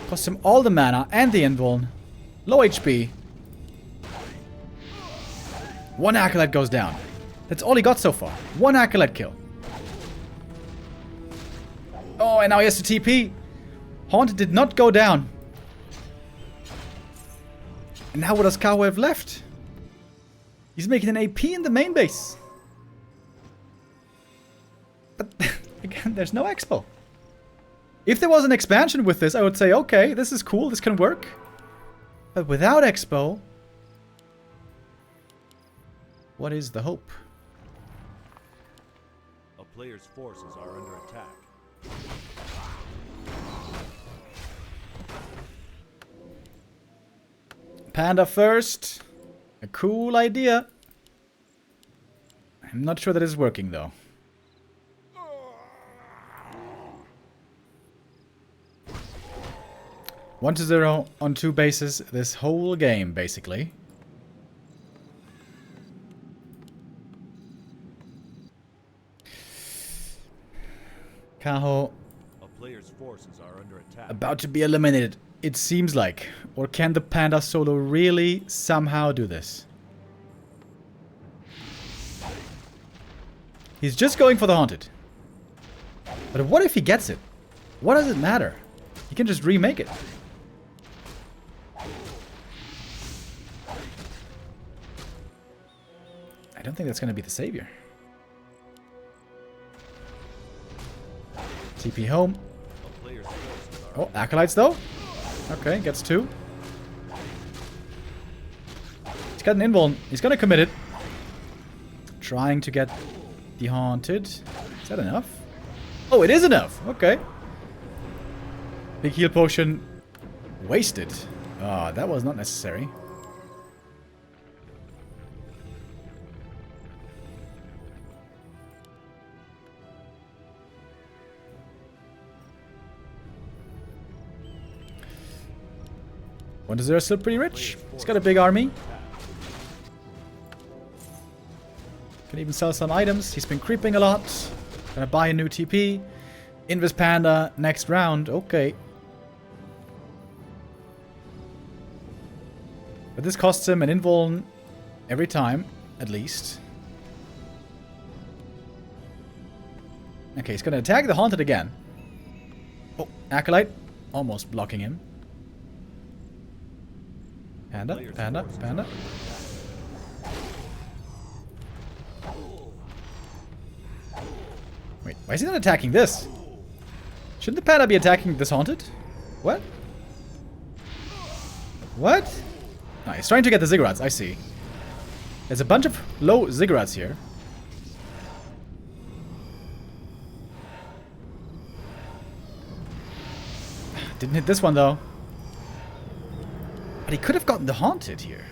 Speaker 1: Cost him all the mana and the invuln. Low HP. One Acolyte goes down. That's all he got so far. One Acolyte kill. Oh, and now he has to TP. Haunted did not go down. And now what does Kaho have left? He's making an AP in the main base. But again, there's no expo. If there was an expansion with this, I would say, okay, this is cool, this can work. But without expo, what is the hope?
Speaker 2: A player's forces are under attack.
Speaker 1: Panda first. A cool idea. I'm not sure that it's working, though. One to 0 on 2 bases this whole game, basically. Kaho
Speaker 2: A player's forces are under attack.
Speaker 1: about to be eliminated, it seems like. Or can the Panda solo really somehow do this? He's just going for the Haunted. But what if he gets it? What does it matter? He can just remake it. I don't think that's going to be the savior. TP home.
Speaker 2: A player's forces are
Speaker 1: Oh, Acolytes though? Okay, gets 2. He's got an invuln. He's gonna commit it. Trying to get the Haunted. Is that enough? Oh, it is enough! Okay. Big heal potion. Wasted. Ah, that was not necessary. One to 0 still pretty rich. He's got a big army. Can even sell some items. He's been creeping a lot. Gonna buy a new TP. Invis Panda next round. Okay. But this costs him an invuln every time, at least. Okay, he's gonna attack the Haunted again. Oh, Acolyte. Almost blocking him. Panda, Panda, Panda. Wait, why is he not attacking this? Shouldn't the Panda be attacking this Haunted? What? What? No, he's trying to get the Ziggurats, I see. There's a bunch of low Ziggurats here. Didn't hit this one, though. But he could have gotten the Haunted here.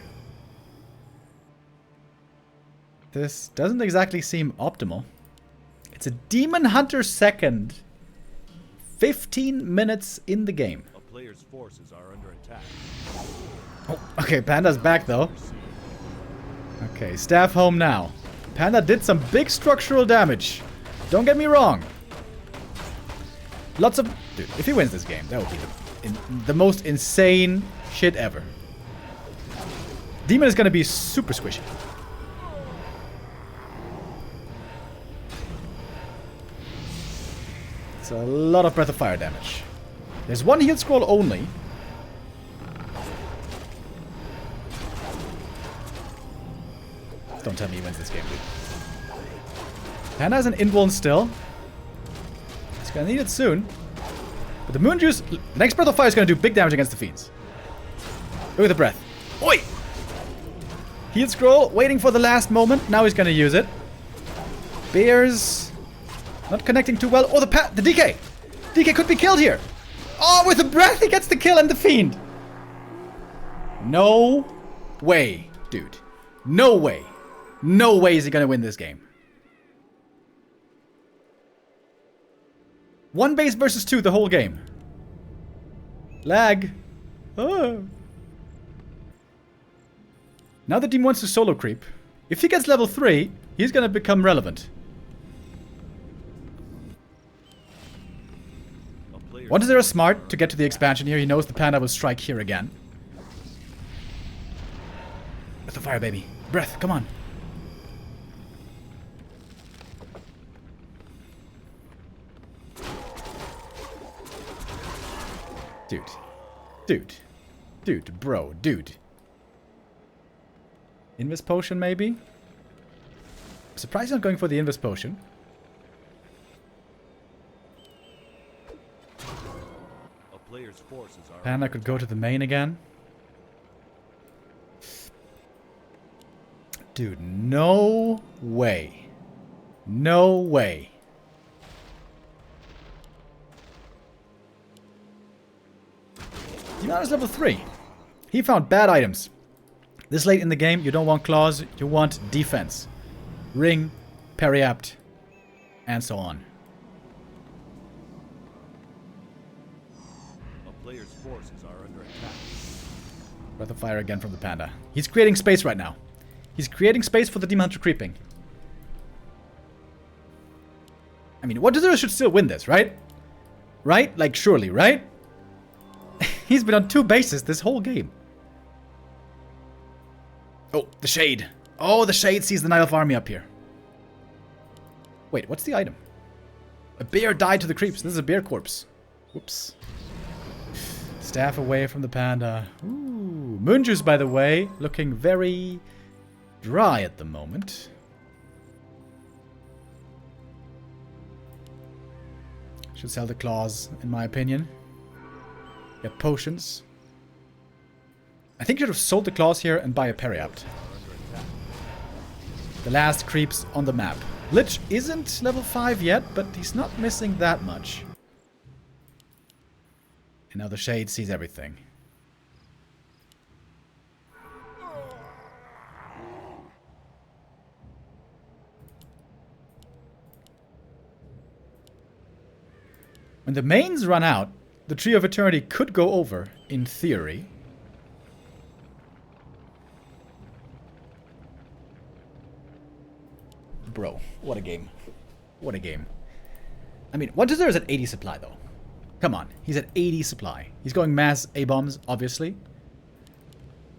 Speaker 1: This doesn't exactly seem optimal. It's a Demon Hunter second. 15 minutes in the game.
Speaker 2: player's forces are under attack.
Speaker 1: Oh, okay, Panda's back though. Okay, staff home now. Panda did some big structural damage. Don't get me wrong. Lots of... Dude, if he wins this game, that would be the most insane shit ever. Demon is gonna be super squishy. It's a lot of Breath of Fire damage. There's one heal scroll only. Don't tell me he wins this game, dude. Panda has an invuln still. He's gonna need it soon. But the Moon Juice... Next Breath of Fire is gonna do big damage against the Fiends. Look at the breath. Oi! Heal scroll, waiting for the last moment. Now he's gonna use it. Bears... Not connecting too well. Oh, the DK! DK could be killed here. Oh, with the breath he gets the kill and the Fiend. No way, dude. No way. No way is he gonna win this game. One base versus two the whole game. Lag. Oh. Now the team wants to solo creep. If he gets level 3, he's gonna become relevant. Once there is smart to get to the expansion here, he knows the Panda will strike here again. With the fire, baby. Breath, come on. Dude. Dude. Dude, bro, dude. Invis potion, maybe? I'm surprised he's not going for the Invis potion. Panda could go to the main again. Dude, no way. No way. Demon's level 3. He found bad items. This late in the game, you don't want claws, you want defense. Ring, periapt, and so on.
Speaker 2: Player's forces are under attack.
Speaker 1: Breath of Fire again from the Panda. He's creating space right now. He's creating space for the Demon Hunter creeping. I mean, Warcraft should still win this, right? Right? Like, surely, right? He's been on 2 bases this whole game. Oh, the Shade. Oh, the Shade sees the Night Elf army up here. Wait, what's the item? A bear died to the creeps. This is a bear corpse. Whoops. Staff away from the Panda. Ooh. Moon Juice, by the way, looking very dry at the moment. Should sell the claws, in my opinion. Get potions. I think you should have sold the claws here and buy a periapt. The last creeps on the map. Lich isn't level 5 yet, but he's not missing that much. And now the Shade sees everything. When the mains run out, the Tree of Eternity could go over, in theory. Bro, what a game. What a game. I mean, One Desire is at 80 supply, though. Come on, he's at 80 supply. He's going mass A-bombs, obviously.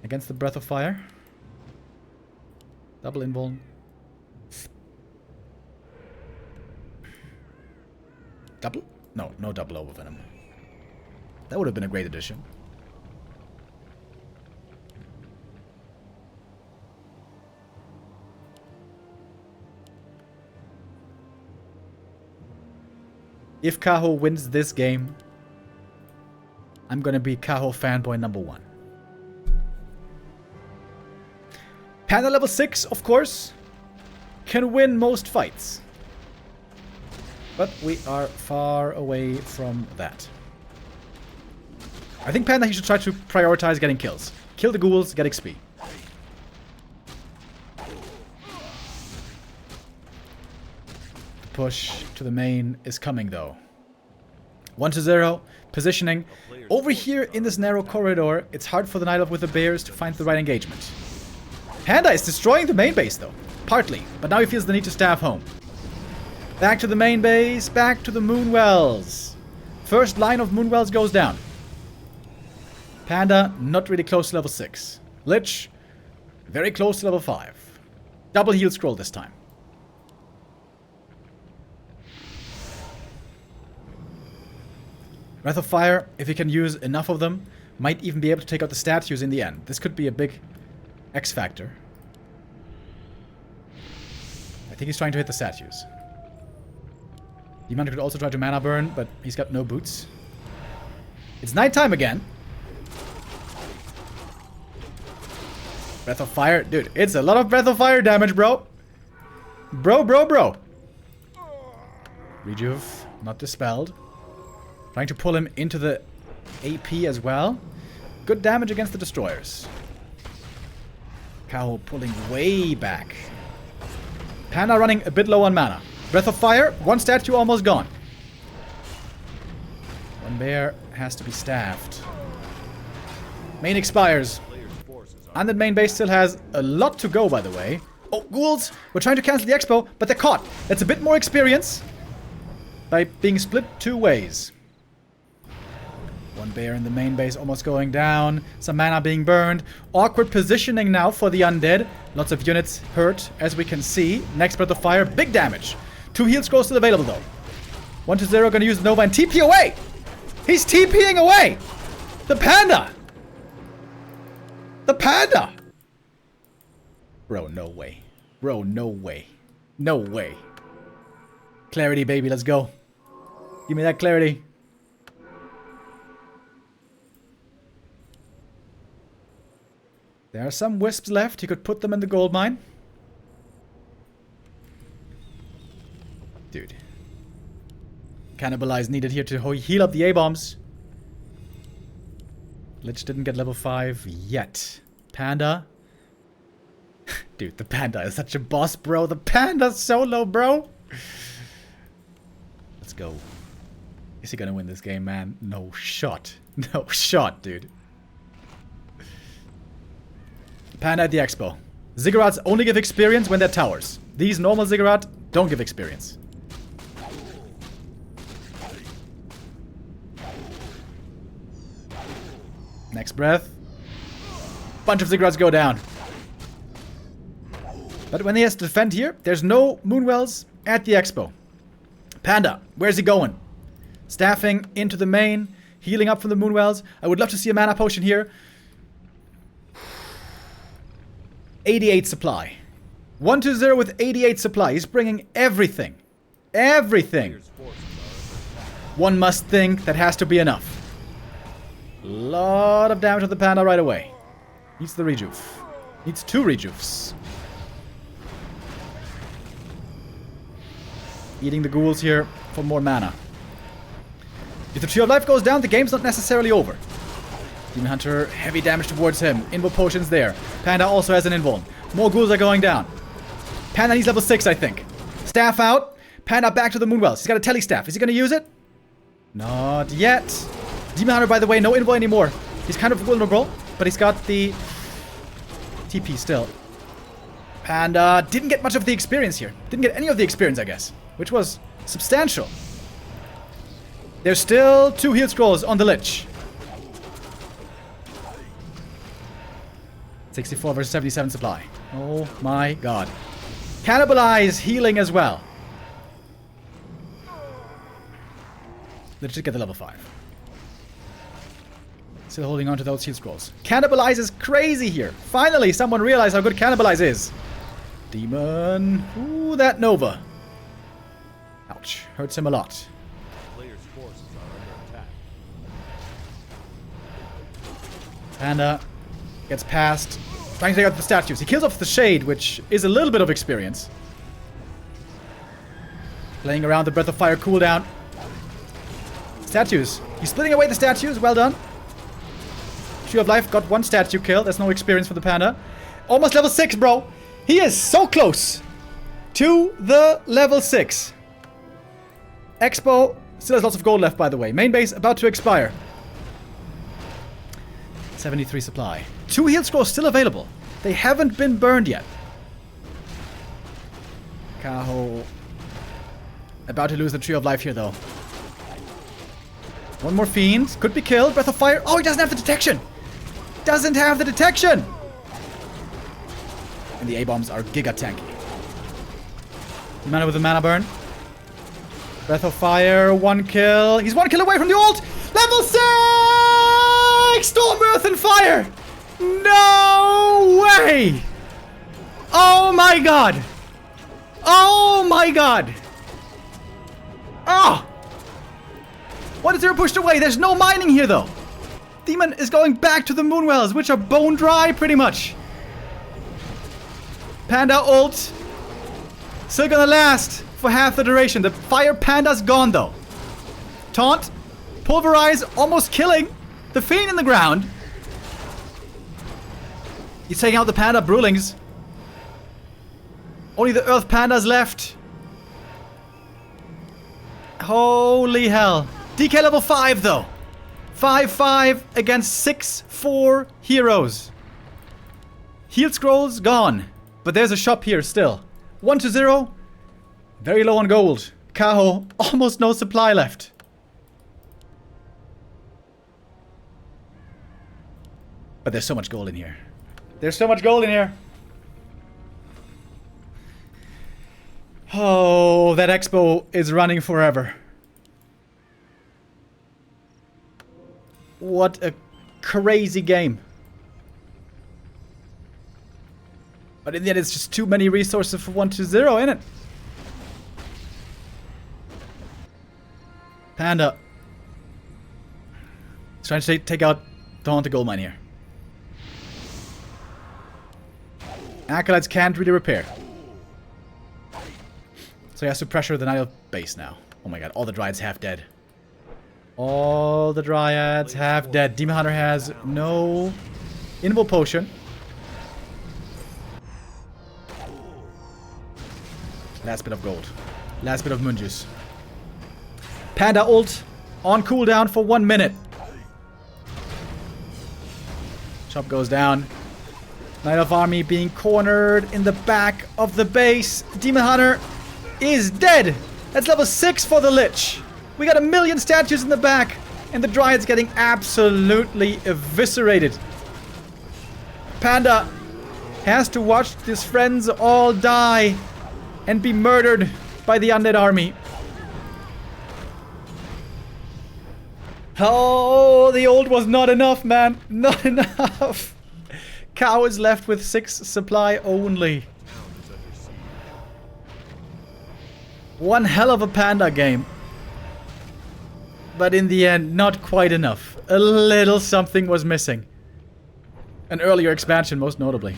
Speaker 1: Against the Breath of Fire. Double invuln. Double? No, no double overvenom. That would have been a great addition. If Kaho wins this game, I'm gonna be Kaho fanboy number 1. Panda level 6, of course, can win most fights. But we are far away from that. I think Panda, he should try to prioritize getting kills. Kill the ghouls, get XP. The push to the main is coming, though. 1-0. Positioning. Over here in this narrow corridor, it's hard for the Night Elf with the bears to find the right engagement. Panda is destroying the main base, though. Partly. But now he feels the need to staff home. Back to the main base. Back to the Moonwells. First line of Moonwells goes down. Panda, not really close to level 6. Lich, very close to level 5. Double heal scroll this time. Breath of Fire, if he can use enough of them, might even be able to take out the statues in the end. This could be a big X factor. I think he's trying to hit the statues. Demon could also try to mana burn, but he's got no boots. It's nighttime again. Breath of Fire. Dude, it's a lot of Breath of Fire damage, bro. Bro. Rejuve, not dispelled. Trying to pull him into the AP as well. Good damage against the destroyers. Kaho pulling way back. Panda running a bit low on mana. Breath of Fire, one statue almost gone. One bear has to be staffed. Main expires. And the main base still has a lot to go, by the way. Oh, ghouls! We're trying to cancel the expo, but they're caught. That's a bit more experience by being split 2 ways. One bear in the main base almost going down. Some mana being burned. Awkward positioning now for the undead. Lots of units hurt, as we can see. Next Breath of Fire, big damage. 2 heal scrolls still available, though. 1-0 gonna use Nova and TP away! He's TPing away! The Panda! The Panda! Bro, no way. Bro, no way. No way. Clarity, baby, let's go. Give me that clarity. There are some wisps left. He could put them in the gold mine. Dude. Cannibalize needed here to heal up the A-bombs. Lich didn't get level 5 yet. Panda. Dude, the Panda is such a boss, bro. The Panda's solo, bro. Let's go. Is he gonna win this game, man? No shot. No shot, dude. Panda at the expo. Ziggurats only give experience when they're towers. These normal Ziggurat don't give experience. Next breath. Bunch of Ziggurats go down. But when he has to defend here, there's no Moonwells at the expo. Panda, where's he going? Staffing into the main, healing up from the Moonwells. I would love to see a mana potion here. 88 supply. 1-0 with 88 supply. He's bringing everything. Everything. One must think that has to be enough. Lot of damage on the Panda right away. Needs the rejuve. Needs 2 rejuves. Eating the ghouls here for more mana. If the Tree of Life goes down, the game's not necessarily over. Demon Hunter, heavy damage towards him. Invul potions there. Panda also has an invul. More ghouls are going down. Panda needs level 6, I think. Staff out. Panda back to the Moonwells. He's got a tele staff. Is he going to use it? Not yet. Demon Hunter, by the way, no invul anymore. He's kind of vulnerable, but he's got the TP still. Panda didn't get much of the experience here. Didn't get any of the experience, I guess. Which was substantial. There's still 2 heal scrolls on the Lich. 64 versus 77 supply. Oh my god. Cannibalize healing as well. Lich did get the level 5. Still holding on to those heal scrolls. Cannibalize is crazy here. Finally, someone realized how good Cannibalize is. Demon. Ooh, that Nova. Ouch. Hurts him a lot.
Speaker 2: Player's forces are under attack.
Speaker 1: Panda gets past. Trying to take out the statues. He kills off the Shade, which is a little bit of experience. Playing around the Breath of Fire cooldown. Statues. He's splitting away the statues. Well done. Tree of Life got 1 statue kill. That's no experience for the Panda. Almost level 6, bro. He is so close to the level 6. Expo Still has lots of gold left, by the way. Main base about to expire. 73 supply. 2 heal scrolls still available. They haven't been burned yet. Kaho about to lose the Tree of Life here, though. One more Fiend. Could be killed. Breath of Fire. Oh, he doesn't have the detection. Doesn't have the detection. And the A-bombs are giga tanky. Mana with a mana burn. Breath of Fire. 1 kill. He's 1 kill away from the ult. Level 6! Storm, Earth, and Fire. No way! Oh my god! Oh my god! Oh! What is there pushed away? There's no mining here though. Demon is going back to the Moonwells, which are bone dry pretty much. Panda ult. Still gonna last for half the duration. The Fire Panda's gone though. Taunt. Pulverize, almost killing the Fiend in the ground. He's taking out the Panda Brewlings. Only the Earth Pandas left. Holy hell. DK level 5 though. 5-5 against 6-4 heroes. Heal scrolls gone. But there's a shop here still. 1-0. Very low on gold. Kaho, almost no supply left. But there's so much gold in here. There's so much gold in here. Oh, that expo is running forever. What a crazy game. But in the end, it's just too many resources for 1-0, isn't it? Panda. He's trying to take out the Haunted Gold Mine here. Acolytes can't really repair. So he has to pressure the Nile base now. Oh my god, all the Dryads half dead. All the Dryads half dead. Demon Hunter has no Invul Potion. Last bit of gold. Last bit of moon juice. Panda ult on cooldown for 1 minute. Shop goes down. Night Elf army being cornered in the back of the base. Demon Hunter is dead. That's level 6 for the Lich. We got 1 million statues in the back. And the Dryad's getting absolutely eviscerated. Panda has to watch his friends all die and be murdered by the undead army. Oh, the ult was not enough, man. Not enough. Kaho is left with 6 supply only. One hell of a Panda game. But in the end, not quite enough. A little something was missing. An earlier expansion, most notably.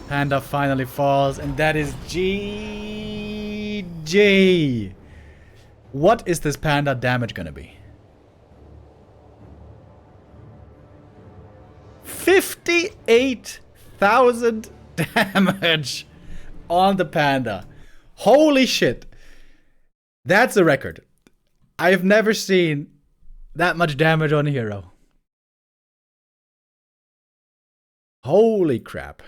Speaker 1: Panda finally falls, and that is GG. What is this Panda damage gonna be? 58,000 damage on the Panda. Holy shit. That's a record. I've never seen that much damage on a hero. Holy crap.